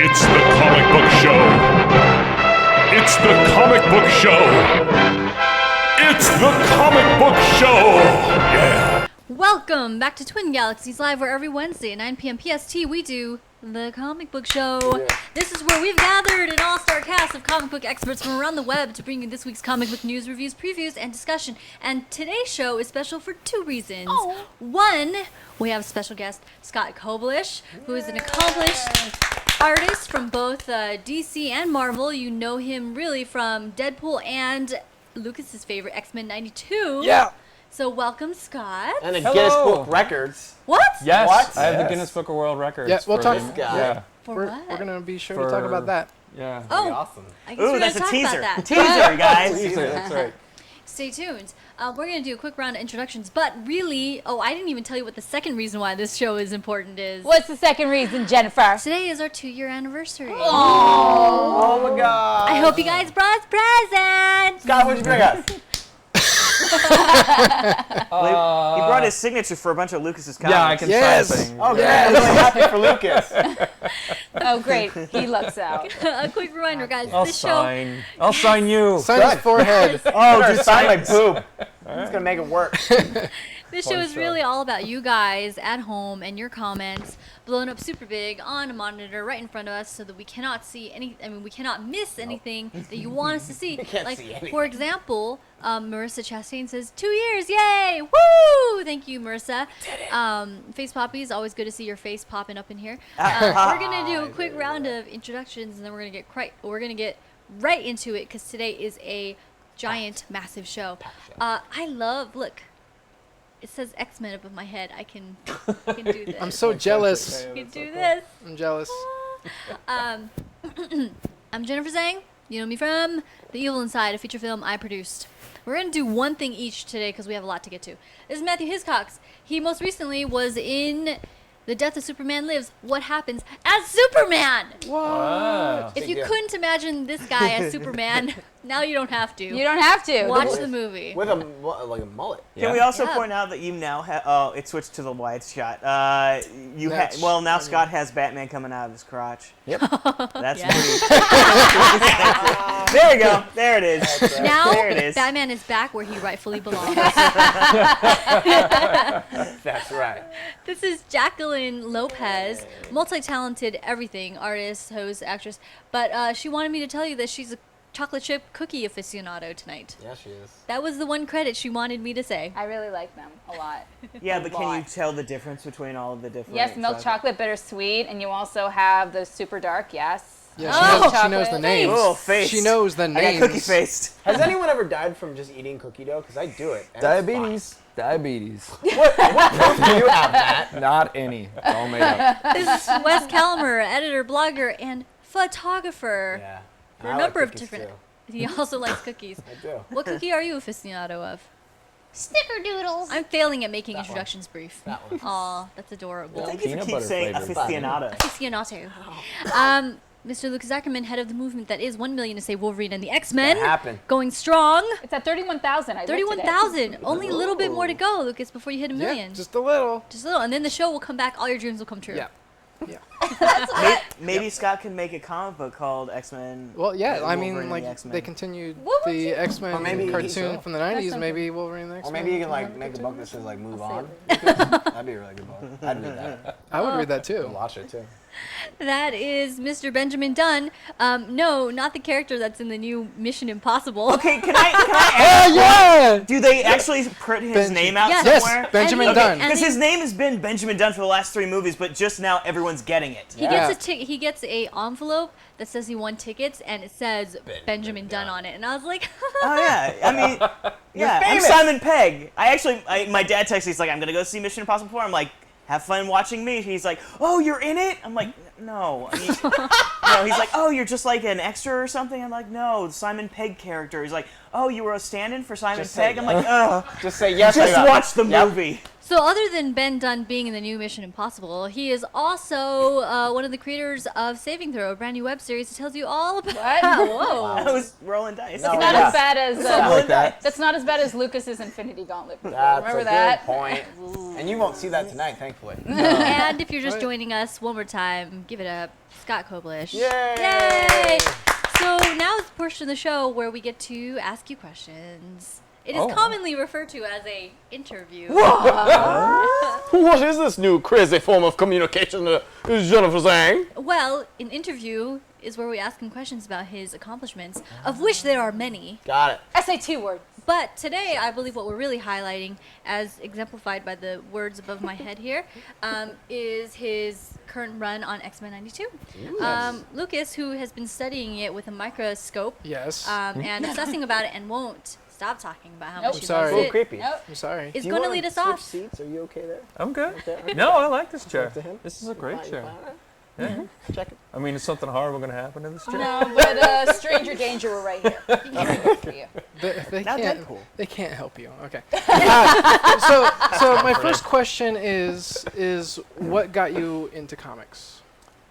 It's the comic book show. It's the comic book show. It's the comic book show. Yeah. Welcome back to Twin Galaxies Live, where every Wednesday at 9 p.m. PST we do the comic book show. Yeah. This is where we've gathered an all-star cast of comic book experts from around the web to bring you this week's comic book news, reviews, previews, and discussion. And today's show is special for two reasons. Oh. One, we have special guest Scott Koblish, who is an accomplished artist from both DC and Marvel. You know him really from Deadpool and Lucas's favorite X-Men 92. Yeah. So welcome, Scott. And a Guinness Book Records. What? Yes. What? I have the Guinness Book of World Records. Yeah, we'll talk. Yeah. For what? We're going to be sure to talk about that. Yeah. Oh, awesome. I guess we're that's gonna a talk teaser. about that. Teaser, guys. Teaser, that's right. Stay tuned. We're going to do a quick round of introductions, but really, I didn't even tell you what the second reason why this show is important is. What's the second reason, Jennifer? Today is our 2-year anniversary. Oh my God. I hope you guys brought us presents. Scott, what'd you bring us? He brought his signature for a bunch of Lucas's comics. Yeah, I can Yes. sign things. Oh, yeah. I'm really happy for Lucas. Oh, great. He looks out. A quick reminder, guys. I'll this sign. I'll sign you. Sign his forehead. Oh, just sign my poop. It's going to make it work. This show is really all about you guys at home and your comments blown up super big on a monitor right in front of us so that we cannot see we cannot miss anything that you want us to see. can't like, see anything. for example, Marissa Chastain says, 2 years, yay! Woo! Thank you, Marissa. Face Poppies, always good to see your face popping up in here. We're going to do a quick round of introductions, and then we're going to get right into it, because today is a giant, massive show. Look. It says X-Men above my head. I can do this. I'm so jealous. I can do this. I'm jealous. I'm Jennifer Zhang. You know me from The Evil Inside, a feature film I produced. We're going to do one thing each today because we have a lot to get to. This is Matthew Hiscox. He most recently was in The Death of Superman Lives, What Happens as Superman. Wow. If you couldn't imagine this guy as Superman, now you don't have to. You don't have to. Watch the movie. With a mullet. Can we also point out that you now have... Oh, it switched to the wide shot. Now Scott has Batman coming out of his crotch. Yep. That's pretty... There you go. There it is. Now, there it is. Batman is back where he rightfully belongs. That's right. This is Jacqueline Lopez, multi-talented everything, artist, host, actress. But she wanted me to tell you that she's a chocolate chip cookie aficionado tonight. Yeah, she is. That was the one credit she wanted me to say. I really like them a lot. Yeah, but can you tell the difference between all of the different... Yes, milk chocolate, bittersweet, and you also have the super dark, yes. Yeah, Milk she knows the chocolate. names. Oh, face. She knows the I names. got cookie-faced. Has anyone ever died from just eating cookie dough? Because I do it. and Diabetes. Diabetes. What proof do you have, Matt? Not any. It's all made up. This is Wes Calimer, editor, blogger, and photographer. Yeah. For I a like number of cookies, different... too. He also likes cookies. I do. What cookie are you aficionado of? Snickerdoodles. I'm failing at making introductions brief. That one. Aw, that's adorable. Thank you for Peanut keep butter saying flavored. aficionado. Aficionado. Mr. Lucas Ackerman, head of the movement that is 1 million to save Wolverine and the X-Men. That happened. Going strong. It's at 31,000. 31,000. Only a little bit more to go, Lucas, before you hit a million. Yeah, just a little. Just a little. And then the show will come back. All your dreams will come true. Yeah. Maybe Scott can make a comic book called X-Men. Well, yeah, I Wolverine mean, and like, the X-Men. they continued Wolverine. the X-Men Or maybe cartoon he- from the 90s, maybe Wolverine and the Or X-Men. maybe you can like make a book that says like "Move On." That'd be a really good book. I'd read that. I would read that I'd too. watch it too. That is Mr. Benjamin Dunn. No, not the character that's in the new Mission Impossible. Okay, can I ask? Oh, yeah! Do they actually put his name out Yes. somewhere? Yes, Benjamin And he- Dunn. and Because he- his name has been Benjamin Dunn for the last 3 movies, but just now everyone's getting it. He gets a envelope that says he won tickets, and it says Benjamin Dunn on it. And I was like, Oh yeah, I mean, yeah, I'm famous. Simon Pegg. My dad texted me, he's like, I'm gonna go see Mission Impossible 4. I'm like, have fun watching me. He's like, oh, you're in it? I'm like, no. I mean, no. He's like, oh, you're just like an extra or something? I'm like, no, the Simon Pegg character. He's like, oh, you were a stand-in for Simon Just say Pegg? I'm like, ugh. Just say yes. Just I got it. watch the Yep. movie. So other than Ben Dunn being in the new Mission Impossible, he is also one of the creators of Saving Throw, a brand new web series that tells you all about. What? Whoa! I was rolling dice. No, It's not as bad as Something like that. that's not as bad as Lucas's Infinity Gauntlet. That's Remember a that? good point. And you won't see that tonight, thankfully. And if you're just Right. joining us one more time, give it up, Scott Koblish. Yay! Yay! So now is the portion of the show where we get to ask you questions. It is commonly referred to as a interview. What is this new crazy form of communication, Jennifer Zhang? Well, an interview is where we ask him questions about his accomplishments, of which there are many. Got it. SAT word. But today, I believe what we're really highlighting, as exemplified by the words above my head here, is his current run on X-Men 92. Lucas, who has been studying it with a microscope Yes. and obsessing about it and won't stop talking about how Nope. much he Sorry. loves A little it, creepy. Nope. I'm sorry. is Do you going to wanna lead us switch off. seats? Are you okay there? I'm good. Okay. No, I like this chair. To him? This is a great Fine, chair. fine. Yeah. Check it. I mean, is something horrible going to happen to this chair? No, but stranger danger, we're right here. Right here for you. They Now can't. Deadpool. They can't help you. Okay. So my first question is what got you into comics?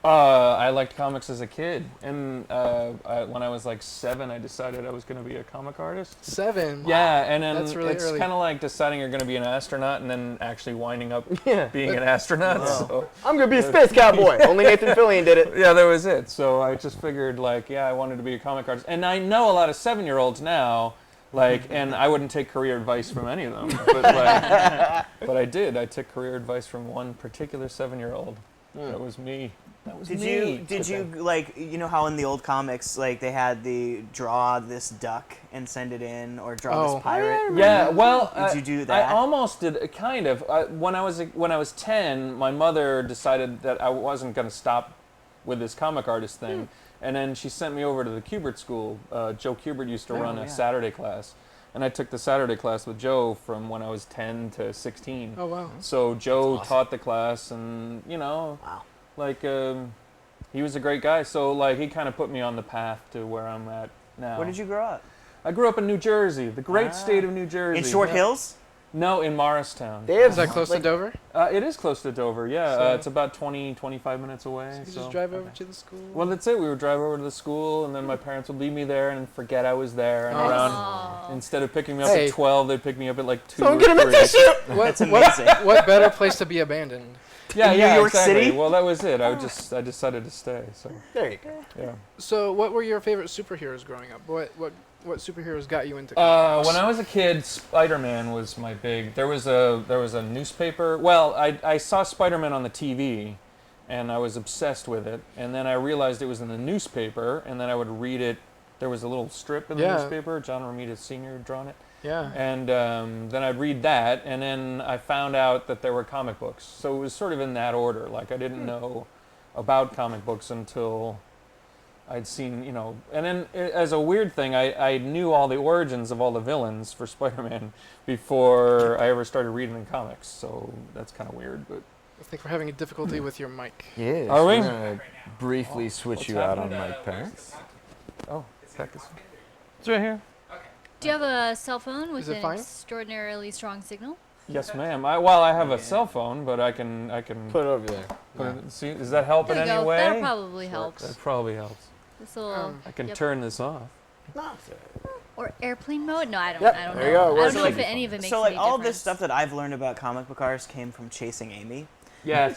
I liked comics as a kid, and when I was like 7, I decided I was going to be a comic artist. 7. Yeah, and then That's really it's early. kind of like deciding you're going to be an astronaut and then actually winding up being an astronaut. So, I'm gonna be a space cowboy. Only Nathan Fillion did it. yeah, that was it. So I just figured, like, I wanted to be a comic artist, and I know a lot of 7-year-olds now. Like, and I wouldn't take career advice from any of them, but I did. I took career advice from one particular 7-year-old. That was me. That was me. Did you like, you know how in the old comics, like, they had the draw this duck and send it in, or draw this pirate? Yeah, well, Did you do that? I almost did, kind of. When I was 10, my mother decided that I wasn't going to stop with this comic artist thing, and then she sent me over to the Kubert School. Joe Kubert used to run a Saturday class, and I took the Saturday class with Joe from when I was 10 to 16. Oh wow. So Joe taught the class, and like he was a great guy. So like he kind of put me on the path to where I'm at now. Where did you grow up? I grew up in New Jersey, the great state of New Jersey. In Short Hills? No, in Morristown. Is that close to Dover? It is close to Dover, yeah. So- it's about 20-25 minutes away. You just drive over to the school. Well, that's it. We would drive over to the school, and then my parents would leave me there and forget I was there. And around, instead of picking me up Hey. at 12, they'd pick me up at like 2 Someone or get him a 3. tissue! That's amazing. What better place to be abandoned? Yeah, In yeah, New York exactly. City? Well, that was it. I decided to stay. So There you go. yeah. So what were your favorite superheroes growing up? What superheroes got you into comics? When I was a kid, Spider-Man was my big. There was a newspaper. Well, I saw Spider-Man on the TV, and I was obsessed with it. And then I realized it was in the newspaper, and then I would read it. There was a little strip in the newspaper. John Romita Sr. had drawn it. Yeah. And then I'd read that, and then I found out that there were comic books. So it was sort of in that order. Like I didn't know about comic books until I'd seen, and then as a weird thing, I knew all the origins of all the villains for Spider-Man before I ever started reading in comics. So that's kind of weird, but. I think we're having a difficulty with your mic. Yes, Are we? we're gonna briefly switch you out on mic packs. Oh, heck, it's right here. Do you have a cell phone with Is it an fine? extraordinarily strong signal? Yes, ma'am. I have a cell phone, but I can Put it over there. put it. See, does that help There in you any go. way? That probably helps. That probably helps. This little I can yep. turn this off. or airplane mode. No, I don't. Yep, I don't there know. you go. I don't Works know like if any of it makes So, like, any all difference. this stuff that I've learned about comic book artists came from chasing Amy. Yes.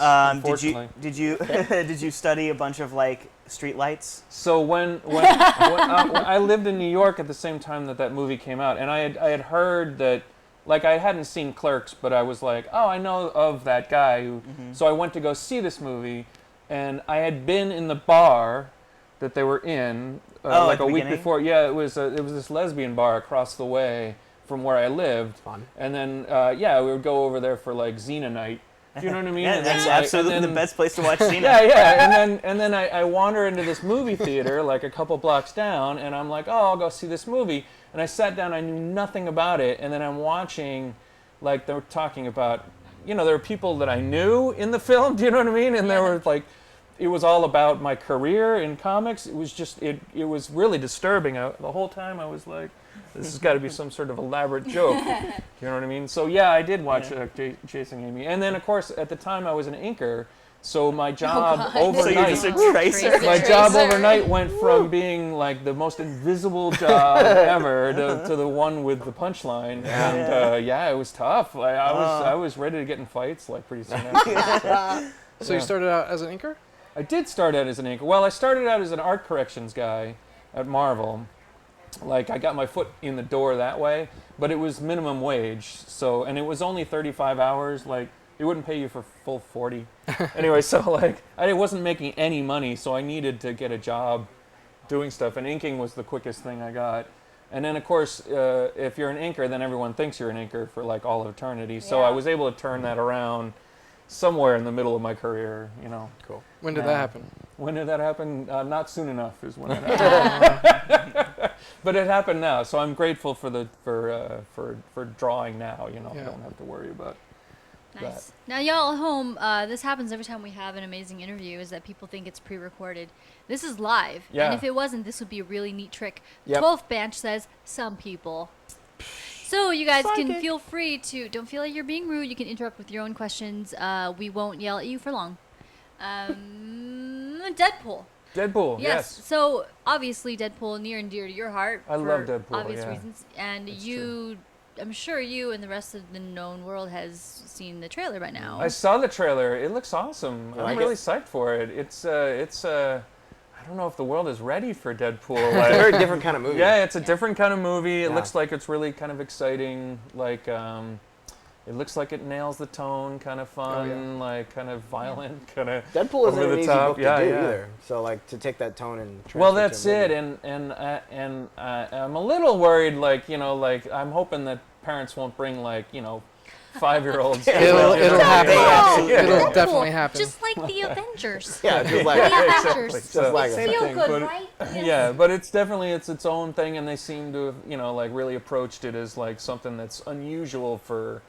Did you did you study a bunch of like street lights? So when I lived in New York at the same time that movie came out, and I had heard that, like, I hadn't seen Clerks, but I was like, oh, I know of that guy. So I went to go see this movie, and I had been in the bar that they were in like at a the week beginning? before. Yeah, it was this lesbian bar across the way from where I lived. Fun. And then we would go over there for like Xena night. Do you know what I mean? Yeah, And that's then, like, absolutely and the then- best place to watch Cena. Yeah. And then I wander into this movie theater like a couple blocks down, and I'm like, oh, I'll go see this movie. And I sat down, I knew nothing about it, and then I'm watching, like, they were talking about, there were people that I knew in the film, do you know what I mean? And there were like it was all about my career in comics. It was just it was really disturbing. The whole time I was like, this has got to be some sort of elaborate joke. You know what I mean? So yeah, I did watch Chasing Amy, and then of course at the time I was an inker. So my job overnight, So you're just a tracer? my job overnight went from being like the most invisible job ever to the one with the punchline. And it was tough. I was ready to get in fights like pretty soon after. So you started out as an inker? I did start out as an inker. Well, I started out as an art corrections guy at Marvel. Like I got my foot in the door that way, but it was minimum wage. So, and it was only 35 hours. Like it wouldn't pay you for full 40. Anyway, so like I wasn't making any money, so I needed to get a job doing stuff, and inking was the quickest thing I got. And then of course, if you're an inker, then everyone thinks you're an inker for like all of eternity. So I was able to turn that around somewhere in the middle of my career, you know. Cool. When did that happen? When did that happen? Not soon enough is when it happened. But it happened now, so I'm grateful for drawing now. You know, I don't have to worry about Nice. that. Now, y'all at home, this happens every time we have an amazing interview, is that people think it's pre-recorded. This is live. Yeah. And if it wasn't, this would be a really neat trick. Yep. 12th Bench says, some people. So you guys can feel free to, don't feel like you're being rude. You can interrupt with your own questions. We won't yell at you for long. Deadpool. Deadpool, yes. So obviously Deadpool near and dear to your heart. I for love Deadpool, obvious yeah. reasons. And That's you, I'm sure you and the rest of the known world has seen the trailer by now. I saw the trailer. It looks awesome. You I'm like really it? psyched for it. It's I don't know if the world is ready for Deadpool. It's a Like, very different kind of movie. yeah, it's a different kind of movie. It Yeah. looks like it's really kind of exciting. Like, it looks like it nails the tone, kind of fun, like kind of violent, kind of Deadpool isn't over an the easy top. book to Yeah, do yeah. either. So like to take that tone and Well, transfer that's to a it, movie. and I'm a little worried. Like, you know, like I'm hoping that parents won't bring like 5-year-olds. It'll happen. Oh, It'll Deadpool, definitely happen. Just like the Avengers. Yeah, just The like Avengers. just like Same it. Feel thing, good, but- right? Yes. Yeah, but it's definitely it's its own thing, and they seem to have like really approached it as like something that's unusual for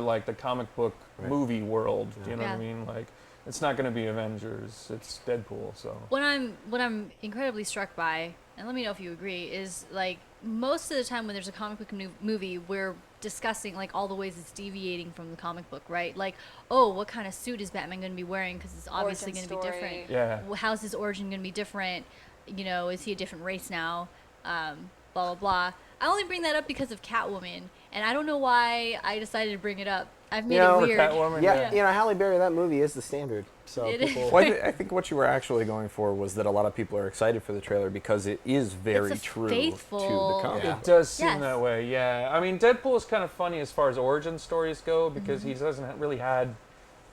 like the comic book movie world. You know what I Yeah. mean? Like it's not going to be Avengers. It's Deadpool. So What I'm incredibly struck by, and let me know if you agree, is like most of the time when there's a comic book movie, we're discussing like all the ways it's deviating from the comic book, right? Like, oh, what kind of suit is Batman going to be wearing? Because it's obviously going Origin to be story. different. yeah. How's his origin going to be different? Is he a different race now? Blah, blah, blah. I only bring that up because of Catwoman, and I don't know why I decided to bring it up. I've made know, it for weird. Catwoman. Yeah, Halle Berry, that movie is the standard. So It is. people, Well, I think what you were actually going for was that a lot of people are excited for the trailer because it is very It's a true faithful- to the comic. Yeah. It does seem Yes. that way, yeah. I mean, Deadpool is kind of funny as far as origin stories go because he hasn't really had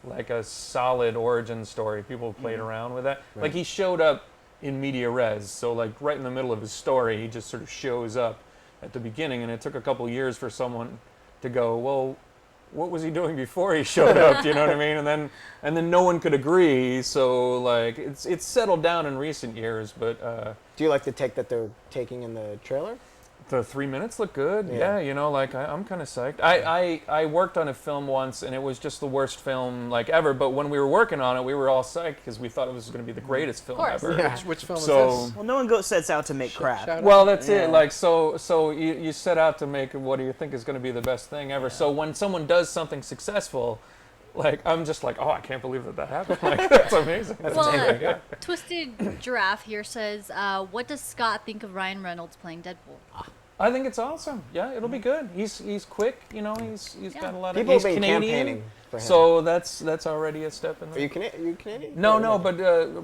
like a solid origin story. People played around with that. Right. Like he showed up in media res, so like right in the middle of his story, he just sort of shows up at the beginning, and it took a couple years for someone to go, well, what was he doing before he showed up? Do you know what I mean? And then no one could agree. So like it's settled down in recent years, but. do you like the take that they're taking in the trailer? The 3 minutes look good. Yeah. Yeah, like I'm kind of psyched. I worked on a film once, and it was just the worst film like ever. But when we were working on it, we were all psyched because we thought it was going to be the greatest film course. ever. Yeah. Which film So- is this? Well, no one sets out to make crap. Shout out. Well, that's Yeah. it. Like so you set out to make what do you think is going to be the best thing ever. So when someone does something successful, like I'm just like, oh, I can't believe that happened. Like that's amazing. Well, Twisted Giraffe here says, what does Scott think of Ryan Reynolds playing Deadpool? I think it's awesome. Yeah, it'll be good. He's quick. He's Yeah. got a lot of. People He's have been Canadian, campaigning for him. so that's already a step in. Are you Canadian? No, but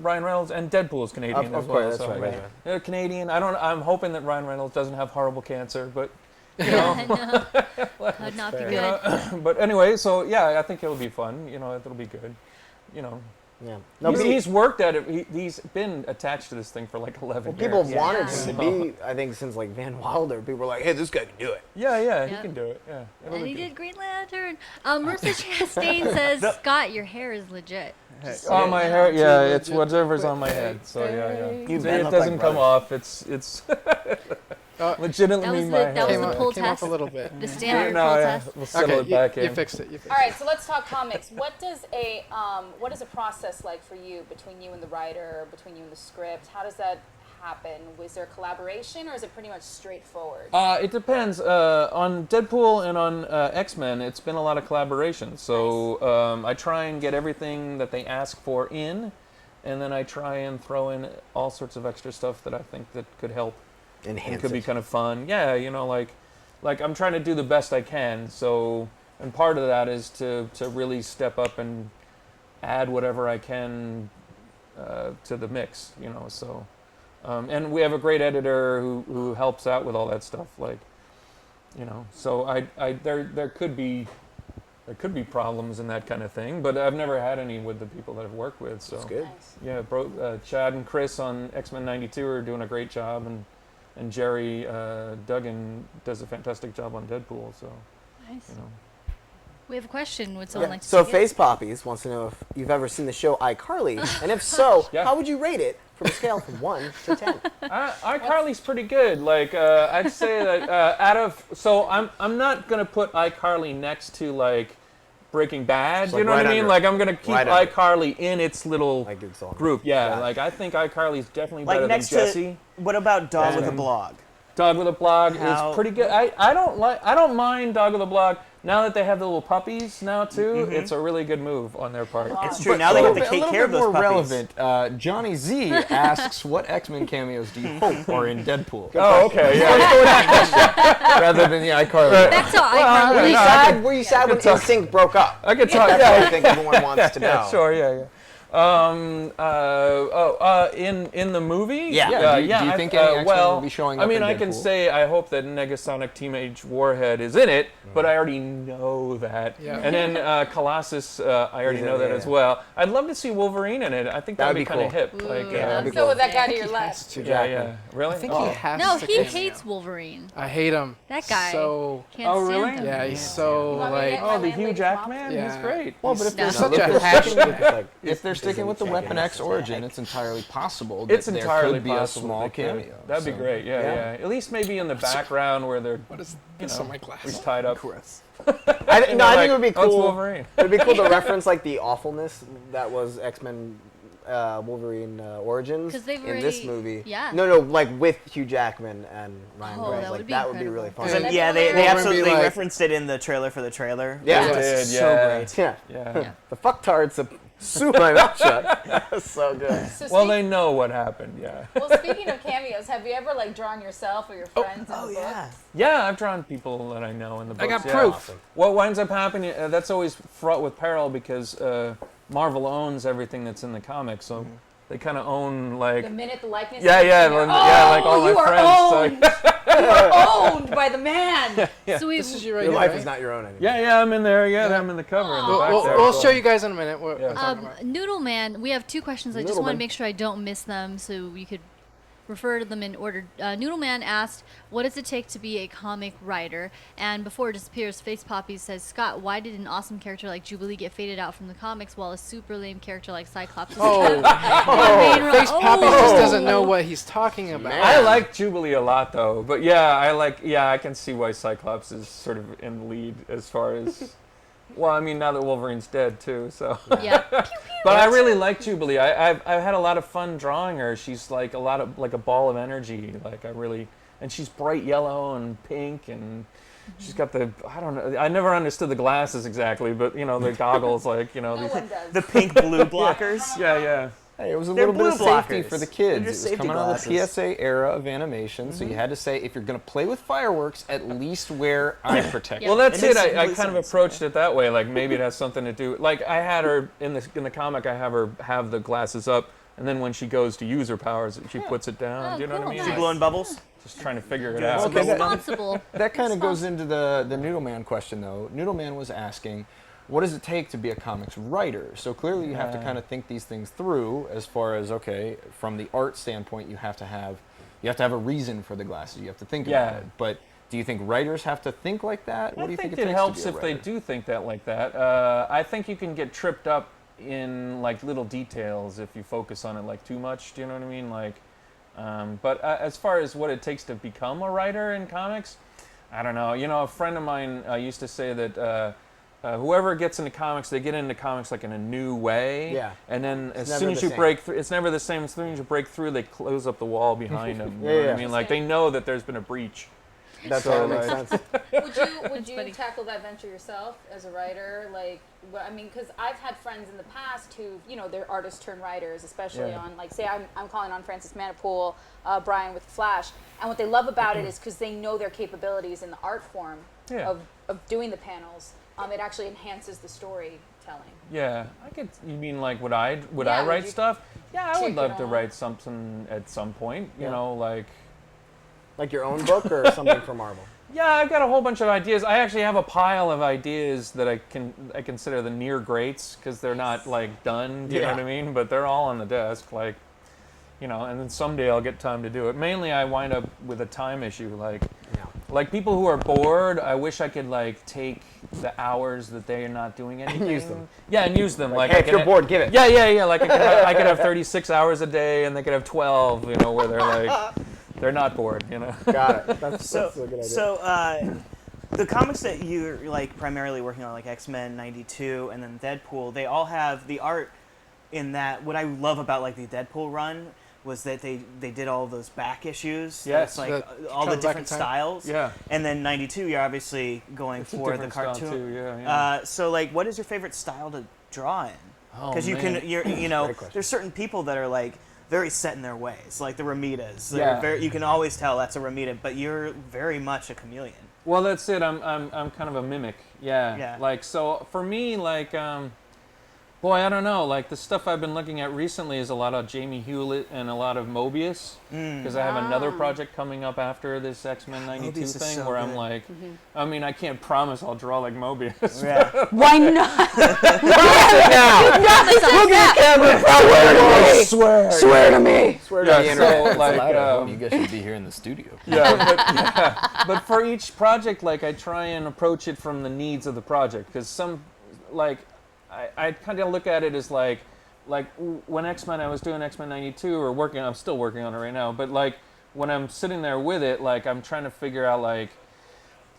Ryan Reynolds and Deadpool is Canadian Of as well. course, that's so, right, yeah. right. They're Canadian. I'm hoping that Ryan Reynolds doesn't have horrible cancer, but I know. Could not be fair. good. but anyway, so yeah, I think it'll be fun. It'll be good. Yeah. No, He's worked at it. He's been attached to this thing for like 11 years. people Yeah. wanted him to be. I think since like Van Wilder, people were like, "Hey, this guy can do it." Yeah, he Yeah. can do it. Yeah, it'll And be he good. did Green Lantern. Marissa Chastain says, Scott, your hair is legit. Oh, my hair, yeah, it's whatever's on my head. So yeah. You So men it look doesn't like come brothers. off. It's Legitimately was my the- head. that was Came, the up, pull came up test. a little bit. The standard no, pull yeah, test. we'll settle it back you in. fixed it. You fixed All right, so let's talk comics. What is a process like for you between you and the writer, between you and the script? How does that happen? Was there collaboration, or is it pretty much straightforward? It depends. On Deadpool and on X-Men, it's been a lot of collaboration. So I try and get everything that they ask for in, and then I try and throw in all sorts of extra stuff that I think that could help. Enhance It could be it. kind of fun. Yeah, like I'm trying to do the best I can. So, and part of that is to really step up and add whatever I can to the mix. So. And we have a great editor who helps out with all that stuff, so there could be problems in that kind of thing, but I've never had any with the people that I've worked with. So That's good. Nice. yeah, Chad and Chris on X-Men '92 are doing a great job, and Jerry Duggan does a fantastic job on Deadpool. So Nice. We have a question. Would someone Yeah. like to So take it? Face Poppies wants to know if you've ever seen the show iCarly, and if so, Yeah. how would you rate it from a scale from 1 to 10? iCarly's pretty good. I'd say that so I'm not gonna put iCarly next to Breaking Bad. It's You know what I mean? under. I'm gonna keep Right under. iCarly in its little Like it's all group. Yeah, Yeah. I think iCarly's definitely Like better than next Jesse. to what about Dog with a And- Blog? Dog with a Blog How- is pretty good. I don't mind Dog with a Blog. Now that they have the little puppies now too, it's a really good move on their part. It's true. Now they have to take care of those more puppies. relevant. Johnny Z asks, "What X-Men cameos do you hope are in Deadpool?" Oh, okay, yeah. Rather than the iCarly. Back to iCarly. Were you sad when NSYNC broke up? I could talk. That's what I Yeah, think everyone wants to know. yeah, sure, yeah. In the movie? Yeah. Do you think any X-Men will be showing up I mean, in I can Deadpool? say I hope that Negasonic Teenage Warhead is in it, but I already know that. Yeah. And then Colossus, I already He's know in it, that yeah. as well. I'd love to see Wolverine in it. I think that'd That'd be be kind of cool. hip. Yeah. be So with that guy to He your has left. to. Yeah. Really? I think Oh. he has No, to. he cameo. hates Wolverine. I hate him. That guy So can't Oh, stand really? him. yeah, he's so Want me to like. get my Oh, the landlady's Hugh mom? Jackman? Yeah. He's great. Well, but if No. they're Such if a they're passionate. sticking, if they're sticking with the Weapon X origin, it's entirely possible that It's there entirely could be possible a small they could. cameo. That'd be so. great. Yeah. At least maybe in the background where they're What is you this know, on my he's glass? tied up. I think it would be Oh, it's cool. Wolverine. It'd be cool to reference the awfulness that was X-Men Wolverine Origins 'Cause they've in this already- movie. yeah. No, with Hugh Jackman and Ryan Oh, Reynolds. that would be that would be incredible. really fun. That'd be Yeah, they hilarious. absolutely like- referenced it in the trailer for the trailer. Yeah. It was They did, so yeah. great. Yeah. Yeah. The fucktards sue my mouth shut. That's so good. So Well, speak- they know what happened. Yeah. well, speaking of cameos, have you ever drawn yourself or your friends in the book? Yeah, I've drawn people that I know in the books. I got yeah. proof. What winds up happening, that's always fraught with peril because Marvel owns everything that's in the comics, so they kind of own The minute the likeness. yeah, is yeah, in there, like all you my are friends. owned. You are owned by the man. So we This is you right Your here, life right? is not your own anymore. Yeah, I'm in there. Yeah, I'm in the cover in the back there. We'll so- show you guys in a minute. What Yeah. we're talking about. Noodle Man, we have two questions. I just want to Noodleman. make sure I don't miss them, so you could refer to them in order. Noodle Man asked, "What does it take to be a comic writer?" And before it disappears, Face Poppy says, "Scott, why did an awesome character like Jubilee get faded out from the comics while a super lame character like Cyclops?" Is Oh, main role?" Face Poppy just doesn't know what he's talking about. Man. I like Jubilee a lot though, but I can see why Cyclops is sort of in the lead as far as. Well, I mean, now that Wolverine's dead too, so. Yeah. But I really like Jubilee. I've had a lot of fun drawing her. She's like a ball of energy. And she's bright yellow and pink, and she's got I don't know. I never understood the glasses exactly, but the goggles, No these. one does. The pink blue blockers. Yeah. Hey, it was a They're little bit of blue safety blockers. for the They're kids. just It was safety coming out of the glasses. PSA era of animation, so you had to say, if you're going to play with fireworks, at least wear eye protection. Well, that's It it. makes I complete kind of sense. approached it that way. Like maybe it has something to do. Like I had her in the comic. I have her have the glasses up, and then when she goes to use her powers, she puts it down. Oh, Do you know what I cool. mean? She Nice. blowing bubbles. Just trying to figure it Yeah, out. okay, Responsible. That kind of goes into the Noodle Man question, though. Noodle Man was asking, what does it take to be a comics writer? So clearly you have to kind of think these things through as far as, okay, from the art standpoint, you have to have a reason for the glasses. You have to think about Yeah. it. But do you think writers have to think like that? What do you think it takes helps to be a if they writer? do think that like that. I think you can get tripped up in like little details if you focus on it like too much. Do you know what I mean? Like, But as far as what it takes to become a writer in comics, I don't know. You know, a friend of mine used to say that whoever gets into comics, they get into comics like in a new way. Yeah. And then It's as soon never as the you same. break through, it's never the same. As soon as you break through, they close up the wall behind them. Yeah, You know what yeah. I mean? Like they know that there's been a breach. That So, makes like- sense. Would you funny. tackle that venture yourself as a writer? Like, I mean, because I've had friends in the past who, you know, they're artists turned writers, especially Yeah. on, like, say I'm calling on Francis Manipool, Brian with Flash, and what they love about it is because they know their capabilities in the art form Yeah. of doing the panels. It actually enhances the storytelling. Yeah, I could. You mean like would I Yeah, would write you stuff? Yeah, I take would it love to on? write something at some point. You Yeah. know, like. Like your own book or something for Marvel? Yeah, I've got a whole bunch of ideas. I actually have a pile of ideas that I consider the near greats because they're not like done. Do you know Yeah. what I mean? But they're all on the desk, like, you know. And then someday I'll get time to do it. Mainly, I wind up with a time issue. Like people who are bored, I wish I could like take the hours that they are not doing anything. use them. Yeah, and use them. Like, I hey, if could you're bored, give it. Yeah. Like I could have 36 hours a day, and they could have 12. You know, where they're like, they're not bored. You know. Got it. That's a good idea. So, the comics that you're like primarily working on, like X-Men '92 and then Deadpool, they all have the art in that. What I love about like the Deadpool run was that they did all those back issues. Yes. That's like That all the travels back in different time. styles. Yeah. And then '92, you're obviously going It's a for the different style, cartoon. too, yeah. So, like, what is your favorite style to draw in? Oh, Because you man. can, you know, Great question. there's certain people that are like very set in their ways, like the Ramitas. They're Yeah. you can always tell that's a Ramita, but you're very much a chameleon. Well, that's it. I'm kind of a mimic. Yeah. Yeah. Like so for me, like boy, I don't know. Like the stuff I've been looking at recently is a lot of Jamie Hewlett and a lot of Mobius because I have another project coming up after this X-Men '92 Mobius is thing so where I'm good. like, I mean, I can't promise I'll draw like Mobius. Yeah. Why not? Swear to me. Swear to Yeah, the so, internet. like, Loud at home. You guys should be here in the studio. But for each project, like I try and approach it from the needs of the project because some, like, I kind of look at it as like when X-Men, I was doing X-Men '92 or working. I'm still working on it right now. But like when I'm sitting there with it, like I'm trying to figure out like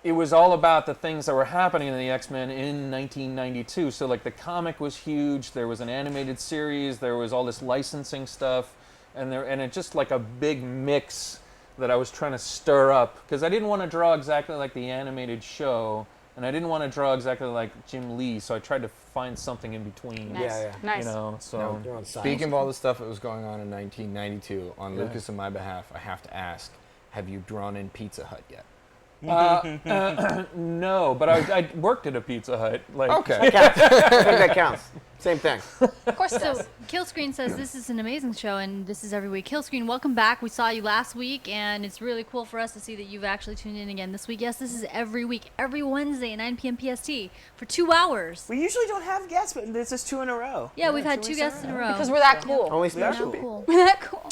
it was all about the things that were happening in the X-Men in 1992. So like the comic was huge. There was an animated series. There was all this licensing stuff, and it just like a big mix that I was trying to stir up because I didn't want to draw exactly like the animated show, and I didn't want to draw exactly like Jim Lee. So I tried to find something in between. Nice. Yeah. Nice. You know, so No, you're on side. Speaking of all the stuff that was going on in 1992, on Yeah. Lucas and my behalf, I have to ask, have you drawn in Pizza Hut yet? no, but I worked at a Pizza Hut. Like, Okay. I think that counts. Same thing. Of course it So, does. Killscreen says this is an amazing show, and this is every week. Killscreen, welcome back. We saw you last week, and it's really cool for us to see that you've actually tuned in again this week. Yes, this is every week, every Wednesday at 9 p.m. PST for 2 hours. We usually don't have guests, but this is 2 in a row. Yeah, we've had 2 weeks guests in a row. Because we're that cool. Only We're special. not cool. We're that cool.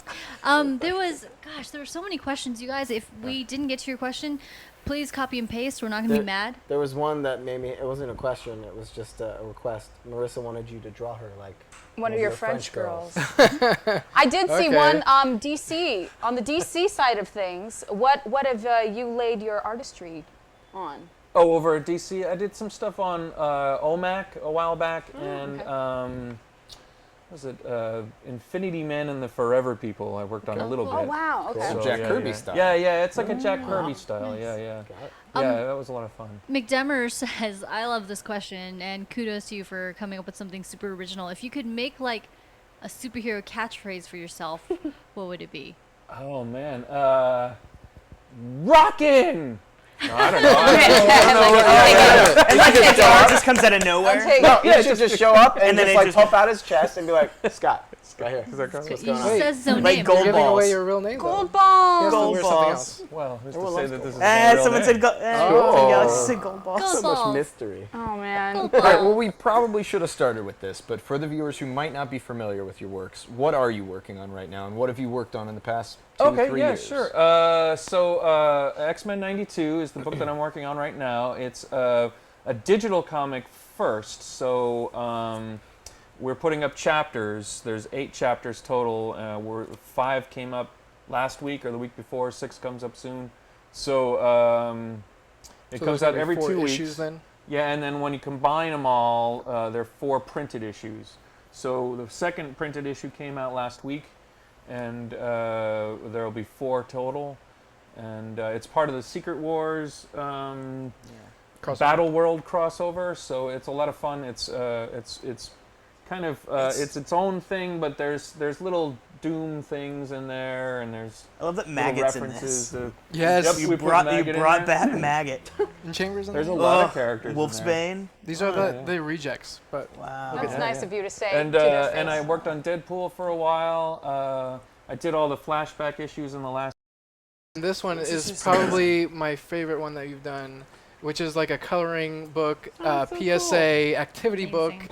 There were so many questions, you guys. If we didn't get to your question, please copy and paste. We're not going to be mad. There was one that made me. It wasn't a question. It was just a request. Marissa wanted you to draw her like One of your French girls. girls. I did see Okay. one DC on the DC side of things. What have you laid your artistry on? oh, over at DC, I did some stuff on OMAC a while back, and okay. what was it Infinity Men and the Forever People? I worked on a little Oh bit. wow. Okay. Some Cool. Jack yeah, Kirby yeah. style. Yeah, it's like a Jack Kirby style. Yeah. Got it. Yeah, that was a lot of fun. McDemmer says, I love this question, and kudos to you for coming up with something super original. If you could make like a superhero catchphrase for yourself, what would it be? Oh man, rockin'. No, I don't know. And like it just comes out of nowhere. No, he should just show up and, then just it like just- puff out his chest and be like, Scott, right here. What's He going just on? says his own Like name. gold You're giving balls. away your real name. Gold though. balls. Yes, Gold wear something balls. else. Well, who's to Everyone say loves that this is gold my real Someone name? said Galaxy said gold balls. Gold So much balls. mystery. Oh man. Gold All right, ball. well, we probably should have started with this, but for the viewers who might not be familiar with your works, what are you working on right now, and what have you worked on in the past 2-3 years? Sure. So X-Men '92 is the book that I'm working on right now. It's a digital comic first, so we're putting up chapters. There's 8 chapters total. 5 came up last week or the week before. 6 comes up soon. So it So comes there's out gonna be every 4 2 issues weeks. then? Yeah, and then when you combine them all, there are 4 printed issues. So the second printed issue came out last week, and there will be 4 total. And it's part of the Secret Wars Battle World crossover, so it's a lot of fun. It's kind of it's its own thing, but there's little Doom things in there, and there's I love that little Maggot's in references this. to. Yes. Yep, You we put brought Maggot in there. back Maggot. And Chambers in There's a there? lot of characters. in there. Wolfsbane. These are yeah. the rejects, but Wow. That's Yeah, nice yeah. of you to say. And to their and I face. worked on Deadpool for a while. I did all the flashback issues in the last. this one This is is probably my favorite one that you've done, which is like a coloring book, PSA activity book. Amazing.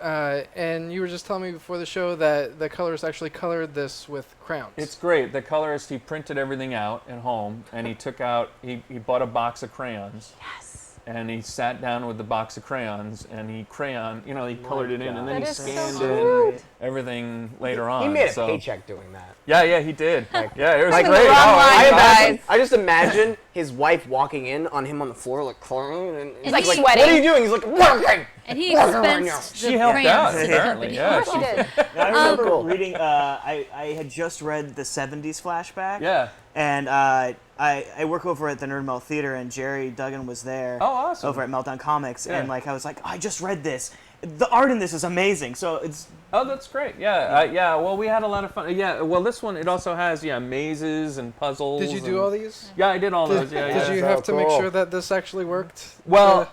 Wow. And you were just telling me before the show that the colorist actually colored this with crayons. It's great. The colorist, he printed everything out at home, and he took out. He bought a box of crayons. Yes. And he sat down with the box of crayons, and he colored it in, and then That he is so scanned cute. in everything later on. He made a so. paycheck doing that. Yeah, he did. Yeah, it was Like, great. the wrong line, I guys. just imagine his wife walking in on him on the floor, like crying, and He's like like, sweating. "What are you doing?" He's like, "Working." And he Working on expensed you. the She helped out, crayons. apparently. Yeah, Of course she did. I remember Cool. reading. I had just read the '70s flashback. Yeah. And I work over at the Nerd Melt Theater, and Jerry Duggan was there. Oh, awesome. Over at Meltdown Comics, Yeah. and like I was like, I just read this. The art in this is amazing. So it's Oh, that's great. Yeah, yeah. Well, we had a lot of fun. Yeah. Well, this one it also has mazes and puzzles. Did you do and- all these? Yeah, I did all Did, those. Yeah, did yeah. you So have to make cool. sure that this actually worked? Well,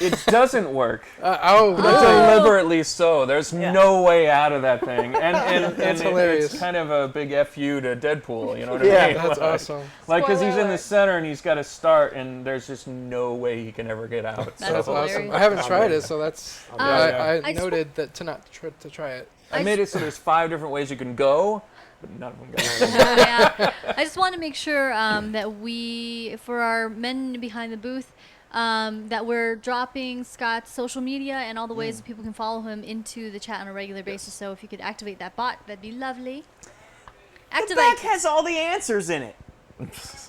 it doesn't work. Oh, really? Deliberately so. There's Yeah. no way out of that thing, and That's it's hilarious. kind of a big fu to Deadpool. You know what Yeah. I mean? That's awesome. Like, because he's Spoiler in the alert. center and he's got to start, and there's just no way he can ever get out. That's That's so hilarious. awesome. I haven't tried it, so that's Yeah, I I just noted that to not to try it. I made it so there's 5 different ways you can go, but none of them go. Yeah. I just want to make sure that we, for our men behind the booth, that we're dropping Scott's social media and all the ways that people can follow him into the chat on a regular basis. So if you could activate that bot, that'd be lovely. the Activate. back has all the answers in it.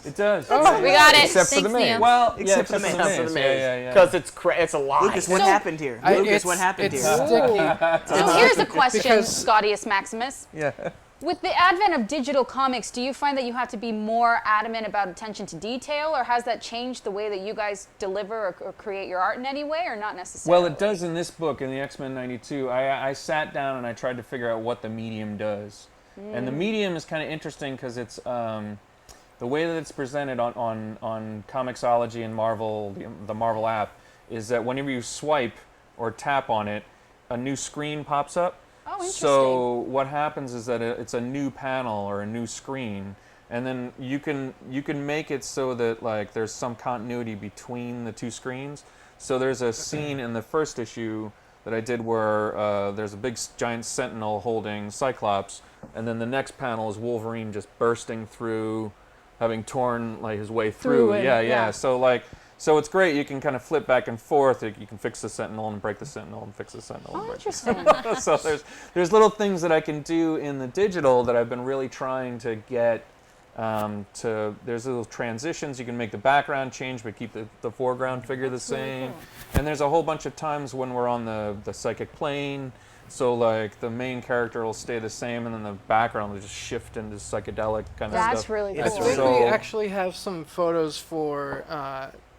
It does. We got it. Except for Thanks, the maze. Neo. Well, Except yeah, for the maze. Except for the maze. maze. Yeah. Because it's a lie. Lucas, what So- happened here? I- Lucas, it's- what happened it's here? sticky. So here's a question, Because- Scottius Maximus. Yeah. With the advent of digital comics, do you find that you have to be more adamant about attention to detail, or has that changed the way that you guys deliver or create your art in any way, or not necessarily? Well, it does in this book, in the X-Men 92. I sat down and I tried to figure out what the medium does. And the medium is kind of interesting because it's the way that it's presented on Comixology and Marvel, the Marvel app, is that whenever you swipe or tap on it, a new screen pops up. Oh, interesting. So what happens is that it's a new panel or a new screen, and then you can make it so that like there's some continuity between the 2 screens. So there's a scene in the first issue that I did where there's a big giant sentinel holding Cyclops, and then the next panel is Wolverine just bursting through, having torn like his way through. it, Yeah. yeah. So it's great. You can kind of flip back and forth. You can fix the sentinel and break the sentinel and fix the sentinel. and Oh, break the interesting. so there's little things that I can do in the digital that I've been really trying to get there's little transitions. You can make the background change but keep the foreground figure the same. And there's a whole bunch of times when we're on the psychic plane, so like the main character will stay the same and then the background will just shift into psychedelic kind of That's stuff. really It's I cool. think So- we actually have some photos for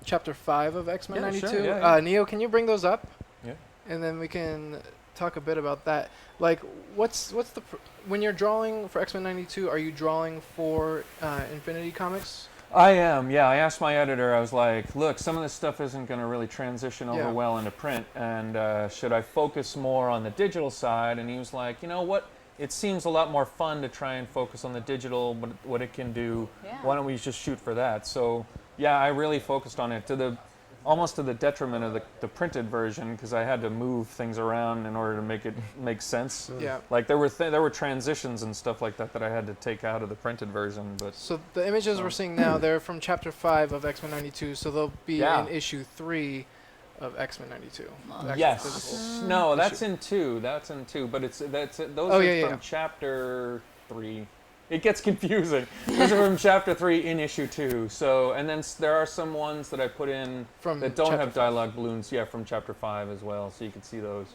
Chapter 5 of X-Men Yeah, 92. sure, yeah. Neo, can you bring those up? Yeah. And then we can talk a bit about that. Like, what's the when you're drawing for X-Men 92? Are you drawing for Infinity Comics? I am, yeah. I asked my editor, I was like, look, some of this stuff isn't going to really transition over Yeah. well into print, and should I focus more on the digital side? And he was like, you know what? It seems a lot more fun to try and focus on the digital, what it can do. Yeah. Why don't we just shoot for that? So, yeah, I really focused on it almost to the detriment of the printed version, because I had to move things around in order to make it make sense. Yeah. Like there were transitions and stuff like that I had to take out of the printed version, but So the images we're seeing now, they're from Chapter 5 of X-Men 92, so they'll be Yeah. in issue 3 of X-Men 92. the actual yes, physical. no, issue. that's in 2. That's in 2, but those Oh, are yeah, from yeah. chapter 3. It gets confusing. These are from chapter 3 in issue 2. So, and then there are some ones that I put in From that don't chapter have 5. dialogue balloons. Yeah, from chapter 5 as well. So you can see those.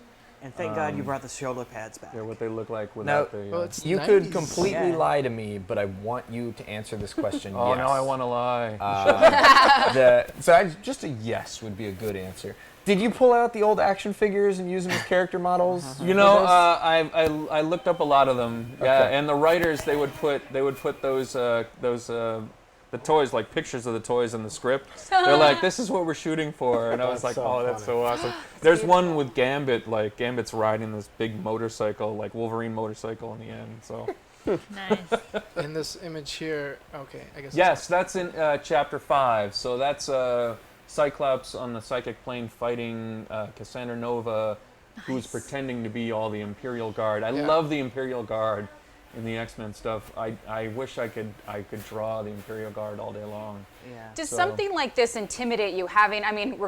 And thank God you brought the shoulder pads back. Yeah, what they look like Now, without the. Well, it's You could 90s. completely Yeah. lie to me, but I want you to answer this question. Oh, yes. now I want to lie. Just a yes would be a good answer. Did you pull out the old action figures and use them as character models? You know, for this? I looked up a lot of them. Yeah, Okay. and the writers they would put those the toys, like pictures of the toys in the script. They're like, this is what we're shooting for, and I was like, That's so oh, that's funny. so awesome. There's one with Gambit, like Gambit's riding this big motorcycle, like Wolverine motorcycle in the end. So Nice. In this image here, okay, I guess. yes, that's in chapter 5. So that's Cyclops on the psychic plane fighting Cassandra Nova, who's pretending to be all the Imperial Guard. I Yeah. love the Imperial Guard in the X-Men stuff. I wish I could draw the Imperial Guard all day long. Yeah. Does So- something like this intimidate you? I mean,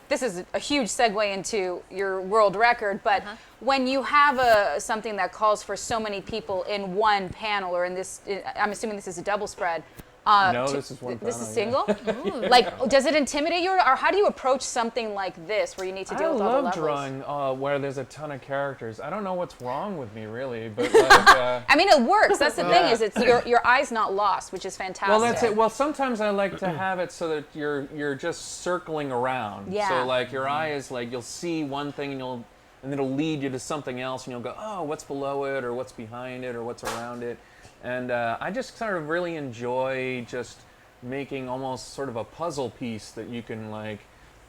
this is a huge segue into your world record, but when you have something that calls for so many people in one panel, or in this, I'm assuming this is a double spread. No, this is one This panel, is yeah. single? Like, does it intimidate you, or how do you approach something like this where you need to deal with all the I love levels? drawing where there's a ton of characters. I don't know what's wrong with me, really, but like, I mean, it works. That's the thing, is it's your eye's not lost, which is fantastic. well, that's it. Well, sometimes I like to have it so that you're just circling around. Yeah. So like your eye is like you'll see one thing and it'll lead you to something else, and you'll go, oh, what's below it, or what's behind it, or what's around it, and I just sort of really enjoy just making almost sort of a puzzle piece that you can like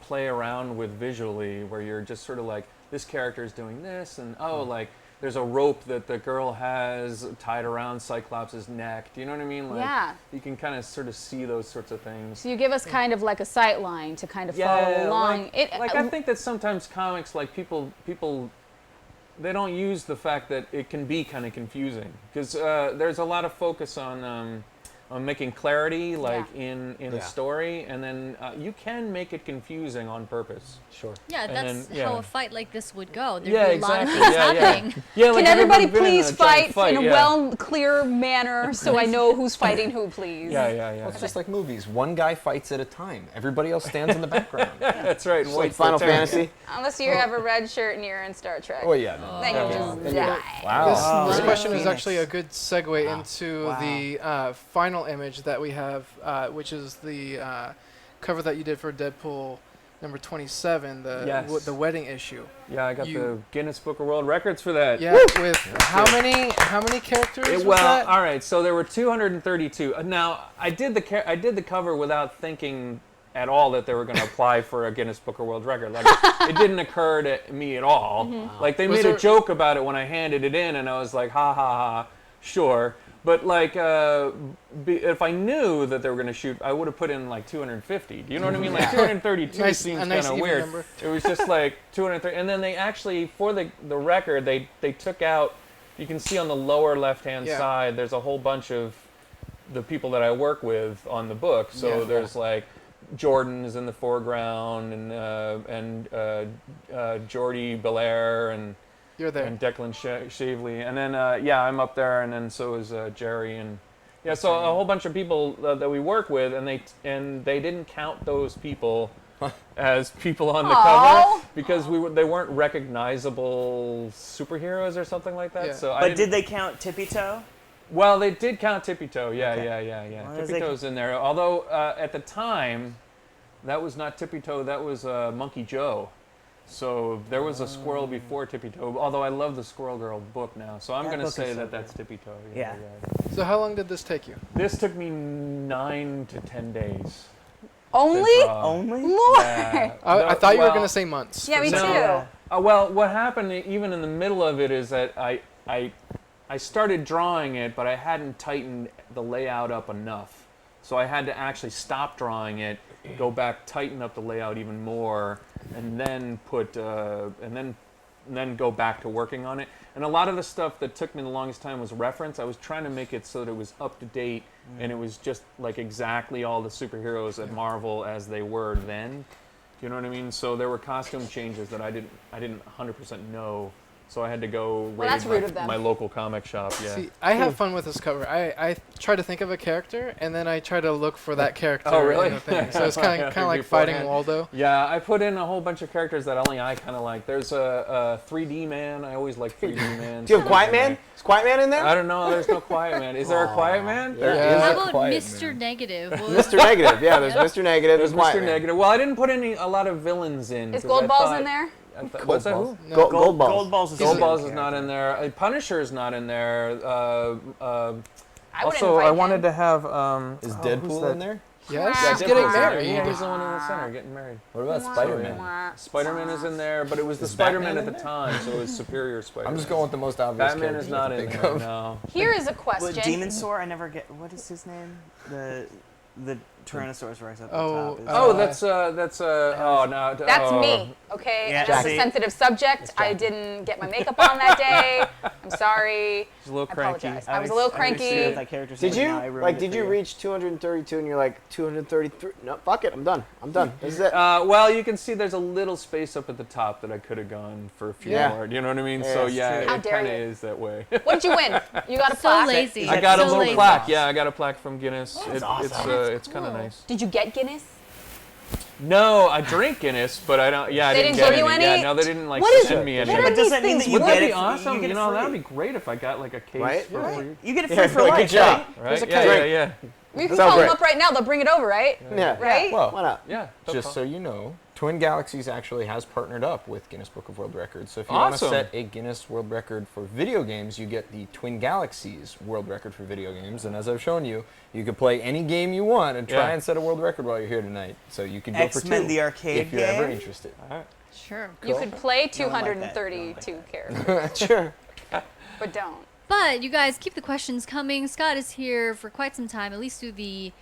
play around with visually, where you're just sort of like, this character is doing this, and like there's a rope that the girl has tied around Cyclops' neck. Do you know what I mean? Like, Yeah. you can kind of sort of see those sorts of things. So you give us kind of like a sight line to kind of follow along. I think that sometimes comics, like people they don't use the fact that it can be kind of confusing, because there's a lot of focus on making clarity, like in a Yeah. story, and then you can make it confusing on purpose. Sure. Yeah, And that's then, yeah. how a fight like this would go. There'd Yeah, be a lot of exactly. things Yeah, yeah. happening. Yeah, like, Can have you everybody ever been in please a giant fight in a yeah. well, clear manner so I know who's fighting who, please? Yeah, yeah, yeah. Well, it's just like movies. One guy fights at a time. Everybody else stands in the background. That's right. It's like Wait for Final turn. Fantasy. Unless you have a red shirt and you're in Star Trek. Oh yeah. No. Then you just Then you're die. like, Wow. This Wow. question is Phoenix. actually a good segue into Wow. the final image that we have, which is the cover that you did for Deadpool number 27, Yes. the wedding issue. Yeah, I got You- the Guinness Book of World Records for that. Yeah, with how many characters was Well, that? all right. So there were 232. Now I did the cover without thinking at all that they were going to apply for a Guinness Book of World Record. Like it didn't occur to me at all. Like they Was made a there- joke about it when I handed it in, and I was like, ha ha ha, sure. But like, if I knew that they were going to shoot, I would have put in like 250. Do you know what I mean? Like 232 Nice- seems a nice kind of even weird. number. It was just like 230, and then they actually, for the record, they took out. You can see on the lower left-hand Yeah. side, there's a whole bunch of the people that I work with on the book. So Yeah. there's like Jordan is in the foreground, and Jordy Belair, and You're there. Declan Shavely, and then I'm up there, and then so is Jerry, and so a whole bunch of people that we work with, and they didn't count those people as people on the cover because they weren't recognizable superheroes or something like that. Yeah. So I But didn't- did they count Tippy Toe? well, they did count Tippy Toe. Yeah, Okay. yeah. Well, Tippy Toe's in there. Although at the time, that was not Tippy Toe. That was Monkey Joe. So there was a squirrel before Tippy Toe. Although I love the Squirrel Girl book now, so I'm That going to book say is so that that's Tippy Toe. Yeah. So how long did this take you? This took me 9 to 10 days. Only? to draw. Only? Lord. Yeah. I thought you were Well, going to say months. Yeah, me No. too. Well, what happened even in the middle of it is that I started drawing it, but I hadn't tightened the layout up enough. So I had to actually stop drawing it, go back, tighten up the layout even more, and then then go back to working on it. And a lot of the stuff that took me the longest time was reference. I was trying to make it so that it was up to date, and it was just like exactly all the superheroes at Marvel as they were then. Do you know what I mean? So there were costume changes that I didn't 100% know So I had to go Well, that's raid rude of them. my local comic shop. Yeah. See, I have fun with this cover. I try to think of a character, and then I try to look for that character Oh, really? in the thing. So it's kind of like Beforehand. fighting Waldo. Yeah, I put in a whole bunch of characters that only I kind of like. There's a 3D man. I always like 3D man. Do you have Quiet Man? Is Quiet Man in there? I don't know. There's no Quiet Man. Is there a Quiet Man? There Yeah. is How a about quiet Mr. man. Negative? Mr. Negative. Yeah, there's Mr. Negative. There's Quiet Mr. Man. Negative. Well, I didn't put a lot of villains in. Is 'cause I Gold Balls thought- in there? What's that? Balls. Who? No. Gold Balls. Gold Balls is Gold a Balls good is not in there. Punisher's not in there. I would Also, invite I him. wanted to have. Is who's Deadpool that? in there? Yes, Yeah, he's Deadpool's getting in married. Yeah, he's the one in the center getting married. What about Spider-Man? Mwah. Spider-Man is in there, but it was the Is Spider-Man Batman at the in time, so it was Superior Spider-Man. I'm just going with the most obvious Batman characters is not I can in think there. of. No. Here is a What, question. Demon Sword? I never get. What is his name? The Tyrannosaurus Rex up Oh, the top. Oh, Uh, that's oh no. That's oh. me, okay? Yeah, And that's see? a sensitive subject. I didn't get my makeup on that day. I'm sorry. He's a little I cranky. apologize. I was a little cranky. Did you did you reach 232 and you're like 233? No, fuck it, I'm done. This is it. Well, you can see there's a little space up at the top that I could have gone for a few Yeah. more. You know what I mean? Yeah, So it's yeah, true. How it dare kind of you. is that way. What did you win? You got a So plaque. lazy. I got a So little lazy. plaque. Yeah, I got a plaque from Guinness. It's awesome. it's kind of nice. Did you get Guinness? No, I drink Guinness, but I don't. Yeah, I They didn't didn't get give you any. any? Yeah, no, they didn't like What is send it? me any. What are But does these that mean things that you Wouldn't get that it? be You awesome? get You it know, free. that'd be great if I got like a case Right? for Yeah. free. You get it free Yeah, for like, life, good job. right? Right? There's a Yeah, cake. yeah. You can Sounds call them great. up right now. They'll bring it over, right? Yeah. Right? Well, Why not? Yeah. just so you know, Twin Galaxies actually has partnered up with Guinness Book of World Records. So if you want to Awesome. set a Guinness World Record for video games, you get the Twin Galaxies World Record for video games. And as I've shown you, you can play any game you want and try Yeah. and set a world record while you're here tonight. So you can go for X-Men, two the arcade if you're ever game? interested. Sure. You could play No one like that. 232 characters, Sure. but don't. But you guys keep the questions coming. Scott is here for quite some time, at least through the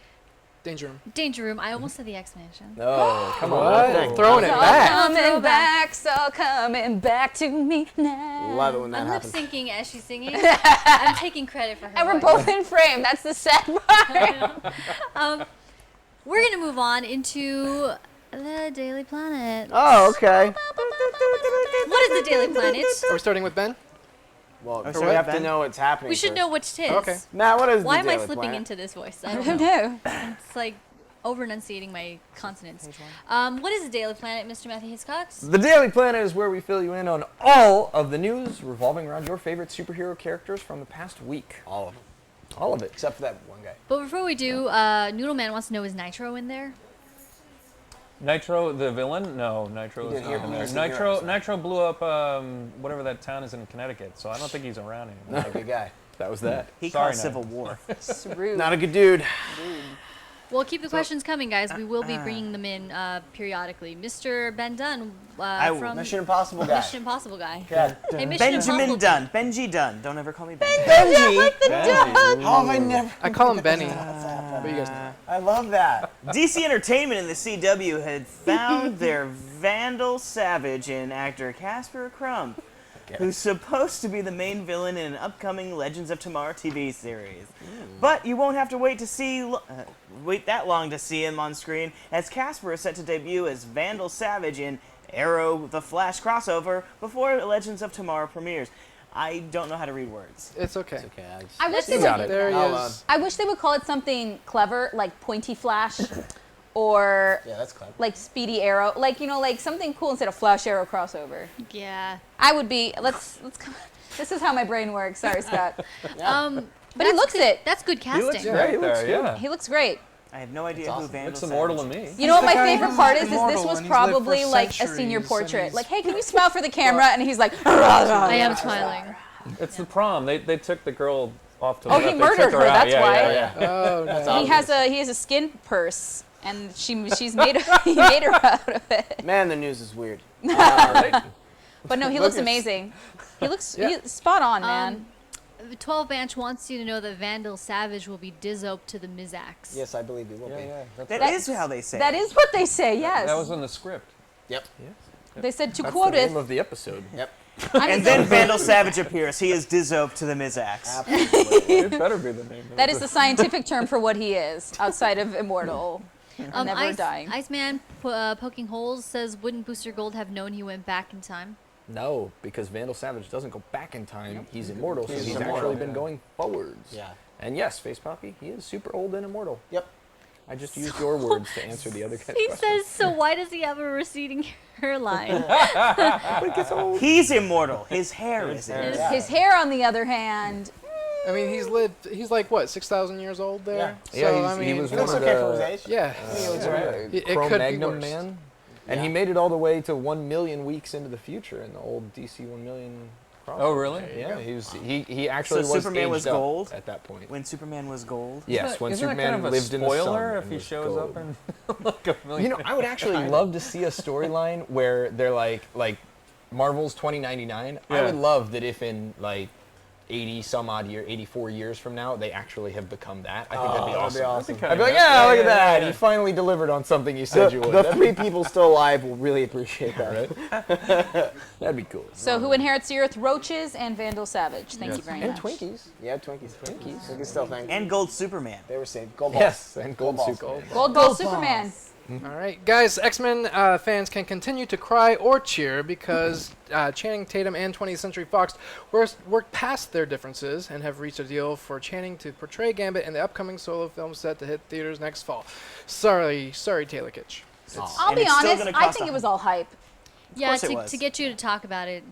Danger Room. Danger Room. I almost said the X-Mansion. No, come on. What? Thank Throwing it It's all back. coming Throwback. back, it's all coming back to me now. Love it when that I'm lip happens. syncing as she's singing. I'm taking credit for her. And we're voice. both in frame. That's the sad part. We're gonna move on into the Daily Planet. Oh, okay. What is the Daily Planet? Are we starting with Ben? Well, so we we have have to Ben? know what's happening. We should first. know which it is. Okay. Matt, what is Why the am I Daily slipping Planet? into this voice? I I don't don't know. know. It's like over-enunciating my consonants. What is the Daily Planet, Mr. Matthew Hiscox? The Daily Planet is where we fill you in on all of the news revolving around your favorite superhero characters from the past week. All of them, All of it. except for that one guy. But before we do, Noodle Man wants to know, is Nitro in there? Nitro, the villain? No, Nitro He is didn't hear- not in he there. doesn't hear Nitro, us. Nitro blew up whatever that town is in Connecticut, so I don't think he's around anymore. Not a good guy. That was that. He Sorry, caused no. Civil War. It's rude. Not a good dude. Well, keep the questions coming, guys. We will be bringing them in periodically. Mr. Ben Dunn from Mission Impossible guy. Mission Impossible guy. God. Hey, Mission Benjamin Impossible. Dunn. Benji Dunn. Don't ever call me Ben. Benji. Benji. How have I never? I call him Benny. But you guys know. I love that. DC Entertainment and the CW had found their Vandal Savage in actor Casper Crump, who's supposed to be the main villain in an upcoming Legends of Tomorrow TV series. But you won't have to wait that long to see him on screen, as Casper is set to debut as Vandal Savage in Arrow the Flash crossover before Legends of Tomorrow premieres. I don't know how to read words. It's okay. Okay, I wish they You got would. it. There he I'll, is. I wish they would call it something clever, like Pointy Flash, or yeah, that's clever. like Speedy Arrow, like like something cool instead of Flash Arrow crossover. Yeah. I would be. Let's. This is how my brain works. Sorry, Scott. But he That's looks good, it. That's good He casting. looks great there, yeah. He looks great. I have no idea who Vandal Looks Savage immortal to me. You know what the my guy favorite who's part is? This immortal was and he's lived for probably like a centuries senior and portrait. he's- Like, hey, can you smile for the camera? And he's like, I am smiling. It's the prom. They took the girl off to the Oh, left. he They murdered took her, out. that's Yeah, why. yeah, yeah. Oh, no. he has a skin purse, and she's made he made her out of it. Man, the news is weird. But no, he looks amazing. He looks he's spot on, man. 12 Banch wants you to know that Vandal Savage will be Dizzope to the Mizax. Yes, I believe you will Yeah, be. yeah. That's That is how they say That it. is what they say. Yes. that was in the script. Yep. They said to That's quote the it. name of the episode. Yep. And then Vandal Savage appears. He is Dizzope to the Mizax. It better be the name. That is the scientific term for what he is, outside of immortal, never dying. Iceman poking holes says, wouldn't Booster Gold have known he went back in time? No, because Vandal Savage doesn't go back in time. He's immortal, so He's he's immortal, actually been going forwards. Yeah. And yes, Face Poppy, he is super old and immortal. Yep. I just used your words to answer the other guy's He question. says, so why does he have a receding hairline? But it gets old. He's immortal. His hair is His, it. his hair, on the other hand, I mean, he's like, what, 6,000 years old there? Yeah. So, Yeah, I mean, he was He one looks of okay the for his age. yeah. It Chrome could be Magnum worse. man. And he Yeah. made it all the way to 1 million weeks into the future in the old DC 1 million crossover. Oh, really? Yeah, he actually So was Superman was aged up gold? at that point. When Superman was gold. Yes, when Isn't that Superman kind of a lived in the sun. spoiler if and he was shows gold. up in like a million? You know, I would actually love to see a storyline where they're like Marvel's 2099. I Yeah. would love that if in like 84 years from now, they actually have become that. I think that'd be awesome. I'd be like, yeah, look at that. You finally delivered on something you said you would. The 3 people still alive will really appreciate that. Right? That'd be cool. so who inherits the Earth? Roaches and Vandal Savage. Thank you very And much. Twinkies. Yeah, Twinkies. Twinkies still think. And gold Superman. They were saved. Gold balls. Yes, and Gold balls. Super. Gold Superman. All right, guys, X-Men fans can continue to cry or cheer because Channing Tatum and 20th Century Fox worked past their differences and have reached a deal for Channing to portray Gambit in the upcoming solo film set to hit theaters next fall. Sorry, Taylor Kitsch. I'll And be it's still honest, gonna I cost think a- it was all hype. Yeah, course it was. to get you to talk about it.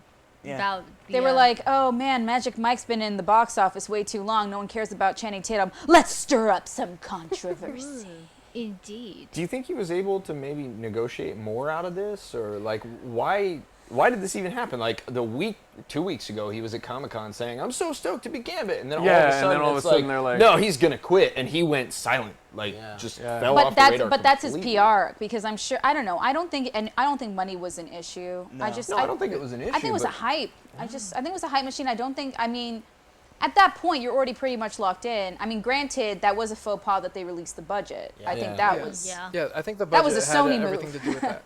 Yeah. About They were like, oh man, Magic Mike's been in the box office way too long. No one cares about Channing Tatum. Let's stir up some controversy. indeed. Do you think he was able to maybe negotiate more out of this, or like why did this even happen? Like 2 weeks ago, he was at Comic-Con saying, "I'm so stoked to be Gambit," and then all of Yeah, a and sudden, then all of a it's sudden they're like- "No, he's gonna quit," and he went silent, just fell off the radar. But that's his completely. PR because I'm sure I don't know. I don't think money was an issue. No. I just No, I don't think it was an issue. I think it was a but- hype. I think it was a hype machine. I mean, at that point you're already pretty much locked in. I mean, granted that was a faux pas that they released the budget. I think Yeah. that Yeah. was Yeah. Yeah, I think the That budget was a had Sony everything move. to do with that.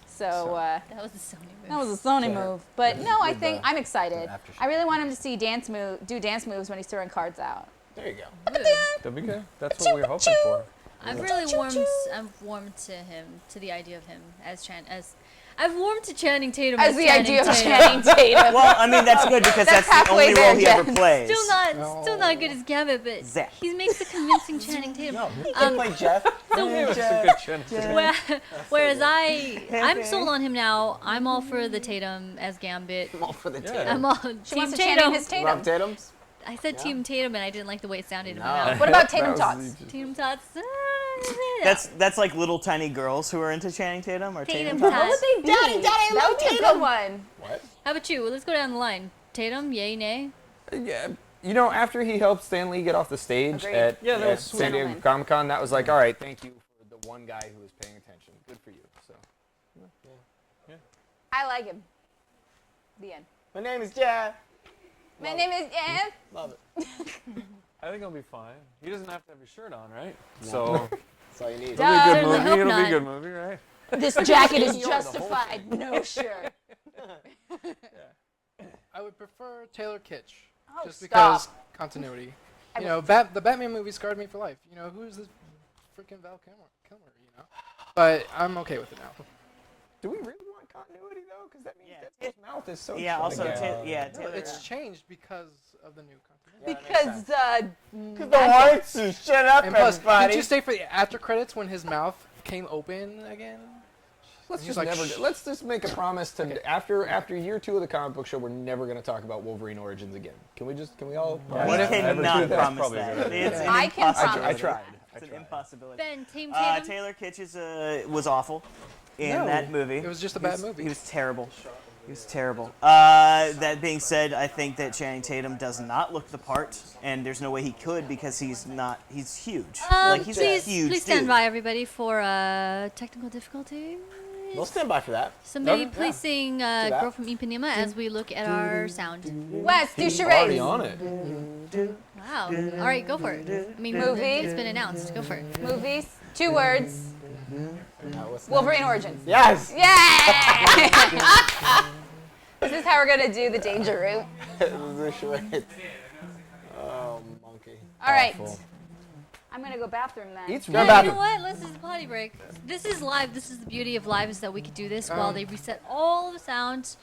so. That was the Sony move. That was a Sony move, but no, I with think the- I'm excited. after show. I really want him to see do dance moves when he's throwing cards out. There you go. That'd be good. That's what we were hoping for. I've really warmed to him, to the idea of him as I've warmed to Channing Tatum As the Channing idea of Tatum. Channing Tatum. Well, I mean, that's good because That's that's the halfway only there, role he ever Jen. plays. Still not good as Gambit, but Zach. he makes the convincing Channing Tatum. He can play Jeff. Whereas I'm sold on him now. I'm all for the Tatum as Gambit. I'm all for the Yeah. Tatum. I'm all She Team wants to Channing Tatum. his Tatum. Rob Tatum's? I said Team Tatum, and I didn't like the way it sounded in my No. mouth. What about Tatum That was Tots? Tatum Tots. That's like little tiny girls who are into Channing Tatum or Tatum Tatum. Tots. What would they be? That would be a good one. How about you? Well, let's go down the line. Tatum, yay, nay? Yeah, you know, after he helped Stan Lee get off the stage Agreed. at, Yeah, that at was sweet. San Diego Gentleman. Comic-Con, that was like, all right, thank you for the one guy who was paying attention. Good for you. So. I like him. The end. My name is Jeff. My name is Ann. Love it. I think it'll be fine. He doesn't have to have his shirt on, right? So That's all you need. Duh. it'll be a good Certainly movie. hope It'll be a not. good movie, right? This jacket is justified. No shirt. I would prefer Taylor Kitsch, Oh, just stop. because continuity. I You know, the Batman movie scarred me for life. You know, who's this freaking Val Kilmer, you know? But I'm okay with it now. Do we really want continuity, though? Because that means Yeah. Deadpool's mouth is so Yeah, also, again. Taylor. It's changed because of the new continuity. Because The white suit. Shut up, And plus, everybody. did you stay for the after credits when his mouth came open again? Let's He's just like, never. "Shh." Let's just make a promise to after year 2 of the comic book show, we're never going to talk about Wolverine origins again. Can we all? We cannot promise probably that. good. It's an I can impossibility. promise. I tried. It's an impossibility. Ben, Team Tatum. Taylor Kitsch was awful in No, that movie. it was just a He bad was- movie. He was terrible. He was terrible. That being said, I think that Channing Tatum does not look the part, and there's no way he could because he's not. He's huge. He's a huge please stand dude. by, everybody, for technical difficulty. We'll stand by for that. Somebody Okay. please sing that. Girl from Ipanema as we look at our sound. Wes, do Already charades. on it. Wow. All right, go for it. I mean, Movie. It's been announced. Go for it. Movies. 2 words. Wolverine Origins. Yes. Yay! This is how we're gonna do the danger route. This is a charade. Oh, monkey. All right. Awful. I'm gonna go bathroom then. It's Yeah, really you know what? Let's just potty break. This is live. This is the beauty of live is that we could do this while they reset all the sounds.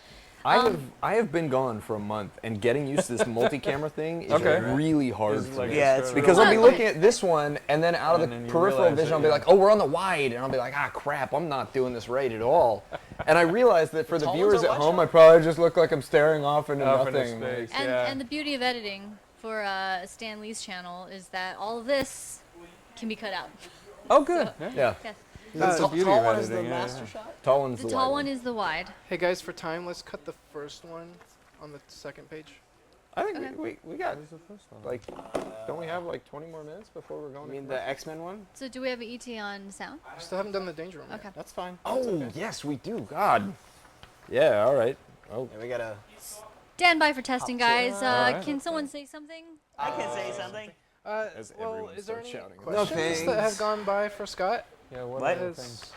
I have been gone for a month, and getting used to this multi-camera thing is really hard for me. Yeah, it's Because really I'll be looking at this one, and then out of And the then you peripheral realize vision, that, I'll be like, oh, we're on the wide, and I'll be like, ah, crap, I'm not doing this right at all. And I realize that for the tall viewers ones at are home, what I probably just look like I'm staring off into Off into nothing. space. And, Yeah. and the beauty of editing for Stan Lee's channel is that all of this can be cut out. Oh, good. So- Yeah, Yes. That's the beauty tall of one is the editing. master shot. tall one's The the tall wide one is the wide. Hey guys, for time, let's cut the first one on the second page. I think Okay. we got, like, don't we have like 20 more minutes before we're going You to mean the X-Men one? So do we have an ET on sound? Still haven't done the danger room. Okay. That's fine. Oh, yes, we do. God. Yeah, all right. Oh, Yeah, we gotta. Stand by for testing, guys. Alright. Can someone say something? I can say something. As Well, everyone is there starts any shouting. questions that have gone by for Scott? Yeah, what What? other things?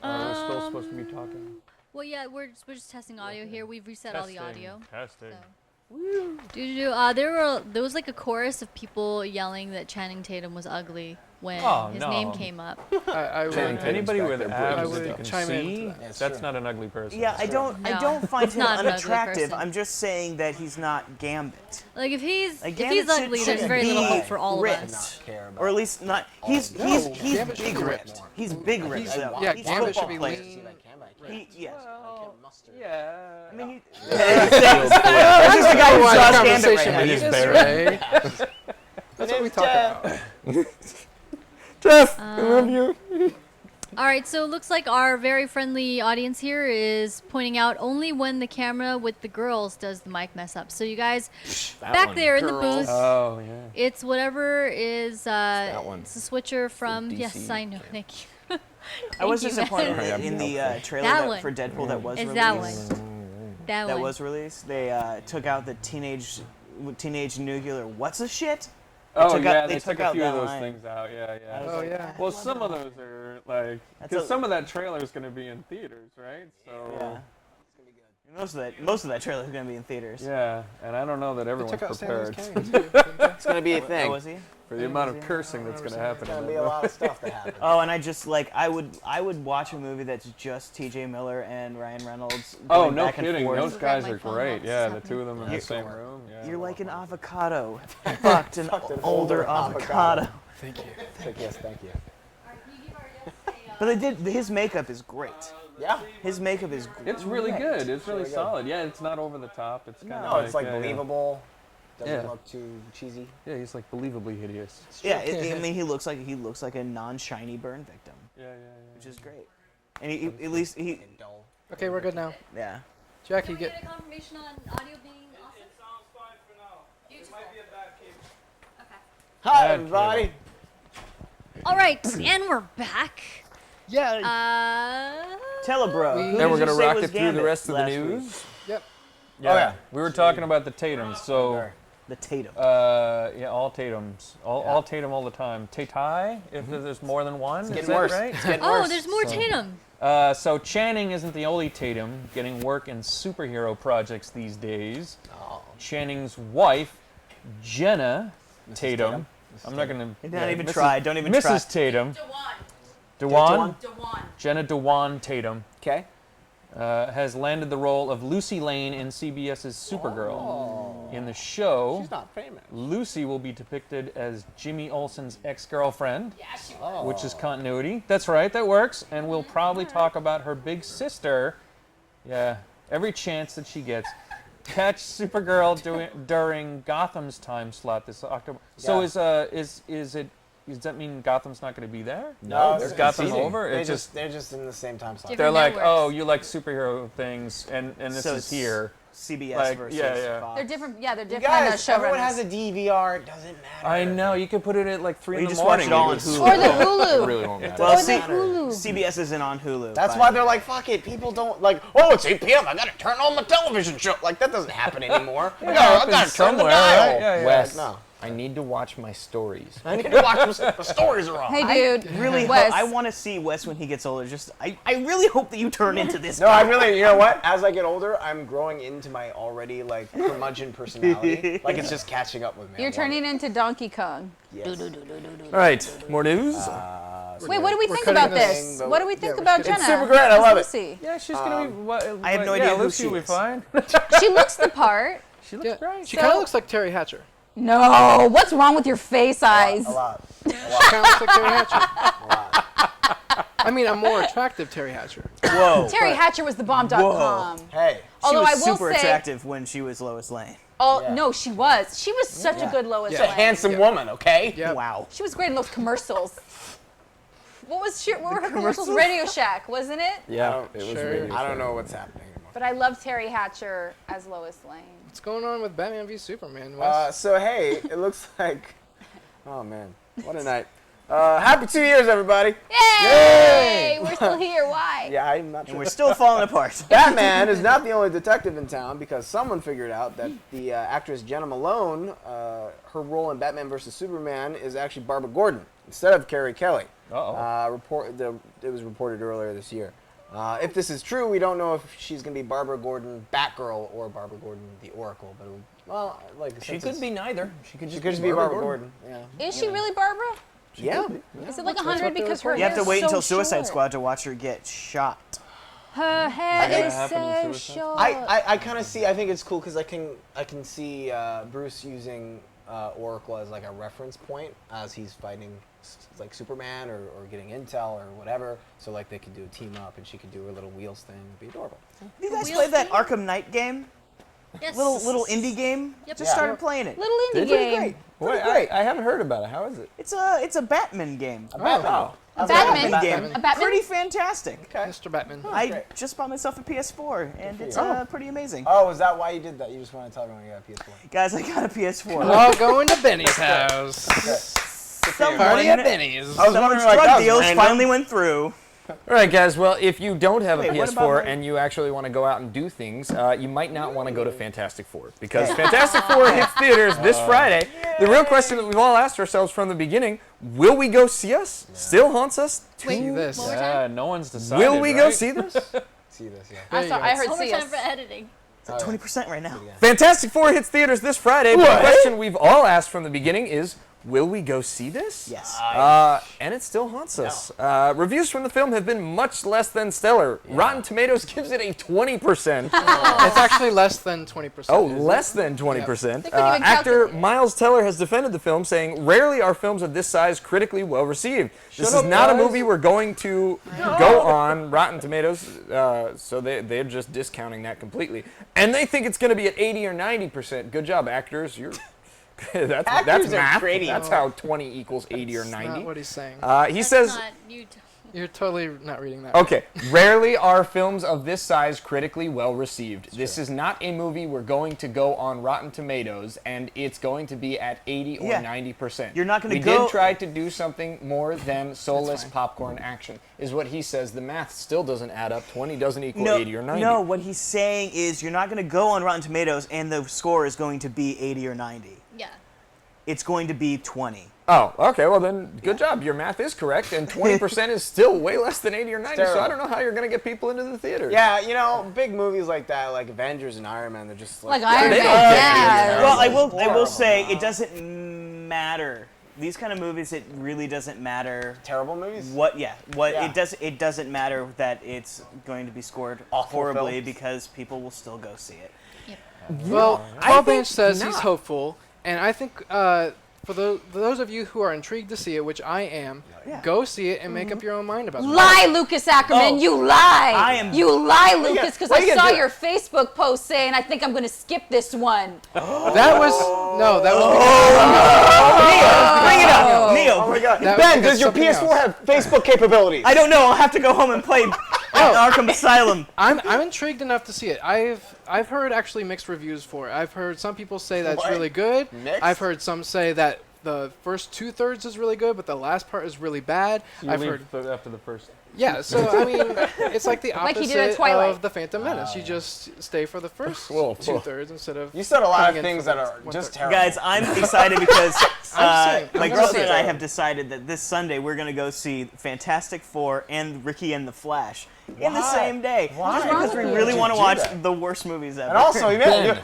Are we still supposed to be talking? Well, yeah, we're just testing audio here. We've reset all the audio. Testing. So. There was like a chorus of people yelling that Channing Tatum was ugly when Oh, his no. name came up. I would, Channing Tatum's Anybody back with there abs breaking that you stuff. can Chime in see, to that. That's that's true. not an ugly person. Yeah, I don't find It's him not an ugly unattractive. person. I'm just saying that he's not Gambit. Like if he's Like, if he's Gambit ugly, should there's very little be hope for all of ripped. us. Not care about. Or at least not. He's Gambit should big be ripped. ripped. He's big ripped. He's- though. yeah, He's Gambit football should be player. lean. Yes. Yeah. I mean, he, That's that's just the guy who draws Gambit conversation right now. we He's just bare. had. That's what we talk about. Jeff, I love you. All right, so it looks like our very friendly audience here is pointing out only when the camera with the girls does the mic mess up. So you guys back there in the booth, Oh, yeah. it's whatever is that one. it's a switcher from. DC Yes, I know. Thank you. I was Thank you, disappointed Matt. that in the trailer That that one. for Deadpool that was Is released. that one? That That one. was released. They took out the teenage nuclear. What's a shit? Oh, took yeah, out- they they took took a out few of that those line. things out. Yeah, yeah. Oh yeah. Well, some of those are like, That's because a- some of that trailer is going to be in theaters, right? So Yeah. Most of that trailer is gonna be in theaters. yeah, and I don't know that They everyone's took out prepared Stanley's cane, too. It's gonna be a Oh, thing. was he? for the amount of cursing that's going to happen. There's in gonna that be a movie. lot of stuff that happens. Oh, and I just like I would watch a movie that's just T.J. Miller and Ryan Reynolds. Oh, going no back and kidding. forth. Those guys my are phone great. while this Yeah, is the two of them in the You're- same room. Yeah. You're like an avocado. Fucked an older avocado. Thank you. Yes, thank you. But his makeup is great. Yeah. His makeup is great. It's really good. It's really solid. Yeah, it's not over the top. It's kind of No, it's like yeah, yeah. believable. Doesn't Yeah. look too cheesy. Yeah, he's like believably hideous. Yeah, I mean he looks like a non-shiny burn victim, Yeah, yeah, which is great. And he, at least he And dull. Okay, we're good now. yeah. Jackie, Can we get. get a confirmation on audio being awesome? sounds fine for now. Beautiful. Might be a bad cable. Hi, Bad everybody. All right, and we're back. Yeah. Telebro. We- Who And did we're you gonna say rock was it through the Gambit rest of the last week? news. Yep. Yeah. Oh, yeah. We were talking about the Tatums, so The Tatum. yeah, all Tatums, all Tatum all the time. Tatai, if there's more than one, is Getting that worse. right? It's getting Oh, worse. there's more Tatum. So Channing isn't the only Tatum getting work in superhero projects these days. Oh. Channing's wife, Jenna Mrs. Tatum. I'm not gonna. Don't even Mrs. try. Don't even try. Mrs. Tatum. Dewan? Dewan. Jenna Dewan Tatum Okay. has landed the role of Lucy Lane in CBS's Supergirl. In the show, She's not famous. Lucy will be depicted as Jimmy Olsen's ex-girlfriend, which is continuity. That's right, that works. And we'll probably talk about her big sister. Yeah, every chance that she gets. Catch Supergirl during Gotham's time slot this October. So Yeah. does that mean Gotham's not going to be there? No, Is Gotham over? They're It's they're just in the same time slot. Different they're like, networks. oh, you like superhero things, and this So is it's here. CBS Like, versus yeah, yeah. Fox. They're different. Yeah, they're You different guys, everyone showrunners. has a DVR. It doesn't matter. I know, you could put it at like 3 Well, in you the just watch morning. it all on It would- Hulu. Or the Hulu. It really won't matter. Well, Or the Hulu. CBS isn't on Hulu. That's but- why they're like, fuck it. People don't like, oh, it's 8 p.m. I gotta turn on my television show. Like, that doesn't happen anymore. I gotta turn the somewhere, dial. right? Yeah, yeah. Wes, No. I need to watch my stories. I need to watch the stories are on. Hey, dude. Really, Wes. I want to see Wes when he gets older. Just, I really hope that you turn into this. No, guy. I really, you know what? As I get older, I'm growing into my already, like, curmudgeon personality. Like, it's just catching up with me. You're turning into Donkey Kong. Yes. All right, more news. Wait, what do we We're think cutting about this. this? What do we think about Jenna? It's super great. I love it. Lucy? Yeah, she's gonna be. I have no idea who Lucy she will be is. fine. She looks the part. She looks great. She kind of So- looks like Terry Hatcher. No, what's wrong with your face eyes? A lot. She kind of looks like Terry Hatcher. I mean, a more attractive Terry Hatcher. Whoa. Terry Hatcher was the bomb.com. Hey. She Although was I will super say, attractive when she was Lois Lane. oh Yeah. no, she was. She was such a good Lois Yeah. Lane. Handsome woman, okay? Yeah. Wow. She was great in those commercials. What were her commercials? Radio Shack, wasn't it? Yeah, it was Sure. really I don't fun. know what's happening anymore. But I love Terry Hatcher as Lois Lane. What's going on with Batman v Superman, Wes? So hey, it looks like, oh man, what a night. Happy 2 years, everybody. Yay! We're still here. Why? Yeah, I'm not And sure. we're still falling apart. Batman is not the only detective in town because someone figured out that the actress Jenna Malone, her role in Batman vs Superman is actually Barbara Gordon instead of Carrie Kelly. It was reported earlier this year. If this is true, we don't know if she's going to be Barbara Gordon Batgirl or Barbara Gordon the Oracle. But well, like She could be neither. She could She just, could just be Barbara Gordon. Yeah. Is she really Barbara? Yeah. Is it like That's 100 what they because her You have to hair's wait so until Suicide short? Squad to watch her get shot. Her hair that is happened in so Suicide short. I kind of see. I think it's cool because I can see Bruce using Oracle as like a reference point as he's fighting like Superman or getting intel or whatever. So like they could do a team up and she could do her little wheels thing. It'd be adorable. You guys Wheel played that thing? Arkham Knight game? Yes. Little indie game? Yep. Just started playing it. Little indie Did you? game. Great. Wait, I haven't heard about it. How is it? It's a Batman game. Batman. A Batman. game. A Batman. Pretty fantastic. Mr. Batman. I just bought myself a PS4 and it's pretty amazing. Oh, is that why you did that? You just want to tell everyone you got a PS4? Guys, I got a PS4. All going to Benny's house. Party at Benny's. I was Someone's wondering, like, that drug was deals random. finally went through. All right, guys. Well, if you don't have a Wait, what PS4 about my- and you actually want to go out and do things, you might not want to go to Fantastic Four because Fantastic Four hits theaters this Friday. The real question that we've all asked ourselves from the beginning: will we go see us? Still haunts us. See this. What was Yeah, no one's decided. Will we go right? see this? See this, yeah. There you go. I heard One more see time us. for editing. It's at 20% right now. Fantastic Four hits theaters this Friday. But the question we've all asked from the beginning is: will we go see this? Yes. And it still haunts us. Reviews from the film have been much less than stellar. Rotten Tomatoes gives it a 20%. It's actually less than 20%. Oh, less than 20%. They couldn't even Actor calculate it. Miles Teller has defended the film, saying, "Rarely are films of this size critically well received. This is up, not a guys." movie we're going to go on Rotten Tomatoes." So they're just discounting that completely, and they think it's going to be at 80 or 90%. Good job, actors. You're that's Actors are math. creative. That's how 20 equals 80 or That's 90. not what he's saying. He That's says. not, you You're totally not reading that. Okay, rarely are films of this size critically well received. This is not a movie we're going to go on Rotten Tomatoes, and it's going to be at 80 or Yeah. 90%. You're not gonna We go- did try to do something more than soulless popcorn action, is what he says. The math still doesn't add up. 20 doesn't equal 80 or 90. No, what he's saying is you're not going to go on Rotten Tomatoes and the score is going to be 80 or 90. yeah. It's going to be 20. Oh, okay, well then, good job. Your math is correct, and 20% is still way less than 80 or 90, so I terrible. don't know how you're going to get people into the theater. Yeah, you know, big movies like that, like Avengers and Iron Man, they're just Like Iron they Man. don't get Yeah. Well, I will say it doesn't matter. These kind of movies, it really doesn't matter. terrible movies. Yeah. Yeah. It doesn't matter that it's going to be scored Awful horribly films. because people will still go see it. Well, I 12 think Inch says he's not. hopeful, and I think for those of you who are intrigued to see it, which I am, Yeah. go see it and make up your own mind about it. Lie, Lucas Ackerman. Oh. You lie. I am- You lie, Lucas, because what are I you saw gonna do? your Facebook post saying I think I'm going to skip this one. That was no, that was Bring it up, Neo. Oh my God. That was Ben, because does your something PS4 else. have Facebook capabilities? I don't know. I'll have to go home and play Arkham Asylum. I'm intrigued enough to see it. I've heard actually mixed reviews for it. I've heard some people say that it's What? really good. Mixed? I've heard some say that the first 2/3 is really good, but the last part is really bad. You I've leave heard. after the first. Yeah, so I mean, it's like the Like he opposite did at Twilight. of the Phantom Menace. You just stay for the first Whoa, whoa. 2/3 instead of. You said a lot of cutting in things for that the are 1/3. just terrible. Guys, I'm excited because I'm my gonna girlfriend see and I it. have decided that this Sunday we're going to go see Fantastic Four and Ricky and the Flash in the Why? same day. Why? Just What's because we wrong with really you? want to Do watch that. the worst movies ever. And also,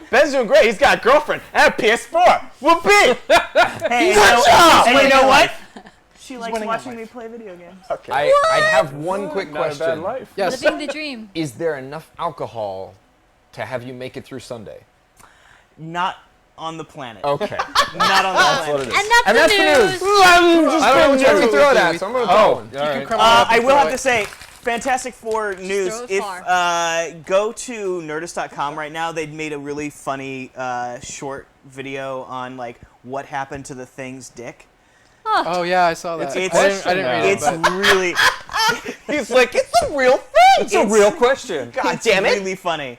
Ben's doing great. He's got a girlfriend and a PS4. Whoopee! hey, Good job! and you know what? She likes winning at watching me life. play video games. Okay. I have one quick Not a bad question. life. Yes. Living the dream. Is there enough alcohol to have you make it through Sunday? Not on the planet. Okay. Not on the That's what planet. it is. And that's And the that's the news. news. I don't know what you have to throw it at, so I'm going to throw Oh, one. all right. I will have to say, Fantastic Four news. throw it If far. go to Nerdist.com right now, they've made a really funny short video on like what happened to the Thing's dick. Oh yeah, I saw that. It's- I didn't read it. It's but really, He's like, it's a real thing. It's a real question. God it's damn it. really funny.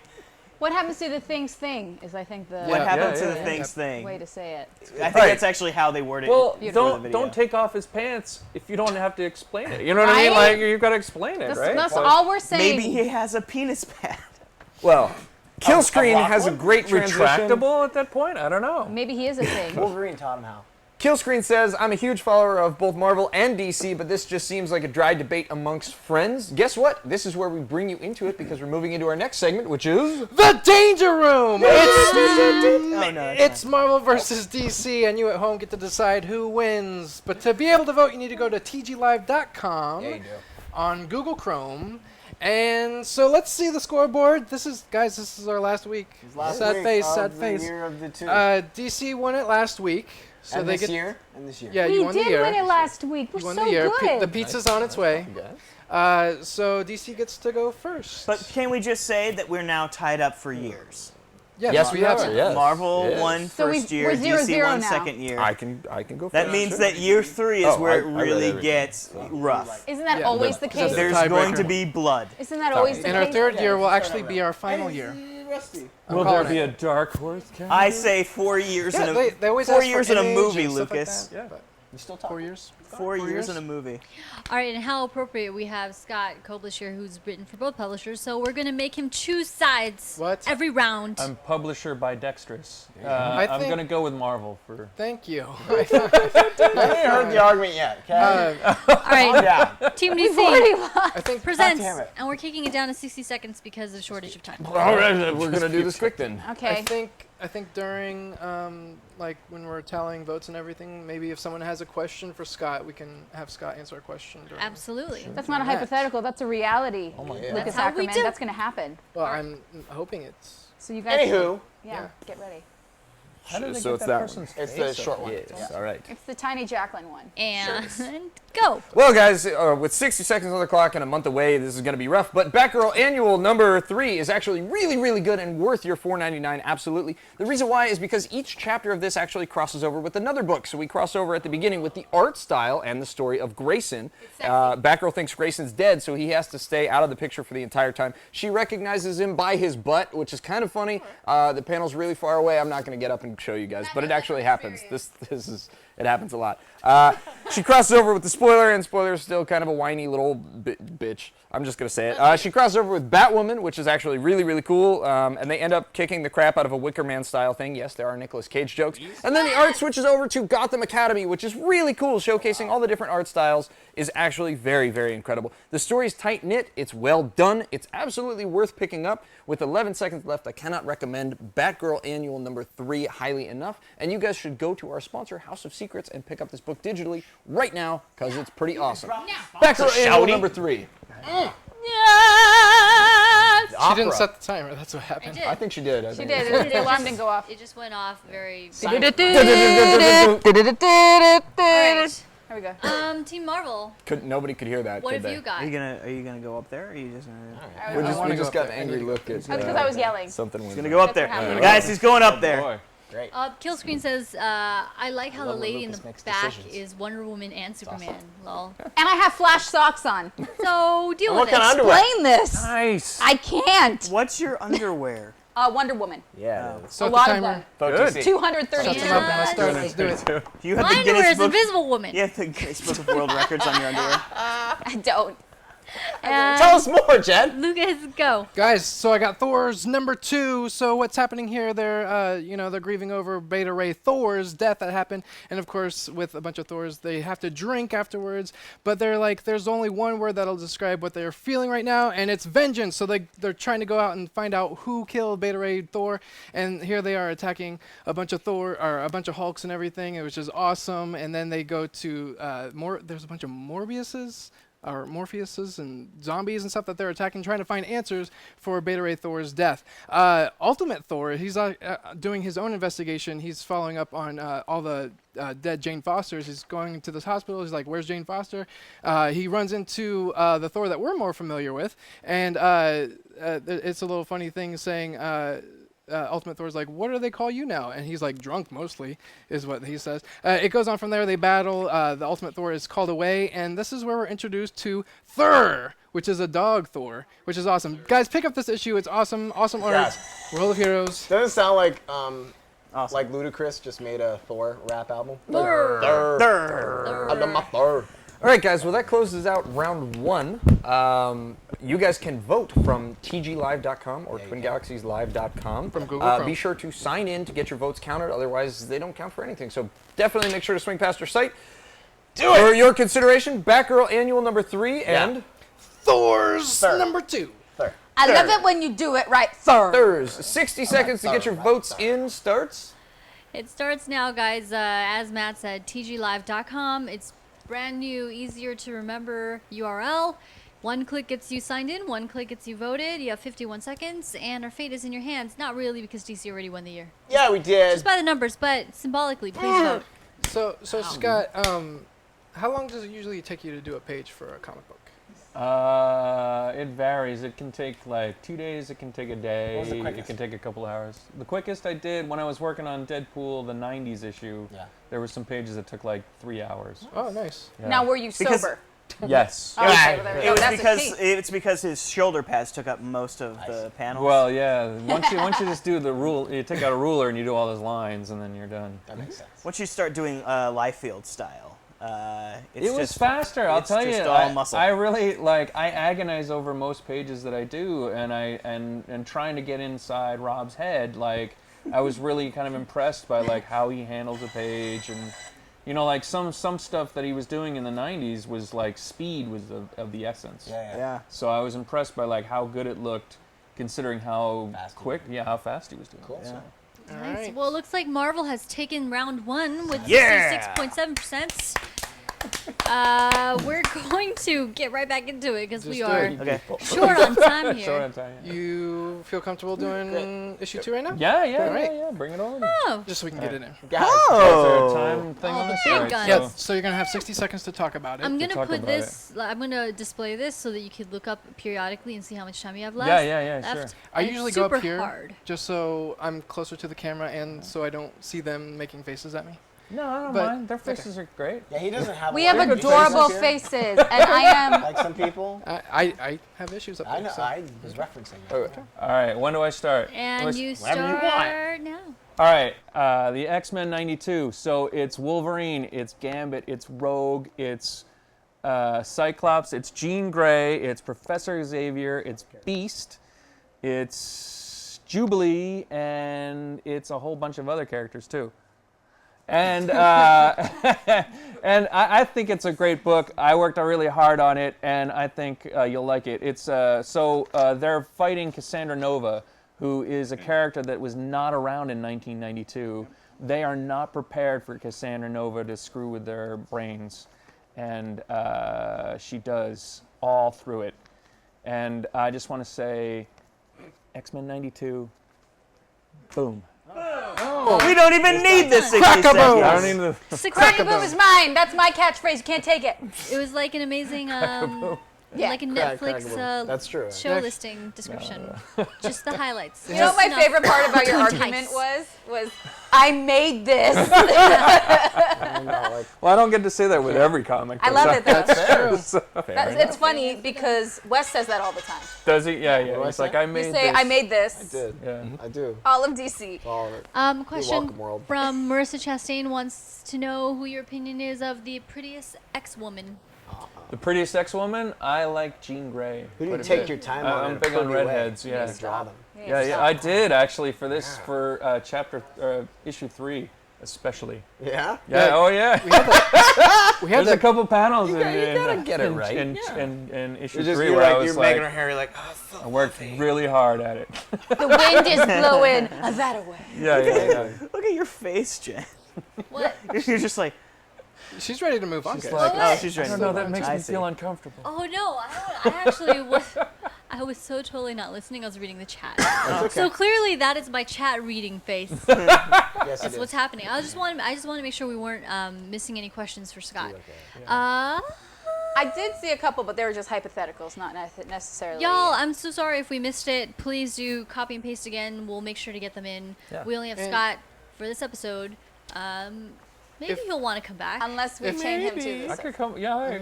What happens to the thing's thing is, I think, the What Yeah. happened to yeah, the yeah. Thing's thing? way to say it. I think Right. that's actually how they word it. Well, for the video. don't take off his pants if you don't have to explain it. You know what I mean? Right? Like you've got to explain it, That's, right? that's So- all we're saying. Maybe he has a penis pad. Well, Killscreen has a great transition. retractable at that point. I don't know. Maybe he is a thing. Wolverine taught him how. Killscreen says, I'm a huge follower of both Marvel and DC, but this just seems like a dry debate amongst friends. Guess what? This is where we bring you into it because we're moving into our next segment, which is... The Danger Room! Oh, no, It's Marvel versus DC, and you at home get to decide who wins. But to be able to vote, you need to go to tglive.com Yeah, you do. on Google Chrome. And so let's see the scoreboard. This is our last week. Last sad week face, of sad the face. year of the two. DC won it last week. So and they this get year. And this year. Yeah, you We won the did year. win it last week. We're You won so the year. good. The pizza's on its way. So DC gets to go first. But can we just say that we're now tied up for years? yes, we have. Yes. Marvel Yes. won So first we're year, 0-0 DC won now. second year. I can go That first. means that year 3 is Oh, where I it read really everything, gets rough. Isn't that Yeah, always the because case? there's There's going tiebreaker. to be blood. Isn't that always the And our case? third year will actually be our final year. Rusty. Will calling there be it. a dark horse? I say 4 years Yeah, in a they always 4 ask for years in a image movie, and stuff like Lucas. that, Yeah. but You still 4 years. 4 years in a movie. All right, and how appropriate we have Scott Koblish here, who's written for both publishers. So we're gonna make him choose sides What? every round. I'm publisher by Dexterous. I I'm think- going to go with Marvel for. Thank you. I haven't heard the argument yet. Okay. All right, Yeah. Team We've DC already lost. I think presents, damn it. and we're kicking it down to 60 seconds because of shortage of time. All right, we're going to do this quick then. Okay. I think during like when we're tallying votes and everything, maybe if someone has a question for Scott, we can have Scott answer a question. During Absolutely. That's not a Matt. hypothetical. That's a reality. God. Lucas That's how we Ackerman. do. That's going to happen. Well, I'm hoping it's. So you guys. Anywho, Yeah. Get ready. How did they So get it's that that person's it's face the up? short one. Yes, all right. It's the tiny Jacqueline one. And go. Well, guys, with 60 seconds on the clock and a month away, this is going to be rough. But Batgirl Annual number 3 is actually really, really good and worth your $4.99, absolutely. The reason why is because each chapter of this actually crosses over with another book. So we cross over at the beginning with the art style and the story of Grayson. Batgirl thinks Grayson's dead, so he has to stay out of the picture for the entire time. She recognizes him by his butt, which is kind of funny. The panel's really far away. I'm not going to get up and show you guys, but it actually happens. It happens a lot. She crosses over with the spoiler, and spoiler is still kind of a whiny little bitch. I'm just going to say it. She crosses over with Batwoman, which is actually really, really cool, and they end up kicking the crap out of a Wicker Man style thing. Yes, there are Nicolas Cage jokes. And then the art switches over to Gotham Academy, which is really cool, showcasing all the different art styles. Is actually very, very incredible. The story's tight-knit, it's well done, it's absolutely worth picking up. With 11 seconds left, I cannot recommend Batgirl Annual number 3 highly enough. And you guys should go to our sponsor, House of Secrets, and pick up this book digitally right now, because it's pretty awesome. Batgirl Annual number 3. She didn't set the timer. That's what I happened. did. I think she did. I She think. did. The alarm didn't go off. It just went off very. All right. Here we go. Team Marvel, Nobody could hear that, what could have they? you got? Are you gonna go up there? Or are you just gonna? We just go got up an there. angry look at That's because I was yelling. something. He's gonna go up there, That's what happened. guys. He's going up there. Boy. Great. Killscreen says, I like how the love when lady in Lucas the makes back decisions. is Wonder Woman and Superman. Lol. And I have flash socks on. So deal What with kind of it. underwear? Explain this. Nice. I can't. What's your underwear? Wonder Woman. Yeah. A Set the lot of timer. them. Good. 230. Shut them up and let's start. Let's do it. You have My the underwear Guinness is Book. Invisible Woman. You have the Guinness Book of World Records on your underwear. I don't. And Tell us more, Jed. Lucas, go. Guys, so I got Thor's #2. So what's happening here? They're grieving over Beta Ray Thor's death that happened, and of course, with a bunch of Thors, they have to drink afterwards. But they're like, there's only one word that'll describe what they're feeling right now, and it's vengeance. So they're trying to go out and find out who killed Beta Ray Thor, and here they are attacking a bunch of Hulks and everything, which is awesome. And then they go to there's a bunch of Morbiuses and zombies and stuff that they're attacking, trying to find answers for Beta Ray Thor's death. Ultimate Thor, he's doing his own investigation. He's following up on all the dead Jane Fosters. He's going to this hospital. He's like, where's Jane Foster? He runs into the Thor that we're more familiar with, and it's a little funny thing saying, Ultimate Thor's like, what do they call you now? And he's like, drunk mostly, is what he says. It goes on from there. They battle. The Ultimate Thor is called away, and this is where we're introduced to Thur, which is a dog Thor, which is awesome. Guys, pick up this issue. It's awesome. Awesome art. Yes. World of Heroes. Doesn't it sound like Awesome. like Ludacris just made a Thor rap album? Thur. Thur. I love my Thor. All right, guys. Well, that closes out round 1. You guys can vote from tglive.com or twingalaxieslive.com. From Google Chrome. Be sure to sign in to get your votes counted. Otherwise, they don't count for anything. So definitely make sure to swing past our site. Do it. For your consideration, Batgirl Annual #3 and Thor's Thur. #2. Thur. I love it when you do it right, Thor. Thurs. 60 seconds to get your votes in starts. It starts now, guys. As Matt said, tglive.com. It's brand new, easier to remember URL. One click gets you signed in, one click gets you voted. You have 51 seconds, and our fate is in your hands. Not really, because DC already won the year. Yeah, we did. Just by the numbers, but symbolically, please vote. So Scott, how long does it usually take you to do a page for a comic book? It varies. It can take like 2 days. It can take a day. What was the It quickest? can take a couple hours. The quickest I did when I was working on Deadpool, the '90s issue. Yeah. There were some pages that took like 3 hours. Oh, nice. Yeah. Now, were you Because- sober? Yes. Oh, okay, well, there we go. That's the key. It's because his shoulder pads took up most of the panels. Well, yeah. Once you just do the rule, you take out a ruler and you do all those lines, and then you're done. That makes sense. Once you start doing Liefeld style, it's It was just faster. I'll it's tell just you. all muscle. I really I agonize over most pages that I do, and trying to get inside Rob's head. Like, I was really kind of impressed by like how he handles a page, and like some stuff that he was doing in the '90s was like speed was of the essence. Yeah. So I was impressed by like how good it looked, considering how Fast he quick, how fast he was doing. Cool. it. So. Nice. right. Well, it looks like Marvel has taken round 1 with Yeah. 66.7%. We're going to get right back into it because we Just do are it. Okay. short on time here. Short on time. Yeah. You feel comfortable doing issue 2 right now? Yeah. Bring it on. Oh, Just so we can get it in. Guys, Oh. Is there a time thing Oh, on the this? big Alright, guns. Yeah, so you're going to have 60 seconds to talk about it. I'm gonna talk put about this. I'm gonna display this so that you could look up periodically and see how much time you have left. Yeah, sure. left. I And usually it's go up super here hard. just so I'm closer to the camera and so I don't see them making faces at me. No, I don't But- mind. Their faces are great. yeah, he doesn't have. We a have lot of adorable faces here, faces, and I am. like some people. I have issues up there. I know. so- I was referencing that. Okay. All right, when do I start? And you Whenever you want. start now. All right, the X-Men '92. So it's Wolverine, it's Gambit, it's Rogue, it's Cyclops, it's Jean Grey, it's Professor Xavier, it's Beast, it's Jubilee, and it's a whole bunch of other characters too. And and I think it's a great book. I worked really hard on it, and I think you'll like it. It's they're fighting Cassandra Nova, who is a character that was not around in 1992. They are not prepared for Cassandra Nova to screw with their brains, and she does all through it. And I just want to say, X-Men '92, boom. We don't even need this 60 seconds. I don't need the. Crack a boom is mine. That's my catchphrase. You can't take it. It was like an amazing, Yeah. like a Crack, Netflix crack, that's true. show listing description. Just the highlights. You know what my Snuff. favorite part about your Too argument nice. was I made this. I don't know, like, Well, I don't get to say that with every comic. I love it though. True. It's funny because Wes says that all the time. Does he? Yeah. do I It's say? like I You made say this. I made this. I did. Yeah. I do. All of DC. All of it. Question welcome, world. from Marissa Chastain wants to know who your opinion is of the prettiest X-woman. The prettiest X-woman, I like Jean Grey. Who do you quite a take bit. your time on? I'm in a big on pretty way? redheads. You Yeah. gotta draw them. Yeah, I did actually for this for issue 3 especially. Yeah. Yeah. Oh yeah. We had There's a couple panels You gotta get it right. in issue You're just 3 you're where I like was you're like, making her hair. You're like, oh, so I worked really hard at it. The wind is blowing that away. Yeah. Look at your face, Jen. What? You're just like, She's ready to move on. She's guys. like, oh, she's I ready. don't know. That makes I me see. feel uncomfortable. Oh no, I actually was. I was so totally not listening. I was reading the chat. So clearly, that is my chat reading face. yes, That's it what's is. happening. I just want to make sure we weren't missing any questions for Scott. I did see a couple, but they were just hypotheticals, not necessarily. Y'all, I'm so sorry if we missed it. Please do copy and paste again. We'll make sure to get them in. Yeah. We only have And- Scott for this episode. Maybe If- he'll want to come back. Unless we chain him to I this. could come. Yeah.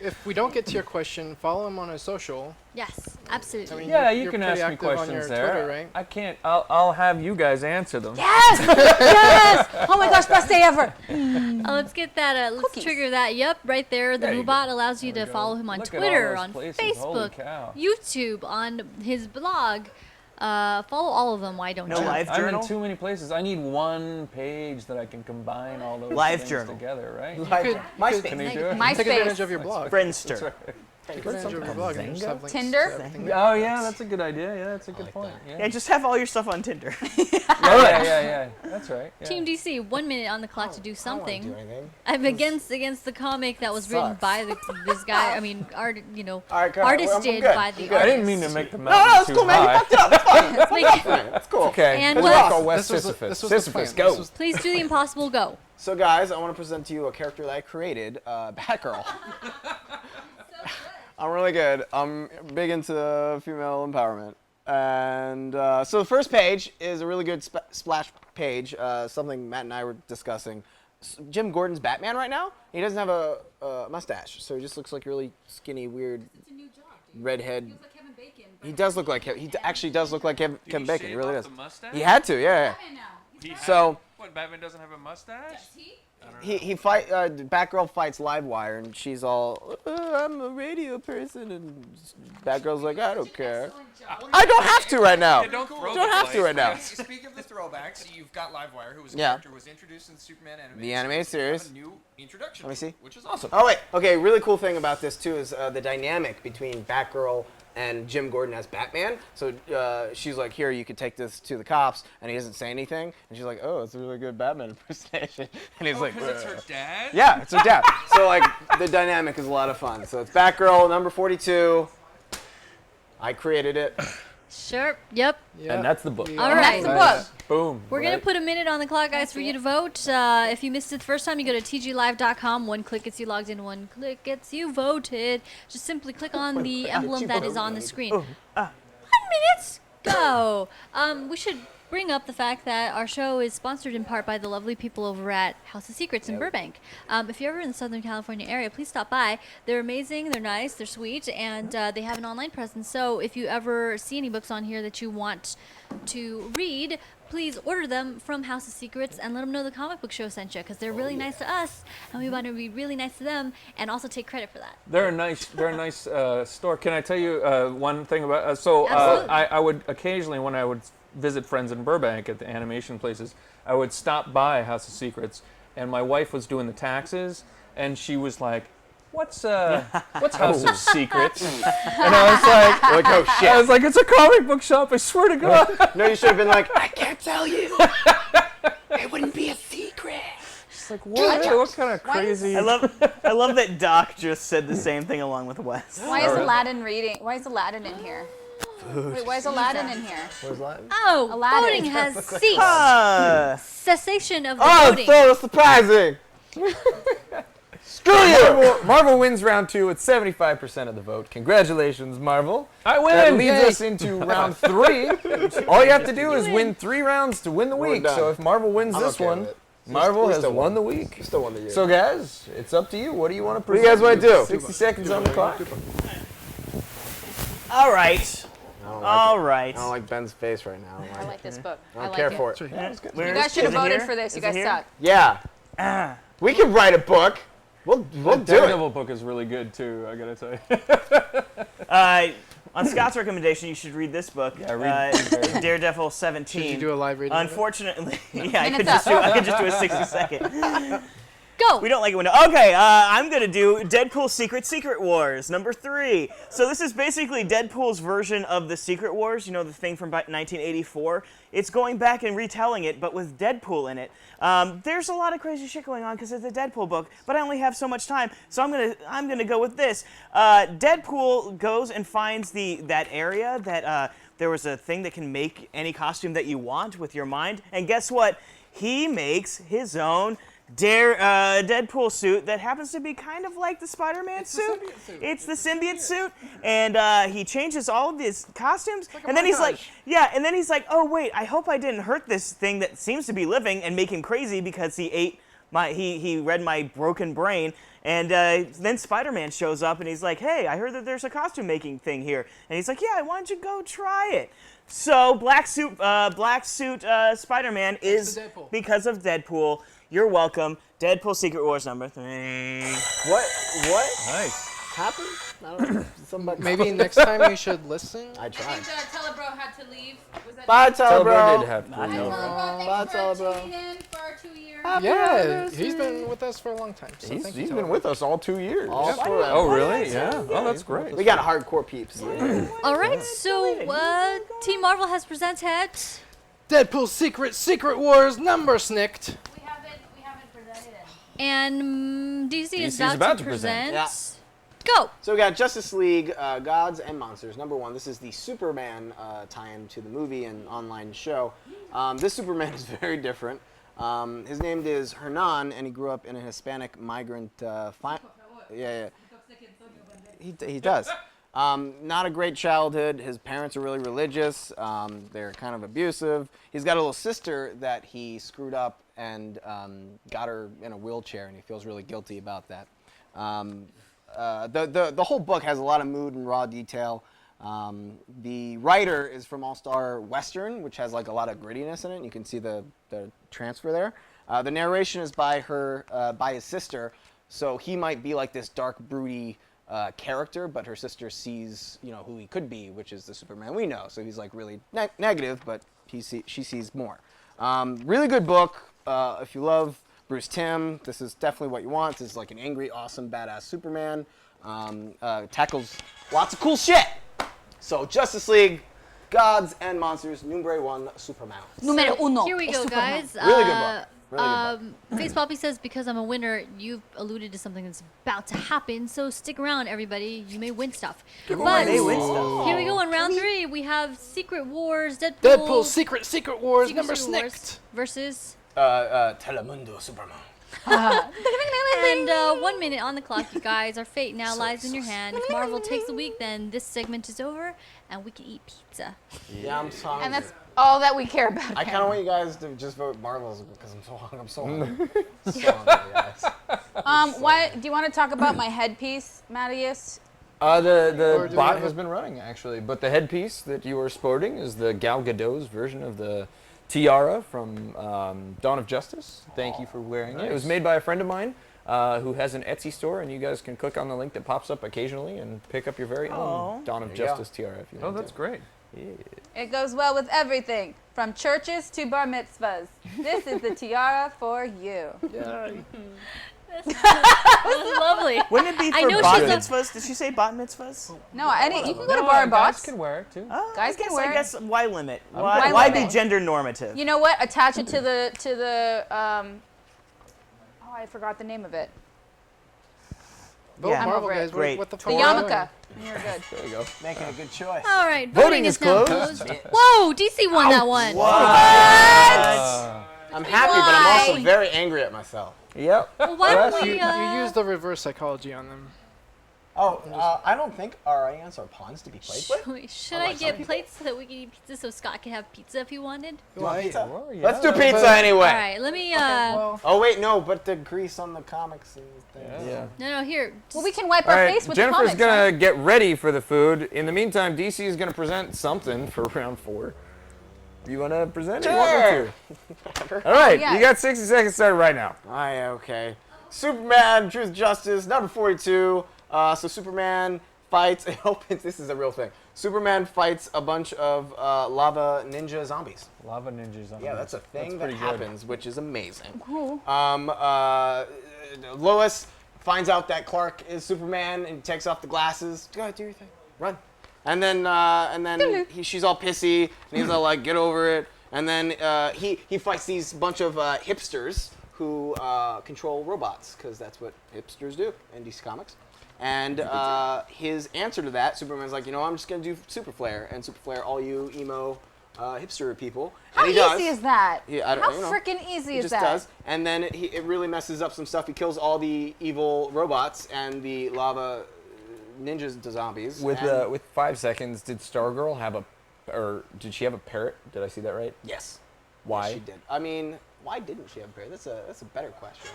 If we don't get to your question, follow him on his social. Yes, absolutely. I mean, Yeah, you're you can pretty ask me active on questions your there. Twitter, right? I can't. I'll have you guys answer them. Yes! Yes! Oh my gosh, best day ever. Let's get that. Let's Cookies. trigger that. Yep, right there. The There you Moobot allows you to follow him on Look at all Twitter, those on places. Holy Facebook, cow. YouTube, on his blog. Follow all of them. Why don't No you? live I'm journal. in too many places. I need one page that I can combine all those Live things journal. together, right? MySpace. Can you do it? MySpace. Take advantage of your blog. Friendster. Take advantage of your blog. And just have links Tinder? to everything there. Oh yeah, that's a good idea. Yeah, that's a good point. Yeah, Yeah. just have all your stuff on Tinder. Yeah. That's right. Yeah. Team DC, 1 minute on the clock to do I don't something. wanna do anything. I'm against the comic that was written Sucks. by this guy. I mean, All right, come on, artist I'm did good. by I'm the good. I didn't mean to artist. make the No, mountain that's too cool, man. You high. fucked up. That's fine. Let's make it- That's cool. Okay. And Let's Wes- go West This was the Sisyphus. plan. Sisyphus, This go. was- Please do the impossible. Go. So, guys, I want to present to you a character that I created, Batgirl. I'm really good. I'm big into female empowerment. And so the first page is a really good splash page, something Matt and I were discussing. Jim Gordon's Batman right now, he doesn't have a mustache, so he just looks like a really skinny, weird redhead. He does look like he actually does look like Kevin Bacon. He really does. He had to, yeah. So What? Batman doesn't have a mustache? Batgirl fights Livewire, and she's all, I'm a radio person, and Batgirl's like, I don't care. I don't have to right now. Don't Don't have to right now. Speaking of the throwbacks, you've got Livewire, who was a Yeah. character who was introduced in the Superman animated The animated series. A new introduction. Let me see. Which is awesome. Oh wait, okay. Really cool thing about this too is the dynamic between Batgirl and Jim Gordon as Batman. So she's like, "Here, you could take this to the cops," and he doesn't say anything. And she's like, "Oh, it's a really good Batman impersonation." And he's like, Because it's her dad? "Yeah, it's her dad." So like, the dynamic is a lot of fun. So it's Batgirl number 42. I created it. Sure. Yep. Yeah. And that's the book. All right. That's the book. Boom. We're going to put a minute on the clock, guys, for you to vote. If you missed it the first time, you go to tglive.com. 1 click gets you logged in. 1 click gets you voted. Just simply click on the emblem that is on the screen. 1 minute. Go. We should bring up the fact that our show is sponsored in part by the lovely people over at House of Secrets in Burbank. If you're ever in the Southern California area, please stop by. They're amazing, they're nice, they're sweet, and they have an online presence. So if you ever see any books on here that you want to read, please order them from House of Secrets and let them know the comic book show sent you, because they're really nice to us, and we want to be really nice to them and also take credit for that. They're a nice store. Can I tell you one thing about? Absolutely. I would occasionally, when I would visit friends in Burbank at the animation places, I would stop by House of Secrets, and my wife was doing the taxes, and she was like, "What's House of Secrets?" And I was like, Oh shit. I was like, "It's a comic book shop. I swear to God." No, you should have been like, I can't tell you. It wouldn't be a secret. It's like, what kind of crazy? I love that Doc just said the same thing along with Wes. Why is Aladdin reading? Why is Aladdin in here? Wait, why is Aladdin in here? Where's that? Oh, Aladdin. voting has ceased. Cessation of the Oh, voting. so surprising. Screw you. Marvel wins round 2 with 75% of the vote. Congratulations, Marvel. I win. That leads Yay. us into round 3. All you have to do is win 3 rounds to win the We're week. done. So if Marvel wins I'm this okay one, with it. Marvel We has still won the week. You still won the year. So guys, it's up to you. What do you want to What do present? you guys want to do? 60 seconds on the clock. All right. All right. I don't like Ben's face right now. I like this book. I I don't like care it. for it. You guys should have voted for this. You guys suck. Yeah. We can write a book. We'll The do it. Daredevil book is really good too. I gotta tell you. On Scott's recommendation, you should read this book. Yeah, read Daredevil 17. Should you do a live reading? Unfortunately, yeah, I Minutes could just do a 60-second. Go. We don't like it when. Okay, I'm gonna do Deadpool Secret Wars #3. So this is basically Deadpool's version of the Secret Wars. You know, the thing from 1984. It's going back and retelling it, but with Deadpool in it. There's a lot of crazy shit going on because it's a Deadpool book, but I only have so much time, so I'm gonna go with this. Deadpool goes and finds that area that there was a thing that can make any costume that you want with your mind, and guess what? He makes his own Deadpool suit that happens to be kind of like the Spider-Man suit. It's the symbiote suit, and he changes all of his costumes, and then he's like, oh wait, I hope I didn't hurt this thing that seems to be living and make him crazy because he read my broken brain. And then Spider-Man shows up and he's like, hey, I heard that there's a costume making thing here, and he's like, yeah, why don't you go try it? So black suit Spider-Man is because of Deadpool. You're welcome. Deadpool Secret Wars #3. What Nice. happened? I don't know. Somebody. Maybe next time you should listen. I tried. Telebro had to leave. Was that Bye, Telebro Telebro. did have to. Bye, Telebro, thank you for Telebro. tuning in for our 2 years. Yeah, he's been with us for a long time. So thank you, He's been with us all 2 years. All forever. Oh really? Yeah. Oh, that's great. We got hardcore peeps. All right, so Team Marvel has presented. Deadpool Secret Wars number snicked. We haven't presented it. And DC is DC's about to present. Yeah. Go. So we got Justice League, Gods and Monsters. #1. This is the Superman tie-in to the movie and online show. This Superman is very different. His name is Hernan, and he grew up in a Hispanic migrant. He does. Not a great childhood. His parents are really religious. They're kind of abusive. He's got a little sister that he screwed up and got her in a wheelchair, and he feels really guilty about that. The whole book has a lot of mood and raw detail. The writer is from All Star Western, which has like a lot of grittiness in it. You can see the transfer there. The narration is by his sister, so he might be like this dark, broody character, but her sister sees, who he could be, which is the Superman we know. So he's like really negative, but she sees more. Really good book. If you love Bruce Timm, this is definitely what you want. This is like an angry, awesome, badass Superman. Tackles lots of cool shit. So Justice League, Gods and Monsters, #1, Superman. Numero uno. Here we go, guys. Really good book. Really good book. Face Poppy says, because I'm a winner, you've alluded to something that's about to happen, so stick around, everybody. You may win stuff. But They win stuff. here we go on round 3. We have Secret Wars, Deadpool Secret Wars Secret number Secret Wars snicked. versus... Telemundo Superman. And 1 minute on the clock, you guys. Our fate now lies in your hand. If Marvel takes the week, then this segment is over, and we can eat pizza. Yeah, I'm sorry. And that's all that we care about. I kind of want you guys to just vote Marvels because I'm so hungry. So hungry, guys. Why do you want to talk about my headpiece, Mattias? The bot has been running actually, but the headpiece that you are sporting is the Gal Gadot's version of the tiara from Dawn of Justice. Thank you for wearing it. It was made by a friend of mine who has an Etsy store, and you guys can click on the link that pops up occasionally and pick up your very own Dawn of Justice tiara if you want. Oh, that's great. Yeah. It goes well with everything, from churches to bar mitzvahs. This is the tiara for you. This is lovely. Wouldn't it be I for know bat she's a- mitzvahs? Did she say bat mitzvahs? No, you can go to No, bar guys bots. can wear it too. Oh, Guys can wear I it. guess why limit? Why Why be limit? gender normative? You know what? Attach it to the oh, I forgot the name of it. Vote Yeah. Marvel, over it. guys. Great. What the The fuck? are you doing? yarmulke. You're good. There you go. Making a good choice. All right, Voting is is now closed. closed. Whoa, DC won that one. I'm happy, but I'm also Why? very angry at myself. Yep. Well, why don't we... You use the reverse psychology on them. I don't think our ants are pawns to be played with. Should I get plates so that we can eat pizza so Scott can have pizza if he wanted? You want pizza? Sure, yeah. Let's do pizza anyway. All right, let me... Oh wait, no, but the grease on the comics and things. Yeah. No, here. Well, we can wipe All our right, face with Jennifer's the comics, gonna right? get ready for the food. In the meantime, DC is gonna present something for round 4. You wanna present it? You want me to? All right, yeah. you got 60 seconds started right now. Okay. Superman, Truth, Justice, number 42. So Superman fights. It opens. This is a real thing. Superman fights a bunch of lava ninja zombies. Lava ninja zombies. Yeah, that's a thing that pretty good. happens, which is amazing. Cool. Lois finds out that Clark is Superman and takes off the glasses. Go ahead, do your thing. Run. And then she's all pissy and he's all like, get over it. And then he fights these bunch of hipsters who control robots, because that's what hipsters do in DC Comics. And his answer to that, Superman's like, I'm just going to do Super Flare. And Super Flare, all you emo hipster people. How And he easy does. is that? Yeah, I don't, How you know, freaking easy he is just that? does. And then it really messes up some stuff. He kills all the evil robots and the lava ninjas to zombies. With and- with 5 seconds, did Stargirl have did she have a parrot? Did I see that right? Yes. Why? Yes, she did. I mean, why didn't she have a parrot? That's a better question.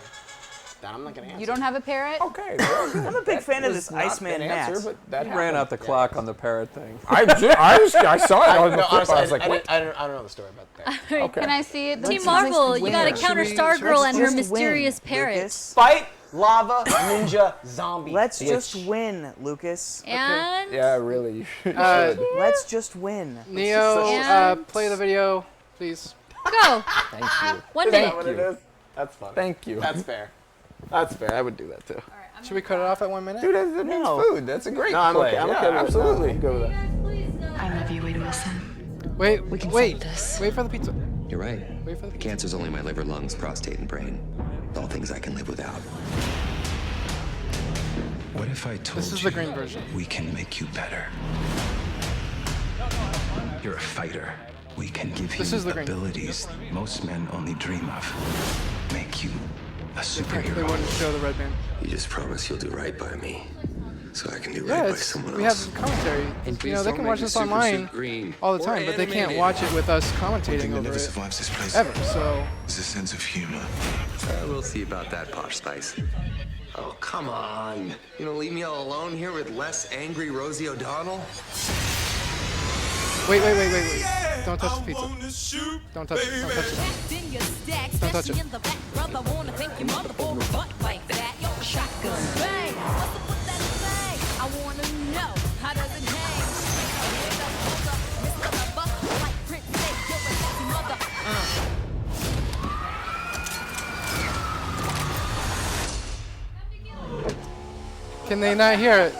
That I'm not going to answer. You don't have a parrot? Okay. Well, I'm a big fan of this not Iceman an answer, Matt. but that He ran out the clock on the parrot thing. I saw it on the flip. honestly, I was like, I what? don't know the story about the parrot. Okay. Can I see it? Team Let's- Marvel, you win. gotta counter Should we- Stargirl and her Just mysterious win, parrot. Lucas. Fight lava ninja zombies. Let's bitch. just win, Lucas. And Yeah, really. Let's just win. Neo, And- play the video, please. go. Thank you. 1 Is that minute. what it is? That's funny. Thank you. That's fair. That's fair. I would do that too. Should we cut it off at 1 minute? Dude, that means No. food. That's a great No, I'm play. okay. I'm Yeah, okay with it. absolutely. I'm good with that. I love you, Wade Wilson. Wait, We can wait, solve this. wait for the pizza. You're right. Wait for the pizza. Cancer's only my liver, lungs, prostate, and brain. All things I can live without. What if I told This is you the green version. we can make you better? You're a fighter. We can give This you is the green. abilities most men only dream of. Make you a They superhero. wouldn't show the red band. You just promise you'll do right by me, so I can do Yeah, right by it's, someone we else. have commentary. And You know, please they don't can make watch it this super, online super green all the or time, but they can't animated. watch it with us One commentating thing that over never it survives this place ever. So is a sense of humor. We'll see about that, Posh Spice. Oh, come on. You gonna leave me all alone here with less angry Rosie O'Donnell? wait. Don't touch the pizza. Don't touch it. Don't touch it. Don't touch it. Can they not hear it?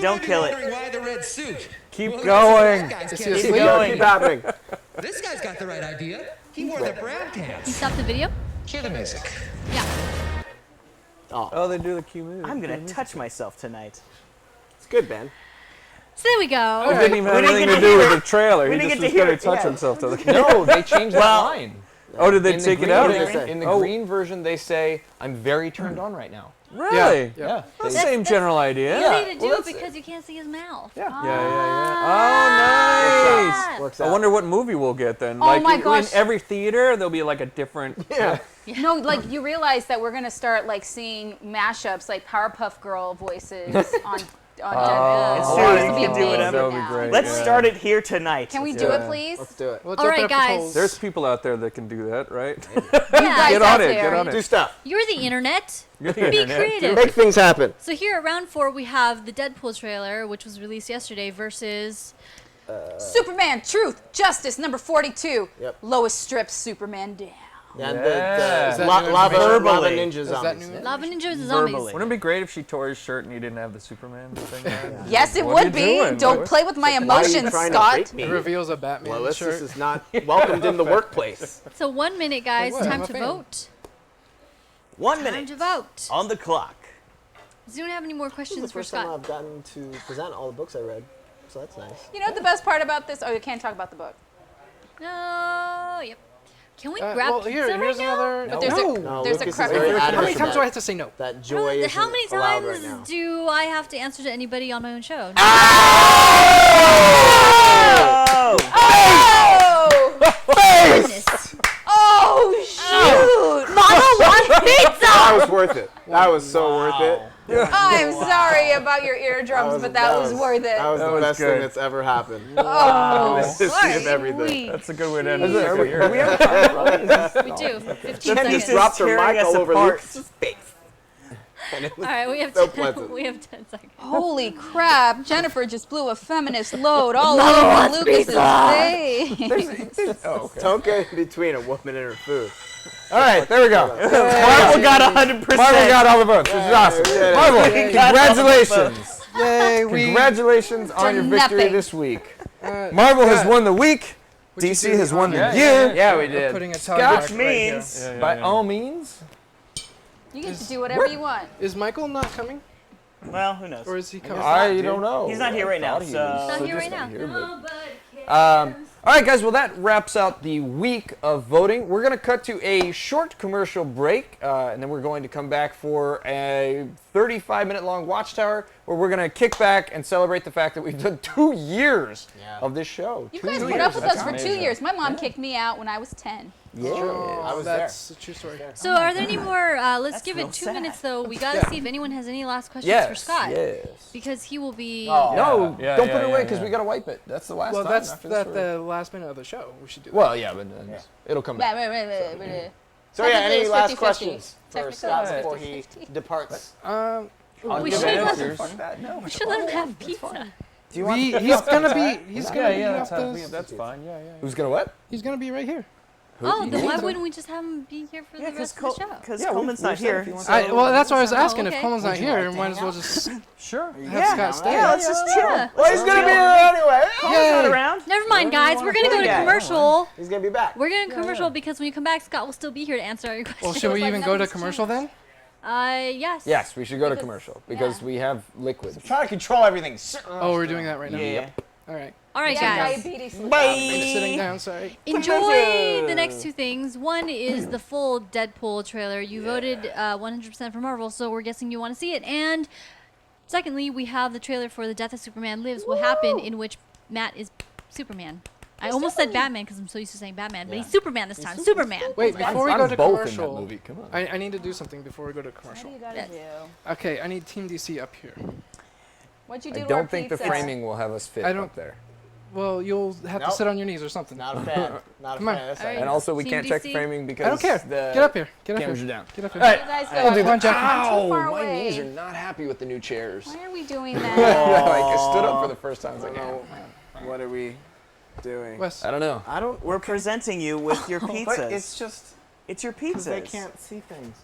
Don't kill it. Why the red suit? Keep going. Is he Keep asleep? going. Keep happening. This guy's got the right idea. He wore the brown You pants. stop the video? Cue the music. Yeah. Oh, they do the cue move. I'm gonna touch myself tonight. It's good, Ben. So there we go. It didn't even have We didn't anything get to to do hear with it. the trailer. We He didn't just get was to going hear to touch it, yeah. himself to the No, they changed that Well- line. Oh, did they In the take it green- out? In the Oh. green version, they say, "I'm very turned on right now." Really? Yeah. The same general idea. You need to do well, it because you can't see his mouth. Yeah. Oh, nice. Works I out. wonder what movie we'll get then. Oh Like my in gosh. every theater, there'll be like a different. Yeah. No, like you realize that we're gonna start like seeing mashups, like Powerpuff Girl voices on. It's This true, would you be can do amazing whatever. That would be now. great. Let's Yeah. start it here tonight. Can we do it, please? Let's do it. Let's All open right, up the guys. polls. There's people out there that can do that, right? Yeah. Get on out it. there. Get on Do it. stuff. You're the internet. You're the Be internet, creative. Make things happen. So here at round 4, we have the Deadpool trailer, which was released yesterday, versus Superman, Truth, Justice, number 42. Yep. Lois strips Superman down. And Yeah. Is the that la- new lava, information? lava Verbally. ninja Is that zombies. new? Lava Ninjas and Zombies. Verbally. Wouldn't it be great if she tore his shirt and he didn't have the Superman thing on? Yes, it What are would you be. doing, Don't Lois? play with my Why are you emotions, trying to Scott. rape me? It reveals a Batman Lois, shirt. this is not welcomed in the workplace. So 1 minute, guys. What? I'm Time a to fan. vote. 1 Time minute to vote. on the clock. Does anyone have any more This is questions the for first time Scott? I've gotten to present all the books I read, so that's nice. You know what the best part about this? Oh, you can't talk about the book. No. Yep. Can we grab well, pizza here's right now? another. But there's No, a there's Lucas a is very crap. How many adamant times do I that- have to say no? That joy is How many allowed times right now. do I have to answer to anybody on my own show? Goodness. Oh shoot! Mama wants pizza! That was worth it. That was so worth it. I'm sorry about your eardrums, but that was worth it. That was the was best good. thing that's ever happened. Oh, History of everything. sweet. That's a good way to end Is it- it. do we have time, Ronnie? We do. 15 Jen seconds. just dropped her tearing mic us all over apart. Lucas's face. And it was All right, we have so 10, pleasant. we have 10 seconds. Holy crap! Jennifer just blew a feminist load all over Lucas's face. Oh, okay. Don't get in between a woman and her food. All right, there we go. Marvel got 100%. Marvel got all the votes, which is awesome. did it. Marvel, We got all the congratulations. Yay, Congratulations on your victory nothing. this week. Marvel has won the week. Would you DC do has won the honors? year. Yeah, we We're did. putting a Scott, tally Which mark right here. means By all means. You get to do whatever you want. Is Michael not coming, well, who knows? or is he coming? I don't know. He's not here right now, I thought he so- was. Not here just right now. here, but- Nobody cares. All right, guys. Well, that wraps out the week of voting. We're going to cut to a short commercial break, and then we're going to come back for a 35-minute-long Watchtower, where we're going to kick back and celebrate the fact that we've done 2 years of this show. You 2 guys years. put up with That's us for 2 amazing. years. My mom kicked me out when I was 10. Yeah. I was there. That's a true story. So are there any more, let's give real it 2 sad. minutes though. We gotta see if anyone has any last questions Yes. for Scott. Yes. Because he will be... No, Yeah, don't yeah, put it yeah, away because yeah. we got to wipe it. That's the last Well, time. that's after this the last minute of the show. We should do that. Well, yeah, but it'll come back. So yeah, Technically, any it's last 50-50. questions for Technically, Scott it's before he departs? We give should it let answers. we should let him have pizza. Do you want He's the gonna be. He's gonna be that's, off the- that's fine. Yeah. Who's gonna what? He's gonna be right here. Oh, then why wouldn't we just have him be here for the rest of the show? Because Yeah, Coleman's we've not said here. if he wants Well, that's what I was asking. okay. If Coleman's not Would you here, like to might as hang well out? just Sure. have Scott stay. Yeah, let's just chill. Yeah. Well, he's gonna be here anyway. Coleman's not around. Never mind, guys. We're gonna go to Yeah. commercial. He's gonna be back. We're going to commercial because when you come back, Scott will still be here to answer all your questions. Well, should we Like, even go to nothing's commercial changed. then? Yes. Yes, we should go to Because- commercial because yeah. we have liquids. Trying to control everything. Oh, we're doing that right now. Yeah. All right. All right, Yeah, guys. diabetes. Sitting down. Sorry. Enjoy the next 2 things. One is the full Deadpool trailer. You voted 100% for Marvel, so we're guessing you want to see it. And secondly, we have the trailer for The Death of Superman Lives, What Happened, in which Matt is Superman. I almost said Batman because I'm so used to saying Batman, but he's Superman this time. Superman. Wait, before we I'm go to both in that commercial, movie. Come on. I need to do something before we go to commercial. What do you gotta do? Okay, I need Team DC up here. What'd you do I to our don't think the pizza? framing will have us fit I don't- up there. Well, you'll have to Nope. sit on your knees or something. Not a fan. Not a Come on. fan of this All right. idea. And also, we Team can't check the DC. framing because I don't care. the Get up here. Get up cameras here. are down. Get up here. All right. You guys go. We'll do Come on, that. Jackie. Too far Ow, my away. knees are not happy with the new chairs. Why are we doing like, that? I stood up for the first time. I was I like, don't know. What are we doing? Wes. I don't know. I don't. We're presenting you with your pizzas. But it's just It's your because they pizzas. can't see things.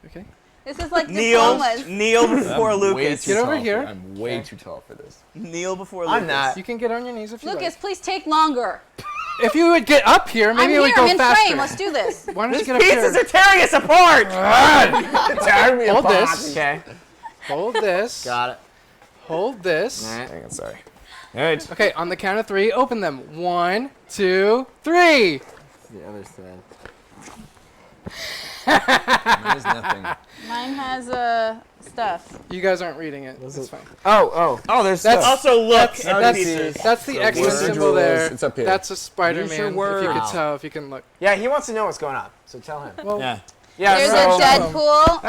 Okay. This is like Kneel, diplomas. kneel before I'm way Lucas. too Get over tall here. I'm way too tall for this. Kneel before Lucas. I'm not. You can get on your knees if you Lucas, like. please take longer. If you would get up here, maybe I'm it here. would go I'm in faster. frame. Let's do this. Why don't you These get up pizzas here? are tearing us apart. Hold this. Okay. Hold this. Got it. Hold this. Hang on, sorry. All right. Okay, on the count of 3, open them. 1, 2, 3. The other side. There's nothing. Mine has stuff. You guys aren't reading it. It's fine. Oh, there's That's- stuff. Also, look That's at the pizzas. that's the X word symbol there. it's up here. That's a Use Spider-Man. your If you word. could tell, if you can look. Yeah, he wants to know what's going on. So tell him. Well, Yeah. Yeah. There's so, a Deadpool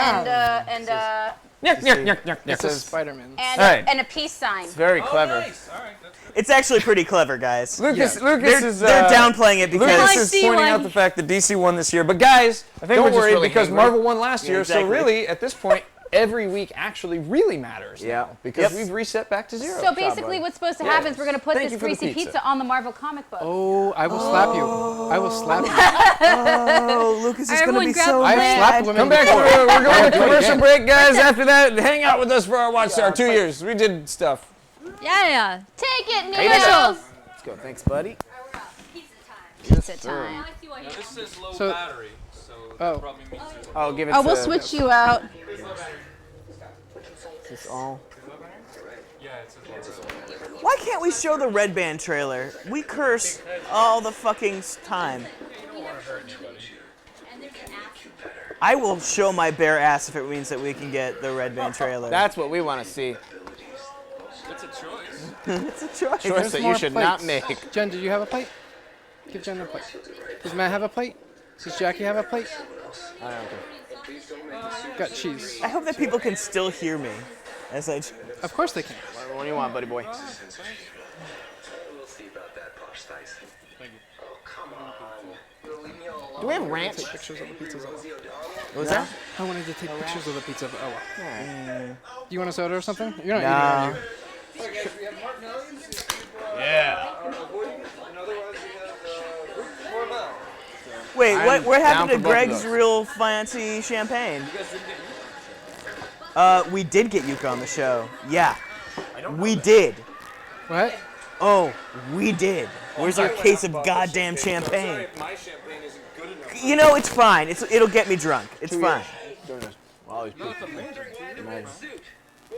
it's a says- Spider-Man. Alright. and a peace sign. It's very clever. Nice. All right. That's good. It's actually pretty clever, guys. Lucas They're, is they're downplaying it because Lucas I is see pointing why. out the fact that DC won this year. But guys, we're don't just worry really because hangry. Marvel won last year. exactly. So really, at this point, every week actually really matters. Yeah. now, because Yep. we've reset back to zero. So basically, what's supposed to happen is we're going to put Thank this you for the greasy pizza. pizza on the Marvel comic book. Oh, I will slap you. I will slap you. oh, Lucas is Everyone going to be grab so a I've plate. slapped women Come back. before. We're going to Do it commercial again. break, guys. After that, hang out with us for our Watchtower. 2 years. We did stuff. Yeah. Take it, Commercials. Neil. Let's go. Thanks, buddy. Pizza time. I see why Now, this says low So- battery, so Oh. that probably means there's Oh, give it Oh, to. we'll switch you out. This all. yeah, it says low battery. Why can't we show the Red Band trailer? We curse all the fucking time. I will show my bare ass if it means that we can get the Red Band trailer. That's what we want to see. It's a choice. it's a choice. Choice There's that more you should not plates. make. Jen, do you have a plate? Give Jen a plate. Does Matt have a plate? Does Jackie have a plate? I don't care. Got cheese. I hope that people can still hear me. As I. Of course they can. What do you want, buddy boy? We'll see about that, Posh Spice. Thank you. Oh, come on. You'll leave me all alone. Do we have ranch? Take pictures of the pizzas. What was that? I wanted to take pictures of the pizza. Oh well. Do you want a soda or something? You're not eating, are you? Yeah. Wait, I'm what down happened to for both of Greg's those. real fancy champagne? We did get Yuka on the show. Yeah. We did. What? Oh, we did. Where's our case of goddamn champagne? My champagne isn't good enough. You know, it's fine. It'll get me drunk. It's fine. Doing this. Wow, these people.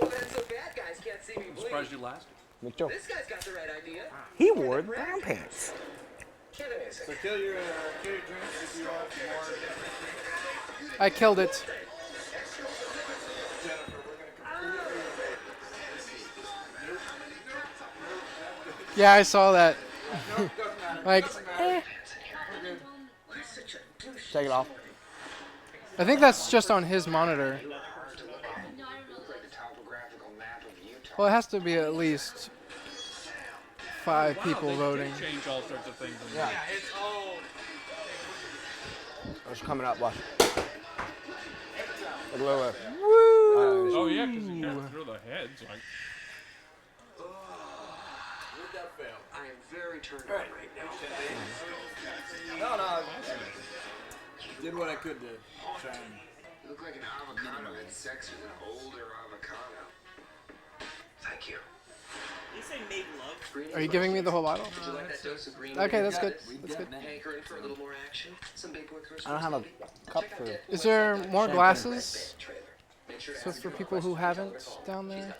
Well, that's so bad guys can't see me bleed. Surprised you lasted. Nick Joe. This guy's got the right idea. He wore brown pants. Kidding me a second. Kill your drinks if you want more. I killed it. Yeah, I saw that. Like, Take it off. I think that's just on his monitor. Well, it has to be at least 5 people voting. Change all sorts of things. Yeah. It's coming up, watch. Look, look. Oh yeah, because you can't throw the heads. Like, I am very turned on right now. No. Did what I could to try and. You look like an avocado had sex with an older avocado. Thank you. You say made love? Are you giving me the whole bottle? Would you like that dose of green? Okay, that's tea? good. That's good. Hankering for a little more action? Some big boy Christmas. I don't have a cup for. Is there more glasses? Trailer. Make sure to So ask for your people who haven't down there?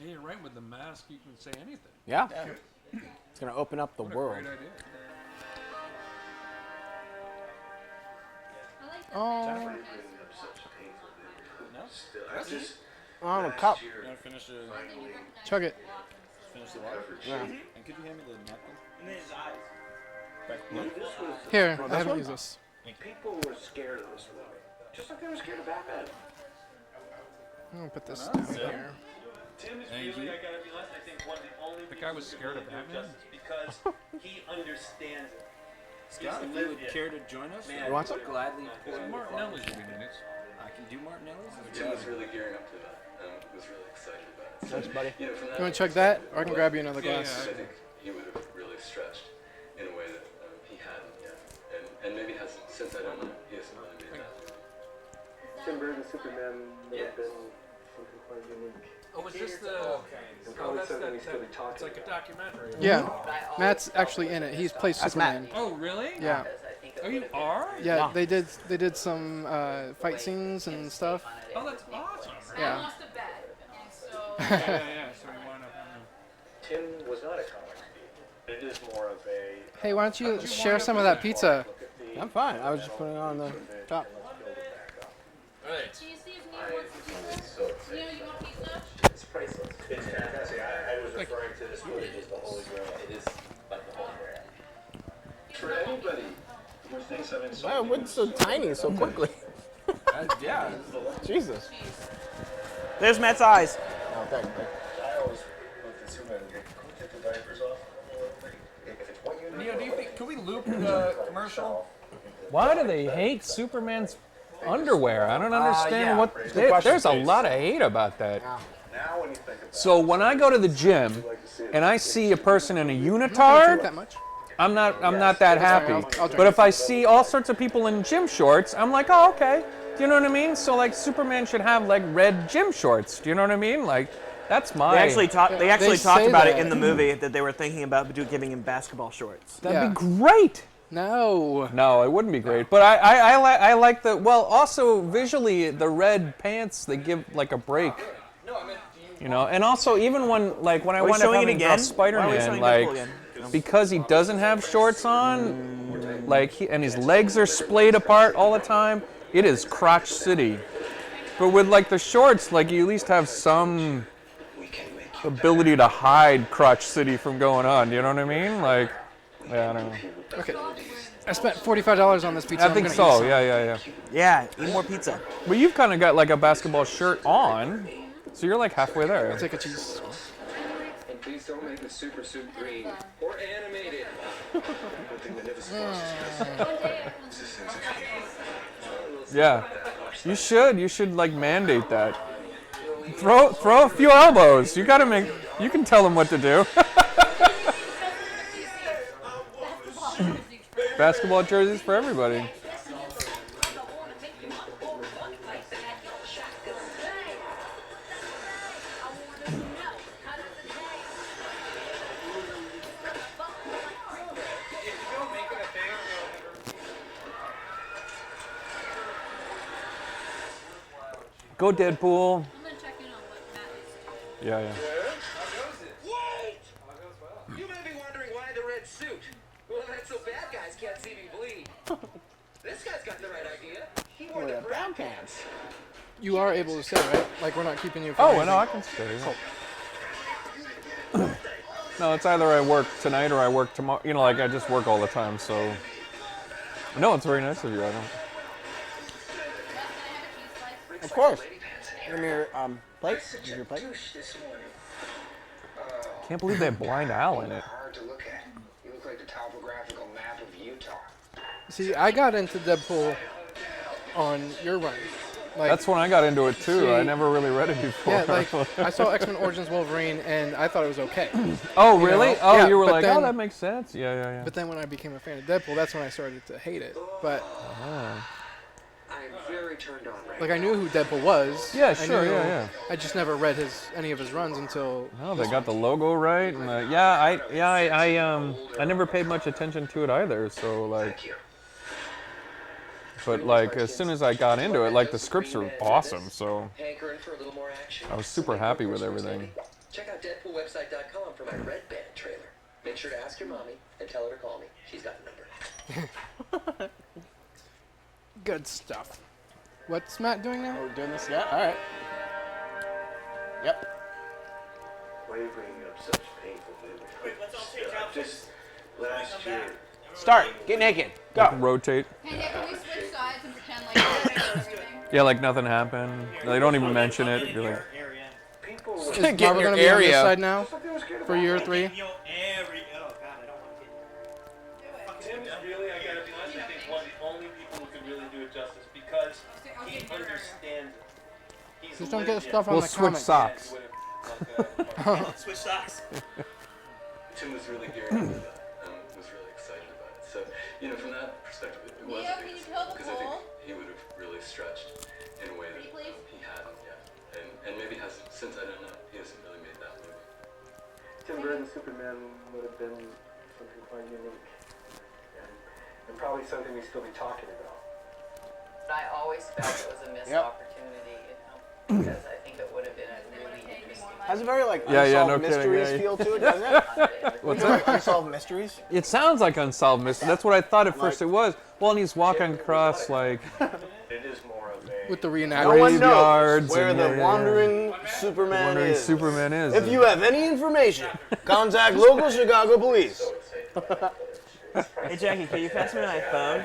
hey, you're right. With the mask, you can say anything. Yeah. It's gonna open up the What a world. great idea. Oh, I don't have a cup. You want to finish chug it. the water? Yeah. And could you hand me the napkin? Here, I haven't used this. People were scared of this movie. Just like they were scared of Batman. I'm gonna put this down here. Tim is really, I gotta be honest, I think one of the only The guy was scared of Batman? because he understands it. Scott, if you would care to join us, You want some? gladly pour you Martinelli's would be nice. I can do Martinelli's. Tim was really gearing up to that and was really excited about it. Thanks, buddy. You know, from that You want to chug that? Or I can grab you another glass. I think he would have really stretched in a way that he hadn't yet. And maybe hasn't, since I don't know, he hasn't really made that. Tim Burton's Superman may have been something quite unique. Oh, is this the? And probably something he's going to be It's talking like a about. documentary. Yeah, Matt's actually in it. He's plays That's Superman. Matt. Oh, really? Yeah, Oh, you are? yeah. They did some fight scenes and stuff. Oh, that's awesome. Yeah. Yeah. So you wind up. Tim was not a comic geek. It is more of a... Hey, why don't you share some of that pizza? I'm fine. I was just putting it on the top. It's priceless. It's fantastic. I was referring to this movie as the Holy Grail. It is like the Holy Grail. For anybody who thinks I'm Why it went so tiny so quickly? Yeah. Jesus. There's Matt's eyes. Oh, thanks. I always looked at Superman and go, take the diapers off. If it's what you Neo, do you think, could we loop the commercial? Why do they hate Superman's underwear? I don't understand yeah. what. There's a lot of hate about that. Now when you think about So when I go to the gym and I see a person in a Drink unitard, that much? I'm not that happy. I'll drink But it. if I see all sorts of people in gym shorts, I'm like, oh, okay. Do you know what I mean? So like Superman should have like red gym shorts. Do you know what I mean? Like that's my. They actually talked. They actually They talked say about that. it in the movie that they were thinking about giving him basketball shorts. That'd Yeah. be great. No. No, it wouldn't be great. But I like the also visually the red pants they give like a break. You know, and also even when I we wind up showing it having again? Spider-Man, Why are we showing like Deadpool again? because he doesn't have shorts on, like and his legs are splayed apart all the time. It is crotch city. But with like the shorts, like you at least have some ability to hide crotch city from going on. Do you know what I mean? Like, yeah, I don't know. Okay. I spent $45 on this pizza. I think I'm gonna so. eat Yeah. Yeah, eat more pizza. But you've kind of got like a basketball shirt on, so you're like halfway there. I'll take a cheese. And please don't make the super soup green or animated. Yeah, you should like mandate that. Throw a few elbows. You gotta make. You can tell them what to do. Basketball jerseys for everybody. Go Deadpool. I'm gonna check in on what Matt is doing. Yeah. Wait! You may be wondering why the red suit. Well, that's so bad guys can't see me bleed. This guy's got the right idea. He wore the brown pants. You are able to stay, right? Like we're not keeping you. From Oh, anything. no, I can stay. No, it's either I work tonight or I work tomorrow. You know, like I just work all the time, so. No, it's very nice of you. I don't. Of course. Give me your plate. Give me your plate. Can't believe they have Blind Al in it. Hard to look at. You look like the topographical map of Utah. See, I got into Deadpool on your run. Like, That's when I got into it too. See, I never really read it before. yeah, like I saw X-Men Origins Wolverine and I thought it was okay. Oh, You really? know? Oh, Yeah, you were but like, then- oh, that makes sense. Yeah. But then when I became a fan of Deadpool, that's when I started to hate it. But I'm very turned on right like I knew who Deadpool was. Yeah, I sure, knew- yeah. I just never read any of his runs until. Oh, they got the logo right, and I never paid much attention to it either. So like, but like as soon as I got into it, like the scripts are awesome. So Hankering for a little more action. I was super happy with everything. Check out DeadpoolWebsite.com for my Red Band trailer. Make sure to ask your mommy and tell her to call me. She's got the number. Good stuff. What's Matt doing now? Oh, we're doing this? Yeah. All right. Yep. Why are you bringing up such painful memories? Wait, let's all take out just last year. Start. Get naked. Go. Like, rotate. Hey, Nick, can we switch sides and pretend like everything? Yeah, like nothing happened. They don't even mention it. You're like, People Is Get Marvel in your gonna be on this area. side now for year 3? Tim's really, I gotta be honest, I think one of the only people who can really do it justice because he understands it. He's Just don't get lived it. stuff on we'll the switch comics. socks. Switch socks. Tim was really gearing into that and was really excited about it. So, from that perspective, it was a big because I think he would have really stretched in a way that he hadn't yet. And maybe hasn't, since I don't know, he hasn't really made that movie. Tim Burton's Superman would have been something quite unique. And probably something we'd still be talking about. I always felt it was a missed Yep. opportunity, because I think it would have been a really interesting. Has a very like Yeah, unsolved no kidding, mysteries yeah. feel to it, doesn't it? What's Like that? unsolved mysteries. It sounds like Unsolved Mystery. That's what I thought at first it was. Well, and he's walking across like It is more of a... With the No reenactment. one knows graveyards where and the yeah, yeah. wandering Superman wondering is. Superman is. If you have any information, contact local Chicago police. Hey Jackie, can you pass me my phone?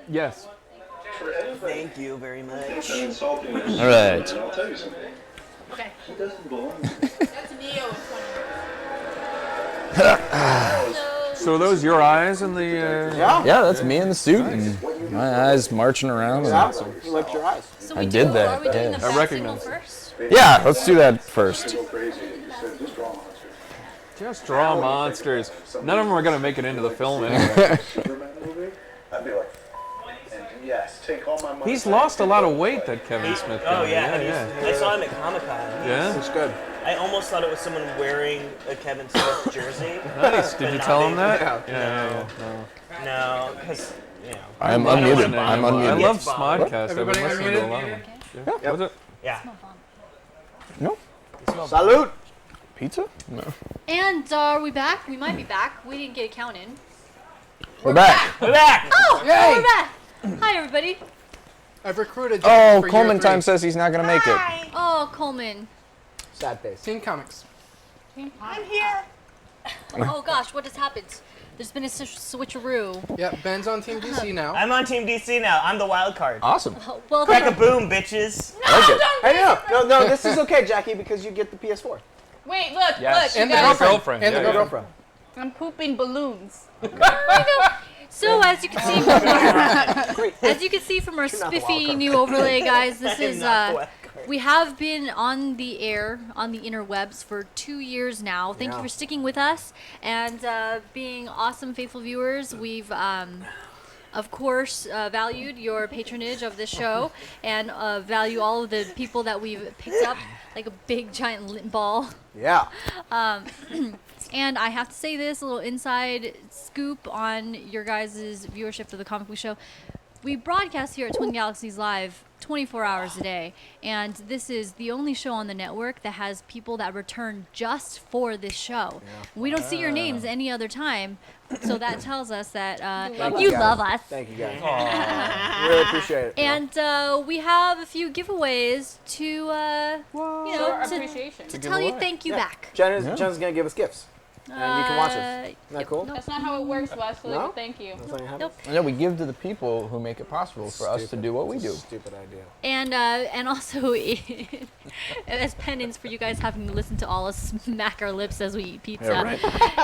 Yes. Thank you very much. All right. I'll tell you something. Okay. It doesn't belong. That's Neo. So are those your eyes in the? Yeah. Yeah, that's me in the suit and my eyes marching around. Yeah. You licked your eyes. So I we did do, that, Are we doing yes. the I bat recognize signal it. first? Yeah, let's do that first. Go crazy. You said just draw monsters. Just draw monsters. None of them are gonna make it into the film anyway. Superman movie? I'd be like, and yes, take all my money. He's lost a lot of weight, that Kevin Smith guy. Oh yeah, yeah. I saw him at Comic-Con. Yeah? It's good. I almost thought it was someone wearing a Kevin Smith jersey. Nice. Did you tell him that? Yeah. No, because I'm I know his unmuted. name. I'm I unmuted. love Smodcast. I've Everybody been listening to a unmuted? lot of them. Yeah. Was it? yeah. No. Salute. Pizza? No. And are we back? We might be back. We didn't get a count in. We're back. We're back. Oh, Yay! we're back. Hi, everybody. I've recruited. Oh, Jackie for Coleman year 3. time says he's not gonna make it. Oh, Coleman. Sad face. Teen Comics. I'm here. Oh gosh, what has happened? There's been a switcheroo. Yep, Ben's on Team DC now. I'm on Team DC now. I'm the wild card. Awesome. Well, Crack a boom, bitches. No, this is okay, Jackie, because you get the PS4. Wait, look, Yes. look, And you the guys. girlfriend. And Yeah, the yeah. girlfriend. I'm pooping balloons. So as you can see from our spiffy new overlay, guys, this is we have been on the air on the interwebs for 2 years now. Thank you for sticking with us and being awesome, faithful viewers. We've of course valued your patronage of this show and value all of the people that we've picked up like a big giant lint ball. Yeah. And I have to say this, a little inside scoop on your guys' viewership of the Comic Book Show. We broadcast here at Twin Galaxies Live 24 hours a day, and this is the only show on the network that has people that return just for this show. We don't see your names any other time, so that tells us that you love us. Thank you, guys. Really appreciate it. And we have a few giveaways to, you know, appreciation. to tell you thank you back. Jen's going to give us gifts. And you can watch us. Isn't that cool? That's not how it works, Wesley. No? Thank you. That's not how it Nope. happens? Yeah, we give to the people who make it possible for us to do what we do. Stupid idea. And also as penance for you guys having to listen to all us smack our lips as we eat pizza. Yeah, right.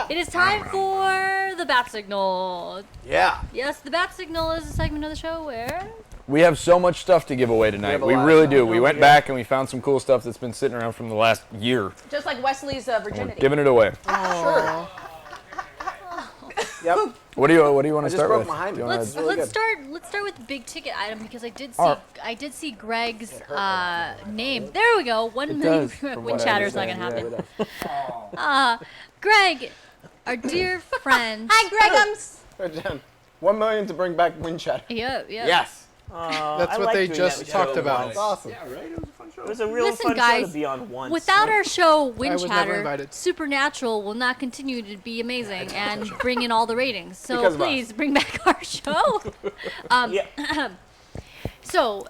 It is time for the Bat Signal. Yeah. Yes, the Bat Signal is a segment of the show where We have so much stuff to give away tonight. have a We lot really of do. stuff. We went back and we found some cool stuff that's been sitting around from the last year. Just like Wesley's And we're virginity. giving it away. Sure. Yep. What do you want to I just start broke with? my hymen. Do you wanna- let's really good. start with the big ticket item because I did see Alright. Greg's name. There we go. 1 million does, from wind what I chatter's not gonna understand, happen. Greg, our dear friend. Hi, Gregums. Jen, 1 million to bring back wind chatter. Yeah, yeah. Yes. That's what they just talked about. That's awesome. Yeah, right? It was a fun show. It was a real Listen, fun show guys, to be on once. without our show, I Wind was never Chatter, invited. Supernatural will not continue to be amazing and bring in all the ratings. So Because of us. please bring back our show. So,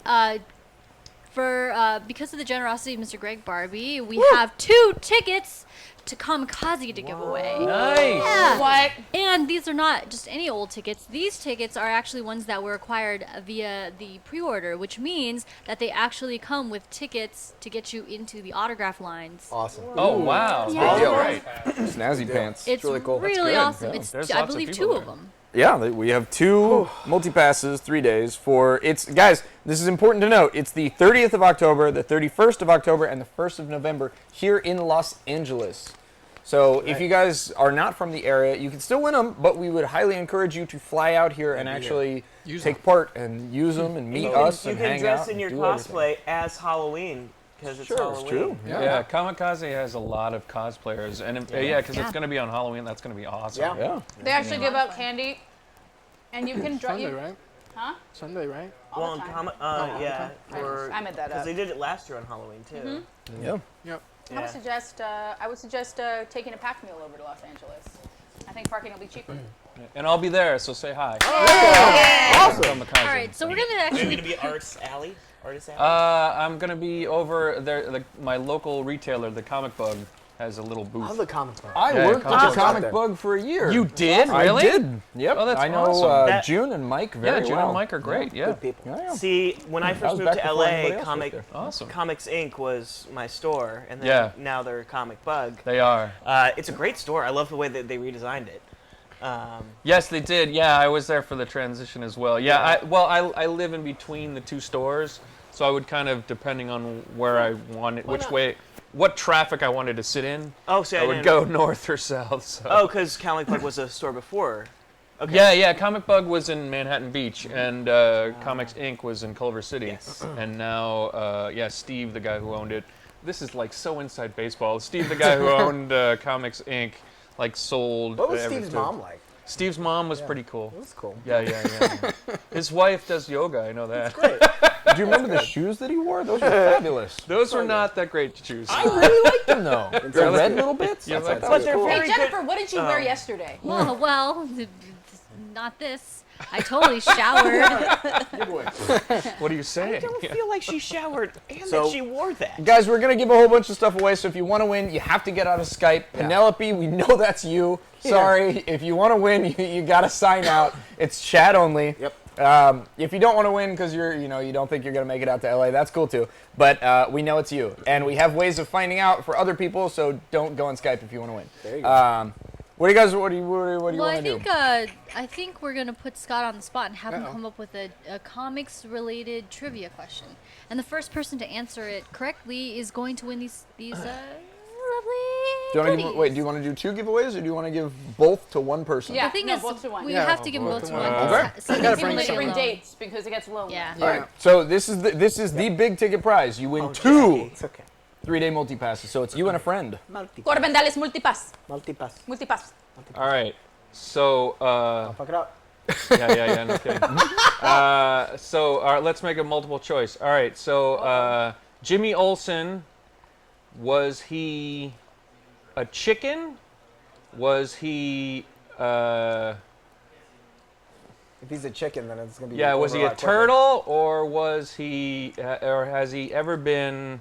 because of the generosity of Mr. Greg Barbie, we have 2 tickets to Kamikaze to give away. Nice. Yeah. What? And these are not just any old tickets. These tickets are actually ones that were acquired via the pre-order, which means that they actually come with tickets to get you into the autograph lines. Awesome. Oh, wow. Yeah. All right. Snazzy pants. It's really cool. really That's good. awesome. Yeah. It's There's I lots of believe people 2 of there. them. Yeah, we have 2 multi-passes, 3 days for guys, this is important to note. It's the 30th of October, the 31st of October, and the 1st of November here in Los Angeles. So if you guys are not from the area, you can still win them, but we would highly encourage you to fly out here and actually take part and use them and meet us and hang out. You can dress in and your do cosplay as Halloween because it's Halloween. It's true. Yeah, Kamikaze has a lot of cosplayers, and because it's going to be on Halloween, that's going to be awesome. Yeah. They actually give out candy, and you can Sunday, right? Huh? Sunday, right? Well, the time. yeah, I made that because up. they did it last year on Halloween too. Yeah. Yep. I would suggest taking a pack mule over to Los Angeles. I think parking will be cheaper. And I'll be there, so say hi. Awesome. All right, so we're going to Are you actually... going to be Artist Alley? I'm going to be over there. My local retailer, the Comic Bug, has a little booth. I love the comic book. I Yeah, worked comic at the Comic Bug for a year. You did? I Really? did. Yep. Oh, that's I know awesome. June and Mike very well. June and Mike are great. Yeah. Good people. Yeah. See, when I first was moved back to before anybody LA, else worked there. Awesome. Comics Inc. was my store, and then now they're Comic Bug. They are. It's a great store. I love the way that they redesigned it. Yes, they did. Yeah, I was there for the transition as well. Yeah, I live in between the 2 stores, so I would kind of, depending on where I wanted, what traffic I wanted to sit in, Oh, see, I would go north or south. So. Oh, because Comic Bug was a store before. Okay. Yeah. Comic Bug was in Manhattan Beach, and Comics Inc. was in Culver City. Yes. And now, Steve, the guy who owned it, this is like so inside baseball. Steve, the guy who owned Comics Inc., like sold. What was everything. Steve's mom like? Steve's mom was pretty cool. It was cool. Yeah. His wife does yoga, I know that. Great. Do you remember the shoes that he wore? Those were fabulous. Those were not that great to choose. I really liked them though. The red little bits. Yeah, I thought that but was they're cool. very Hey, Jennifer, what did you wear yesterday? Well, not this. I totally showered. What do you say? I don't feel like she showered and So- that she wore that. Guys, we're going to give a whole bunch of stuff away, so if you want to win, you have to get out of Skype. Penelope, we know that's you. Sorry. If you want to win, you got to sign out. It's chat only. Yep. If you don't want to win because you don't think you're going to make it out to LA, that's cool too. But we know it's you. And we have ways of finding out for other people, so don't go on Skype if you want to win. There you go. What do you guys, what do you Well, want to do? I think we're gonna put Scott on the spot and have him come up with a comics-related trivia question, and the first person to answer it correctly is going to win these lovely goodies. Do you want to do 2 giveaways, or do you want to give both to one person? Yeah, The thing no, is, both to one. we Yeah. have to give them both to one. Okay. So You gotta bring bring dates because it gets lonely. Yeah. All right. So this is the big ticket prize. You win 2 3-day multi-passes. So it's you and a friend. Corbendales multipass. Multipass. Multipass. All right. So. I'll fuck it up. Yeah. No kidding. Let's make a multiple choice. All right. So Jimmy Olsen, was he a chicken? Was he? If he's a chicken, then it's gonna be. Yeah. Was he a quicker. turtle, or was he? Or has he ever been?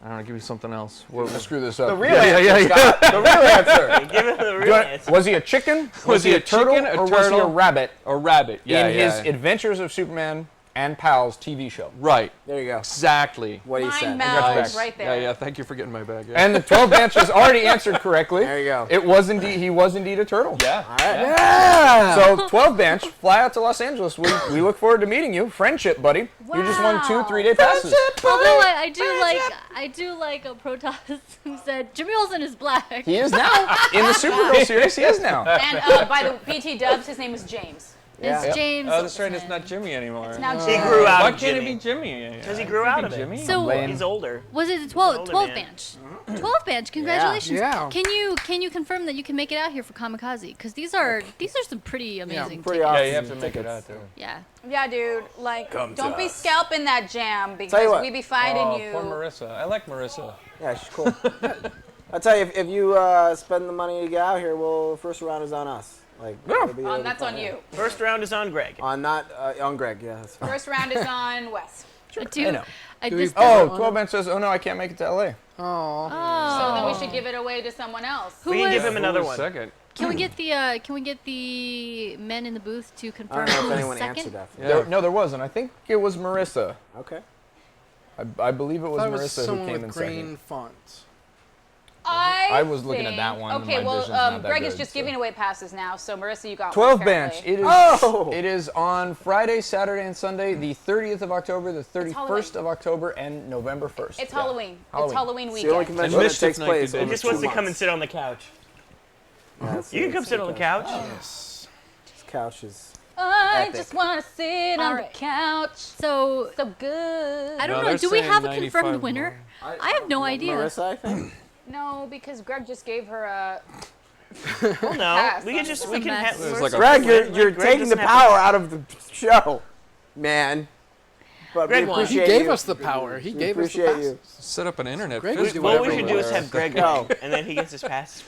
I don't know, give me something else. Screw this up. The real answer, Scott. The real answer. Give it the real answer. Was he a chicken? Was he a turtle? chicken, Or was he a rabbit? A rabbit, yeah. In his Adventures of Superman and Pals TV show. Right. There you go. Exactly. What he said. Mind meld right there. Yeah, thank you for getting my bag. Yeah. And the 12 bench has already answered correctly. There you go. He was indeed a turtle. Yeah. All right. Yeah. So 12 bench, fly out to Los Angeles. We look forward to meeting you. Friendship, buddy. You just won 2 3-day passes. Although I do like a Protoss who said Jimmy Olsen is black. He is now. In the Supergirl series, he is now. And by the BT Dubs, his name is James. Yeah. It's James. Oh, that's right. It's not Jimmy anymore. It's now He James. grew out Why of can't Jimmy. it be Jimmy? Because he grew out of it. Jimmy. So He's older. was it the He's 12 an older man. bench? 12 bench. Congratulations. Yeah. Can you confirm that you can make it out here for Kamikaze? Because these are some pretty amazing pretty tickets. awesome. Yeah, you have to make it out there. Yeah. Yeah, dude. Like, Come to don't be us. scalping that jam Tell you because what. we be finding you. Poor Marissa. I like Marissa. Yeah, she's cool. I'll tell you, if you spend the money to get out here, first round is on us. Like, it'll be That's fun, on yeah. you. First round is on Greg. On Greg, yeah. That's fine. First round is on Wes. I do. know. This- Oh, 12 bench says, oh no, I can't make it to LA. Oh. So then we should give it away to someone else. Who We can was- give him another one. Second. Can we get the men in the booth to I confirm don't know if who's anyone second? answered that. No, there wasn't. I think it was Marissa. Okay. I believe it was That was Marissa who someone came in with second. green fonts. I was looking at that one, Okay, my well, vision's not that Greg is good, just so. giving away passes now. So Marissa, you got 12 one, bench. apparently. It is on Friday, Saturday, and Sunday, the 30th of October, the 31st of October, and November 1st. It's Yeah. Halloween. It's Halloween. Halloween It's the only weekend. convention And that Mischief takes Night place could He over just 2 wants to come and months. sit on the couch. Yeah, You can come sit on the couch. This couch is. I Epic. just want to sit on Alright. the couch. So So good. I don't No, know. they're Do we saying have a 95 confirmed winner? I have no idea. Marissa, I think. No, because Greg just gave her a. Well, no. Pass. We can This just, is we a can mess. have. There's like a- Greg, Greg you're taking the doesn't have power out of the show, man. But Greg we won. appreciate He gave you. us the power. He We gave us the appreciate you. passes. Set up an internet Greg festival. was What we should do is everywhere. have Greg Go. go, and then he gets his pass.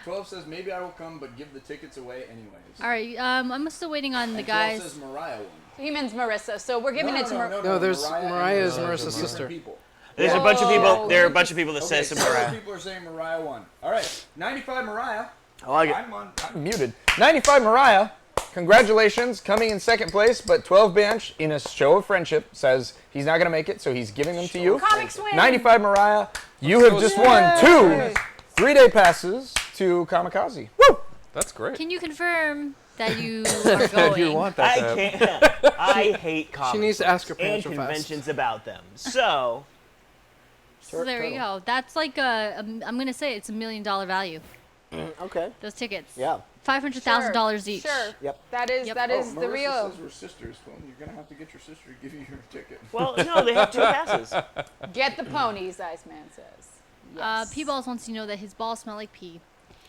12 says, maybe I will come, but give the tickets away anyways. All right. I'm still waiting on the guys. Mariah won. He means Marissa, so we're giving it to Marissa. No, there's Mariah is Marissa's sister. There's a bunch of people. Oh. There are a bunch of people that say some Mariah. People are saying Mariah won. All right, 95 Mariah. I like it. I'm muted. 95 Mariah. Congratulations, coming in second place, but 12 bench in a show of friendship says he's not going to make it, so he's giving them to you. Comics win. 95 Mariah, you have just won 2 3-day passes to Kamikaze. Woo! That's great. Can you confirm that you are going? You want that to I happen. can't. I hate comics. She needs to ask her and parents real fast. conventions about them. So So there you go. That's like I'm gonna say it's $1 million value. Okay. Those tickets. Yeah. $500,000 each. Sure. Yep. That is Yep. that is the real. we're sisters. Well, you're going to have to get your sister to give you your ticket. well, no, they have 2 passes. Get the ponies, Iceman says. Yes. P-Balls wants to know that his balls smell like pee.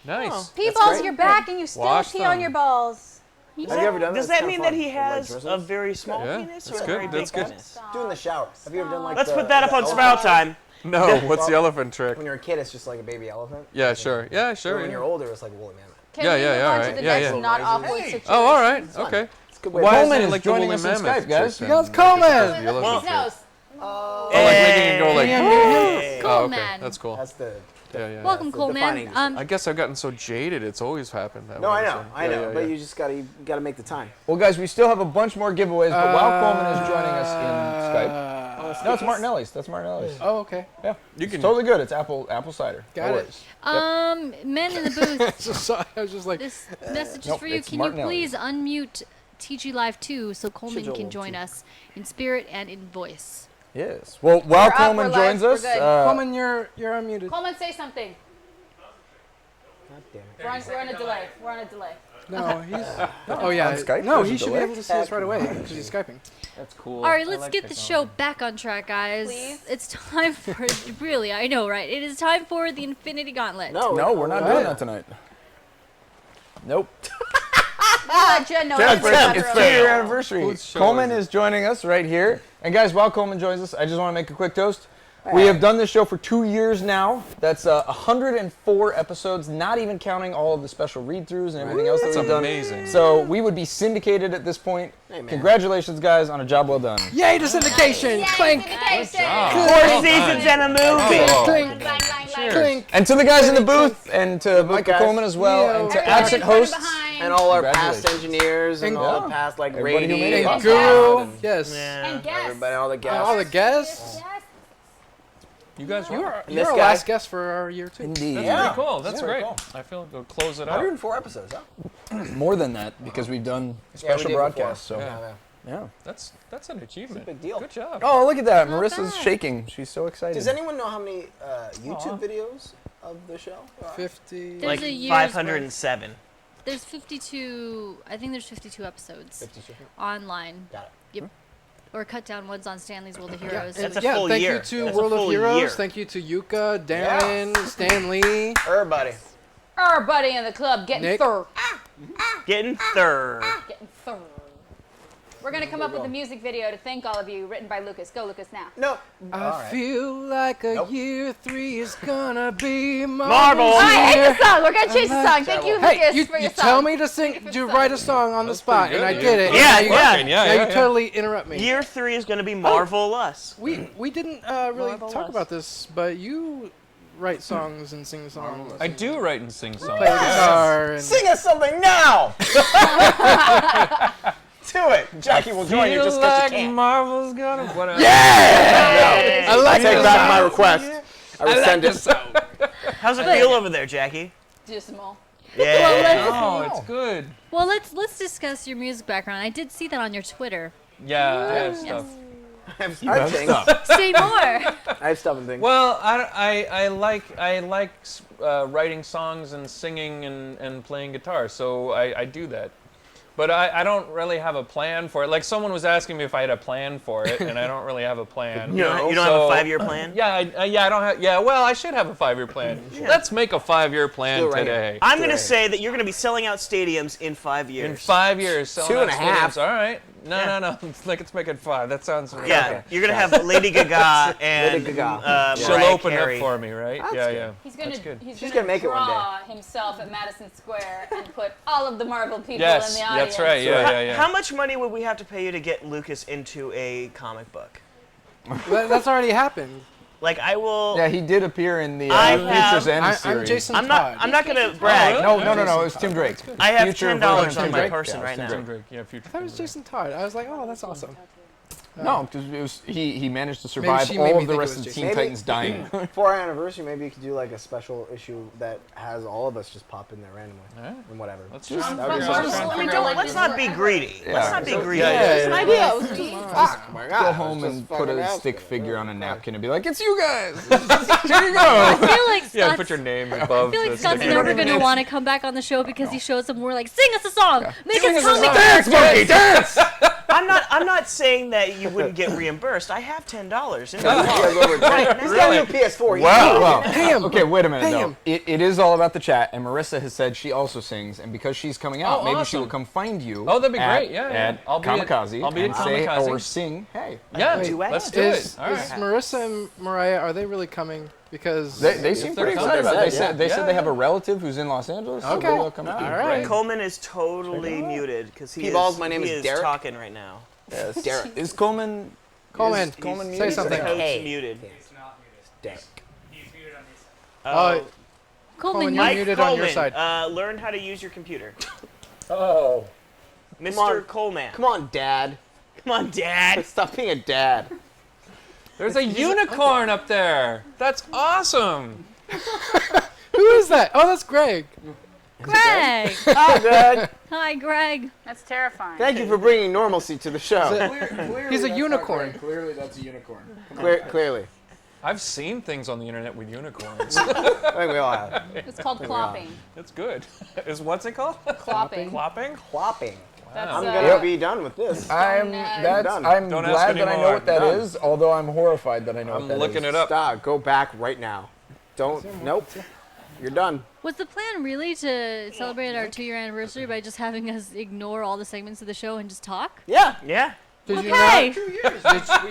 Nice. Pee That's balls, great. you're back and you still Wash pee on them. your balls. Have you ever done Does that? that mean that he has a very small Yeah, penis or that's a good, very that's big good. penis? Do in the shower. Have you ever done like Let's the- put that up the on elbow? Sprout Time. No, what's the elephant trick? When you're a kid, it's just like a baby elephant. Yeah, sure. Yeah, sure. When yeah. you're older, it's like a woolly mammoth. Can Yeah, we yeah, move yeah, on all to right. the Yeah, next yeah. not awkward situation? Oh, all right. It's fun. Okay. It's a good way Why to isn't Coleman it is like joining the us woolly on mammoth Skype, guys. trick You then? guys, Coleman! The elephant trick. Nose. Oh, like making it go like. Hey. Oh, okay. Coleman. That's cool. That's the. Yeah. Welcome, the Coleman. defining I guess I've gotten so jaded. It's always happened that No, way. I know, so- I know, yeah, but yeah. you just gotta make the time. Well, guys, we still have a bunch more giveaways, but while Coleman is joining us in Skype, no, it's Martinelli's. That's Martinelli's. Oh, okay. Yeah, You it's can totally good. It's apple cider. Got No it. worries. Men in the booth. I was just like, This message is Nope, for you. it's Can Martinelli's. you please unmute TG Live 2 so Coleman Schedule can join two. us in spirit and in voice? Yes. Well, while We're up, Coleman we're live, joins we're us, good. Coleman, you're unmuted. Coleman, say something. God damn it. We're on a delay. We're on a delay. No, he's. Oh yeah. On Skype, No, there's he a should be delay? able to see us right away because he's skyping. That's cool. All right, let's get the show back on track, guys. Please. It's time for really, I know, right? It is time for the Infinity Gauntlet. No, we're not doing that tonight. Nope. Let Jen know. It's it's 3-year anniversary. Whose show Coleman is it? is joining us right here. And guys, while Coleman joins us, I just want to make a quick toast. We have done this show for 2 years now. That's 104 episodes, not even counting all of the special read-throughs and everything else that That's we've done. amazing. So we would be syndicated at this point. Hey, man. Congratulations, guys, on a job well done. Yay to syndication! Clink! Four seasons and a movie. Oh. Clink! Clink! And to the guys in the booth, and to Michael guys. Coleman as well, Leo. and to Everybody absent put it hosts. behind. And all our past Congratulations. engineers and And- all Yeah. the past like Everybody who Brady made it and Guru! and Yes. Yeah. And guests. everybody, all the guests. All the guests. You guys You were. are And you're this our guy. last guest for our year too. Indeed. That's Yeah. pretty cool. That's Yeah, great. cool. I feel we'll close it out. 104 episodes, huh? More than that, because we've done Yeah, we special did broadcasts. before. So, Yeah. yeah. That's an achievement. big deal. Good job. Oh, look at that. Not Marissa's bad. shaking. She's so excited. Does anyone know how many YouTube videos of the show? 50. There's Like a year's 507. There's 52. I think there's 52 episodes 52. online. Got it. Yep. Or cut down ones on Stanley's World of Heroes. That's a yeah, full thank year. you to That's a World of full Heroes. year. Thank you to Yuka, Darren, Stan Lee. Everybody. Everybody in the club getting Nick. third. Getting third. Getting third. We're going to come up with a music video to thank all of you, written by Lucas. Go, Lucas, now. Nope. I feel like a year 3 is gonna be Marvel. I hate the song. We're going to change the song. Thank you, Lucas, Hey, you for your song. tell me to sing, to write a song on the spot, and I did it. Yeah, and now yeah. you, Yeah, now yeah, you totally interrupt me. Year 3 is going to be Marvel-us. We didn't really Marvelous. talk about this, but you write songs and sing songs. I do write and sing songs. Play the guitar and Sing us something now! Do it. Jackie will join you just because you can't. Marvel's gonna. Whatever. Yeah! I like I take this back song. my request. I rescind it. How's it feel over there, Jackie? Dismal. Yeah. Oh, it's good. Well, let's discuss your music background. I did see that on your Twitter. Yeah, I have stuff. I have things. Say more. I have stuff and things. Well, I like writing songs and singing and playing guitar, so I do that. But I don't really have a plan for it. Like someone was asking me if I had a plan for it, and I don't really have a plan. You don't have a 5-year plan? Yeah, I don't have. Yeah, well, I should have a 5-year plan. Let's make a 5-year plan right today. I'm going to say that you're going to be selling out stadiums in 5 years. In 5 years, selling 2.5. out stadiums. All right. No. Let's make it 5. That sounds. Yeah, okay. you're going to have Lady Gaga and Lady Gaga. She'll Mariah open Carey. up for me, right? That's Yeah, good. yeah. He's going That's good. She's gonna make it one day. draw himself at Madison Square and put all of the Marvel people Yes, in the audience. that's right. Yeah. How much money would we have to pay you to get Lucas into a comic book? that's already happened. Like I will. Yeah, he did appear in the I Futures have- End I'm series. Jason I'm Todd. not going to brag. really? No, it was Tim Drake. I have Future $10 version on Tim my Drake. person Yeah, right Tim now. Tim Drake, yeah, future. That was Jason Todd. I was like, oh, that's awesome. No, because he managed to survive she made all me of the think it rest was of Jason. Teen Titans dying. For our anniversary, maybe you could do like a special issue that has all of us just pop in there randomly and whatever. Let's Just just- that would be yeah, fun. I mean, let's not be greedy. Let's not be greedy. It's an idea. Oh my God, go home just and put fucking a asking. stick figure on a napkin and be like, "It's you guys." Here you I go. feel like Yeah, Scott's, put your name above. I feel like the Scott's sticker. never gonna want to come back on the show because he shows up and we're like, sing us a song, make us Sing us a comic song. Dance, monkey, dance. I'm not saying that you wouldn't get reimbursed. I have $10 in my wallet. He's got a new PS4. Wow. Pay him. Okay, wait a minute, Pay though. him. It is all about the chat, and Marissa has said she also sings, and because she's coming out, Oh, maybe she awesome. will come find you. Oh, that'd be at, great. Yeah, yeah. At I'll be at say, Kamikaze. or sing, hey. Yeah, duet. let's do Is it. All right. Marissa and Mariah, are they really coming? Because They seem they're pretty coming, excited about it. They yeah. said they have a relative who's in Los Angeles, so Okay. maybe they'll come out. All right. Coleman is totally muted because he P-Balls, is, my name he is Derek. talking right now. Yes, Derek. Is Coleman Coleman, Coleman say muted? something. Coach Hey. muted. It's not muted. Derek. He's muted on this. Oh, Coleman, you're Mike muted Coleman, on your side. learn how to use your computer. Oh. Mr. on. Coleman. Come on, Dad. Come on, Dad. Stop being a dad. There's a unicorn up there. That's awesome. Who is that? Oh, that's Greg. Greg. Hi, Greg. Hi, Greg. That's terrifying. Thank you for bringing normalcy to the show. He's a unicorn. Clearly, that's a unicorn. Clearly. I've seen things on the internet with unicorns. I think we all have. It's called clopping. It's good. What's it called? Clopping. Clopping? Whopping. That's, I'm gonna be done with this. I'm done. glad ask that I know anymore. what that Done. is, although I'm horrified that I know I'm what that is. looking it up. Stop. Go back right now. Don't. Nope. You're done. Was the plan really to celebrate our 2-year anniversary by just having us ignore all the segments of the show and just talk? Yeah. Yeah. Did you Okay. not? 2 years.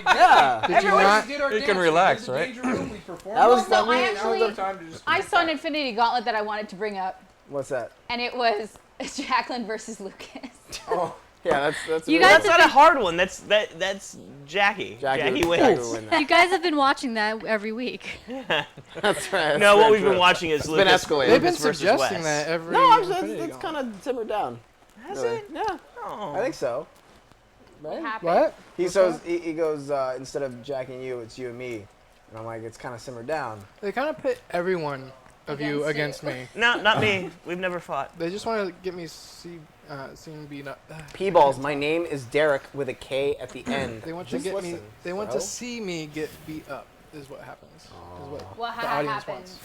Yeah. Did you not? You can relax, right? That was No, I that was actually, time to just. I saw an Infinity Gauntlet that I wanted to bring up, What's that? and it was Jacqueline versus Lucas. Oh. Yeah, that's. You really- guys That's not a hard one. That's Jackie. Jackie wins. would win You that. guys have been watching that every week. That's right. No, what we've true. been watching is It's Lucas, been escalated. They've been Lucas versus suggesting Wes. that every. No, actually, Infinity it's kind Gauntlet. of simmered down. Has Really. it? Yeah, Oh. I think so. Right? What? He says he goes instead of Jackie and you, it's you and me, and I'm like, it's kind of simmered down. They kind of pit everyone of you against me. No, not me. We've never fought. They just want to get me seen beat up. P-balls. My name is Derek with a K at the end. They want Just to get listen, me. They want bro. to see me get beat up. Is what happens. Is what What the audience happens? wants.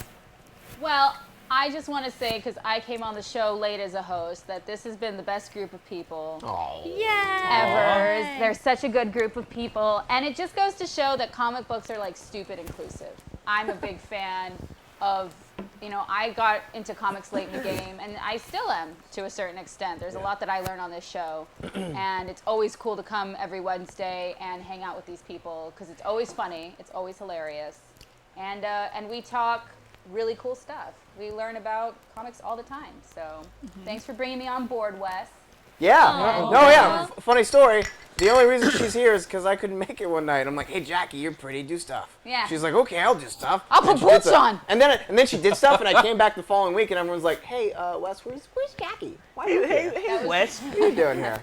Well, I just want to say, because I came on the show late as a host, that this has been the best group of people ever. They're such a good group of people. And it just goes to show that comic books are like stupid inclusive. I'm a big fan of, I got into comics late in the game, and I still am to a certain extent. There's a lot that I learn on this show. And it's always cool to come every Wednesday and hang out with these people, because it's always funny. It's always hilarious. And we talk really cool stuff. We learn about comics all the time. So thanks for bringing me on board, Wes. Yeah. No, yeah. Funny story. The only reason she's here is because I couldn't make it one night. I'm like, hey, Jackie, you're pretty. Do stuff. Yeah. She's like, okay, I'll do stuff. I'll And put she did boots stuff. on. And then she did stuff, and I came back the following week, and everyone's like, hey, Wes, where's Jackie? Why are you here? Hey, Wes. What are you doing here?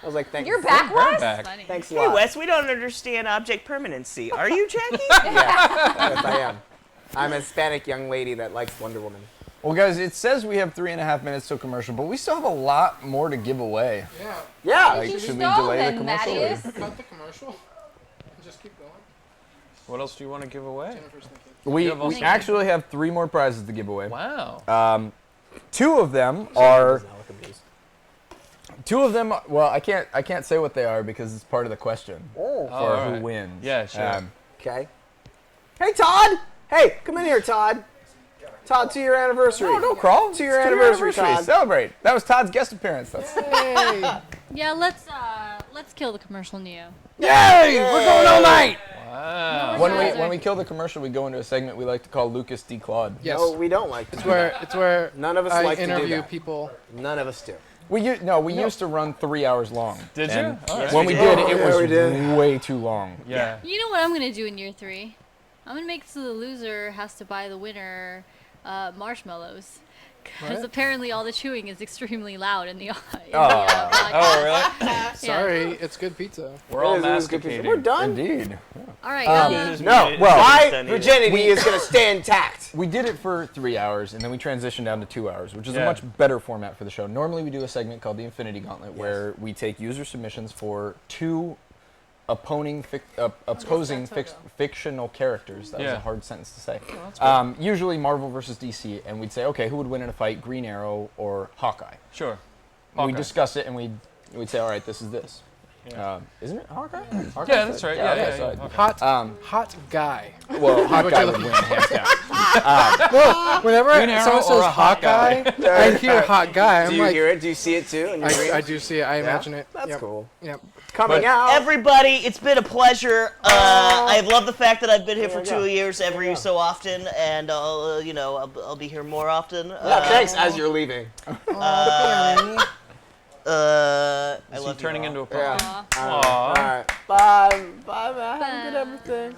I was like, thanks. You're back, Wes? Thanks a Hey, lot. Wes, we don't understand object permanency. Are you, Jackie? Yes, I am. I'm a Hispanic young lady that likes Wonder Woman. Well, guys, it says we have 3.5 minutes till commercial, but we still have a lot more to give away. Yeah. Yeah. Like, should we delay the commercial? or- Cut the commercial. And just keep going. What else do you want to give away? We actually have 3 more prizes to give away. Wow. 2 of them are. 2 of them. Well, I can't say what they are because it's part of the question for all right. who wins. Yeah, sure. Okay. Hey, Todd. Hey, come in here, Todd. Todd, 2-year anniversary. No, Crawl. 2-year anniversary, Todd. Celebrate. That was Todd's guest appearance. That's Yeah, let's kill the commercial Neo. Yay! We're going all night. Wow. When we kill the commercial, we go into a segment we like to call Lucas D. Claude. Yes. No, we don't like to It's do where that. None of us I like to do interview that. people. None of us do. We used to run 3 hours long. Did And you? All right. When we Yes, did, we it did. was Yeah, we did. way too long. Yeah. You know what I'm gonna do in year 3? I'm gonna make so the loser has to buy the winner marshmallows. Because What? apparently all the chewing is extremely loud in the podcast. Oh, really? Sorry, it's good pizza. We're all It is good pizza. masticating. We're done. Indeed. All right. No, my virginity is going to stay intact. We did it for 3 hours, and then we transitioned down to 2 hours, which is a Yeah. much better format for the show. Normally, we do a segment called the Infinity Gauntlet, where we take user submissions for 2 opposing fictional characters. That was Yeah. a hard sentence to say. that's good. Usually Marvel versus DC, and we'd say, okay, who would win in a fight, Green Arrow or Hawkeye? Sure. We'd Hawkeye. discuss it, and we'd say, all right, this is this. Isn't it Hawkeye? Yeah, that's right. Yeah. So hot guy. Well, Hawkeye would win, hands down. Well, whenever Green Arrow someone or says a hot Hawkeye, I hear hot guy. Do I'm you like, hear it? Do you see it too? in your dreams? I do see it. I imagine it. That's Yep. cool. Yep. Coming out. Everybody, it's been a pleasure. I love the fact that I've been here for 2 years every so often, and I'll be here more often. Yeah, thanks. As you're leaving. I love turning into a puppy. Yeah. All right. Bye. Bye, man. Have a good everything.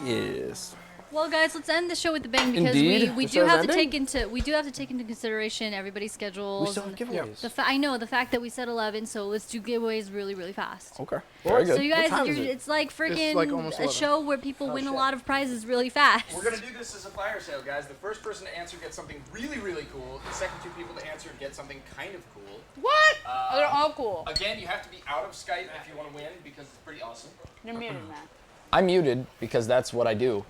Yes. Well, guys, let's end the show with a bang because Indeed. we The do show's have to ending? take into consideration everybody's schedules. We still have and giveaways. I know the fact that we said 11, so let's do giveaways really, really fast. Okay. Very good. So you guys, What time is it? it's like freaking like almost a 11. show where people win a lot of prizes really fast. We're gonna do this as a fire sale, guys. The first person to answer gets something really, really cool. The second 2 people to answer get something kind of cool. What? They're all cool. Again, you have to be out of Skype if you want to win because it's pretty awesome. You're muted, Matt. I'm muted because that's what I do.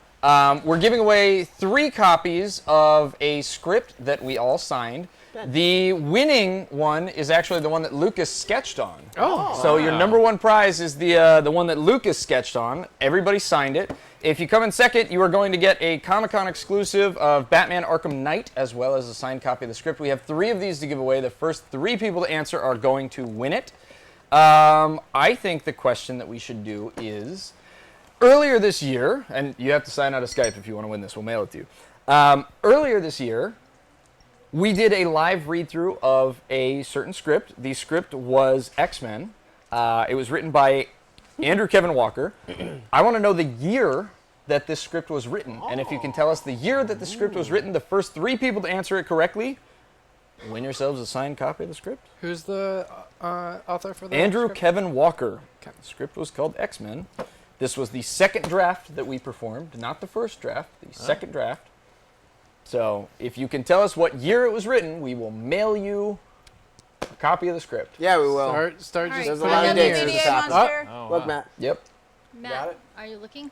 We're giving away 3 copies of a script that we all signed. The winning one is actually the one that Lucas sketched on. Oh. So your number 1 prize is the one that Lucas sketched on. Everybody signed it. If you come in second, you are going to get a Comic-Con exclusive of Batman Arkham Knight, as well as a signed copy of the script. We have 3 of these to give away. The first 3 people to answer are going to win it. I think the question that we should do is, earlier this year, and you have to sign out of Skype if you want to win this, we'll mail it to you. Earlier this year, we did a live read-through of a certain script. The script was X-Men. It was written by Andrew Kevin Walker. I want to know the year that this script was written. And if you can tell us the year that the script was written, the first 3 people to answer it correctly win yourselves a signed copy of the script. Who's the author for that? Andrew script? Kevin Walker. The script was called X-Men. This was the second draft that we performed, not the first draft, the second draft. So if you can tell us what year it was written, we will mail you a copy of the script. Yeah, we will. Start All just right. There's a lot of dates. Media This happened. monster. Look, Matt. Yep. Matt, Got it? are you looking?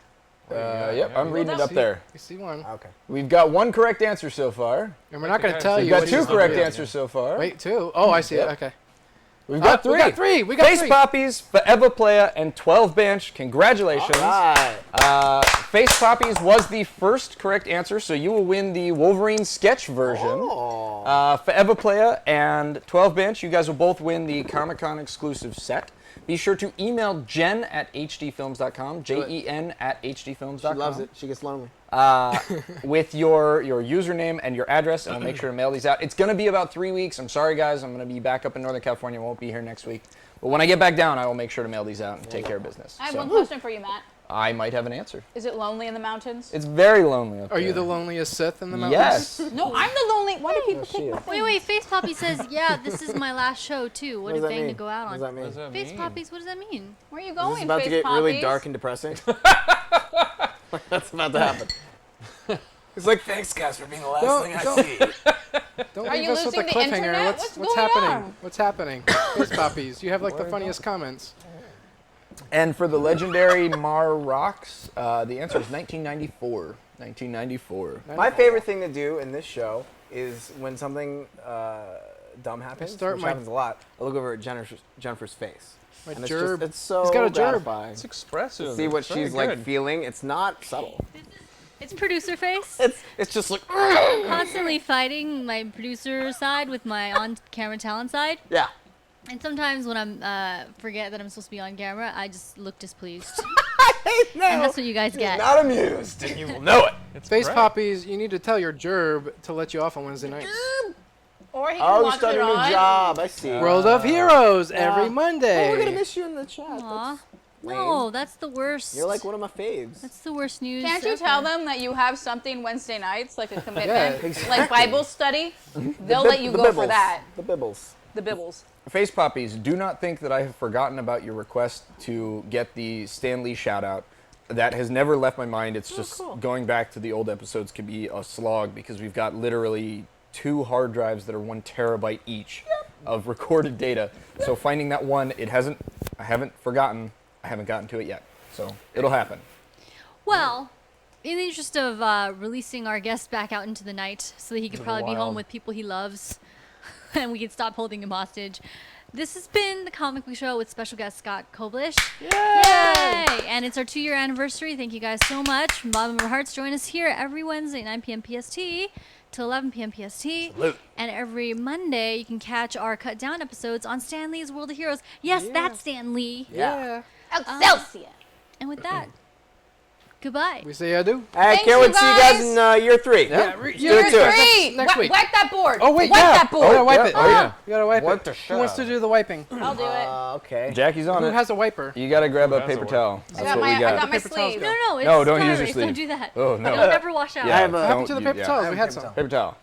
Yep, I'm reading it up See- there. You see one. Okay. We've got 1 correct answer so far. And we're not going to tell We've you. got what 2 he's correct doing. answers so far. Wait, 2? Oh, I see Yep. it. Okay. We've got 3. We got 3. We got Face 3. Poppies, Forever Playa, and 12 Bench. Congratulations. All right. Face Poppies was the first correct answer, so you will win the Wolverine sketch version. Oh. Forever Playa and 12 Bench, you guys will both win the Comic-Con exclusive set. Be sure to email Jen at hdfilms.com, Jen at hdfilms.com. She loves it. She gets lonely. With your username and your address, and I'll make sure to mail these out. It's going to be about 3 weeks. I'm sorry, guys. I'm going to be back up in Northern California. I won't be here next week. But when I get back down, I will make sure to mail these out and take care of business. I have So, one question for you, Matt. I might have an answer. Is it lonely in the mountains? It's very lonely up Are there. you the loneliest Sith in the mountains? Yes. No, I'm the lonely. Why do people take my thing? Wait, Face Poppy says, yeah, this is my last show too. What does a that bang to mean? go out What on. does that mean? What does that Face mean? Poppies, what does that mean? Where are you This going, is about to Face get really Poppies? dark and depressing. That's about to happen. It's like, thanks, guys, for being the last thing I see. Don't Are leave you us with a losing the cliffhanger. internet? What's What's going happening? on? What's happening? Face Poppies. You have like the funniest comments. And for the legendary Mar Rocks, the answer is 1994. 1994. My favorite thing to do in this show is when something dumb happens, start which my- happens a lot, I look over at Jennifer's face. My And gerb. it's so He's got a gerb. gratifying. It's expressive. See what It's very she's like good. feeling. It's not subtle. It's producer face. It's just like Constantly fighting my producer side with my on-camera talent side. yeah. And sometimes when I'm forget that I'm supposed to be on camera, I just look displeased. No, And that's what you guys get. not amused, and you will know it. Face great. Poppies, you need to tell your gerb to let you off on Wednesday nights. Or he can Oh, you watch started it a new on. job. I see. World of Heroes Yeah. every Monday. Oh, we're gonna miss you in the chat. Aw. That's No, lame. that's the worst. You're like one of my faves. That's the worst news. Can't you ever. tell them that you have something Wednesday nights, like a commitment, Yeah, exactly. like Bible study? They'll The let you the go for bibbles. that. The bibbles. The bibbles. Face Poppies, do not think that I have forgotten about your request to get the Stan Lee shout out. That has never left my mind. It's just going back to the old episodes can be a slog because we've got literally 2 hard drives that are 1 terabyte each of recorded data. So finding that one, I haven't forgotten. I haven't gotten to it yet. So it'll happen. Well, in the interest of releasing our guest back out into the night so that he could probably be home wild. with people he loves and we could stop holding him hostage, This has been the Comic Book Show with special guest Scott Koblish. Yay! And it's our 2-year anniversary. Thank you guys so much. From the bottom of our hearts, join us here every Wednesday, 9 p.m. PST till 11 p.m. PST. Salute. And every Monday, you can catch our cut down episodes on Stan Lee's World of Heroes. Yes, that's Stan Lee. Yeah. Excelsior. And with that, goodbye. We say adieu. I can't wait to see you guys in year 3. Year 3. Next week. Wipe that board. Oh, wait, Wipe yeah. that board. You gotta wipe it. Oh, yeah. You gotta wipe Wipe it. the Who wants to do the wiping? I'll do it. Okay. Jackie's on Who it. has a wiper? You gotta grab a has a paper wiper? towel. That's what we I got. got my Paper towels sleeve. go. No, it's No, don't dry use your erase. sleeve. Don't do that. Oh, no. It'll never wash out. I have What a happened to the paper towels? We had some. Paper towel.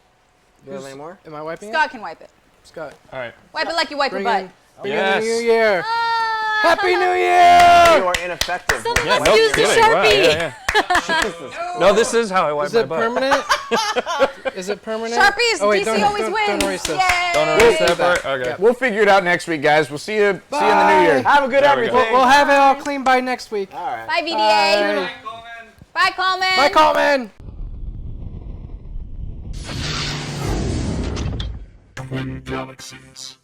Do you have any more? Am I wiping Scott can wipe it. it? Scott. All right. Wipe it like you wipe your Bring butt. in, bring Yes. in the new year. Happy New You Year! are ineffective. Someone Yeah, must no use the kidding. Wow, Sharpie. yeah. No, this is how I wipe Is my it butt. permanent? Is it permanent? Sharpies, Oh, wait, DC always don't wins. erase this. Yay! Don't erase that part? Okay. Yeah. We'll figure it out next week, guys. We'll see you in the new Bye. year. Have a good There we go. everything. We'll have it all clean by next week. All right. Bye, VDA. Bye, Coleman. Bye, Coleman. Twin Galaxies.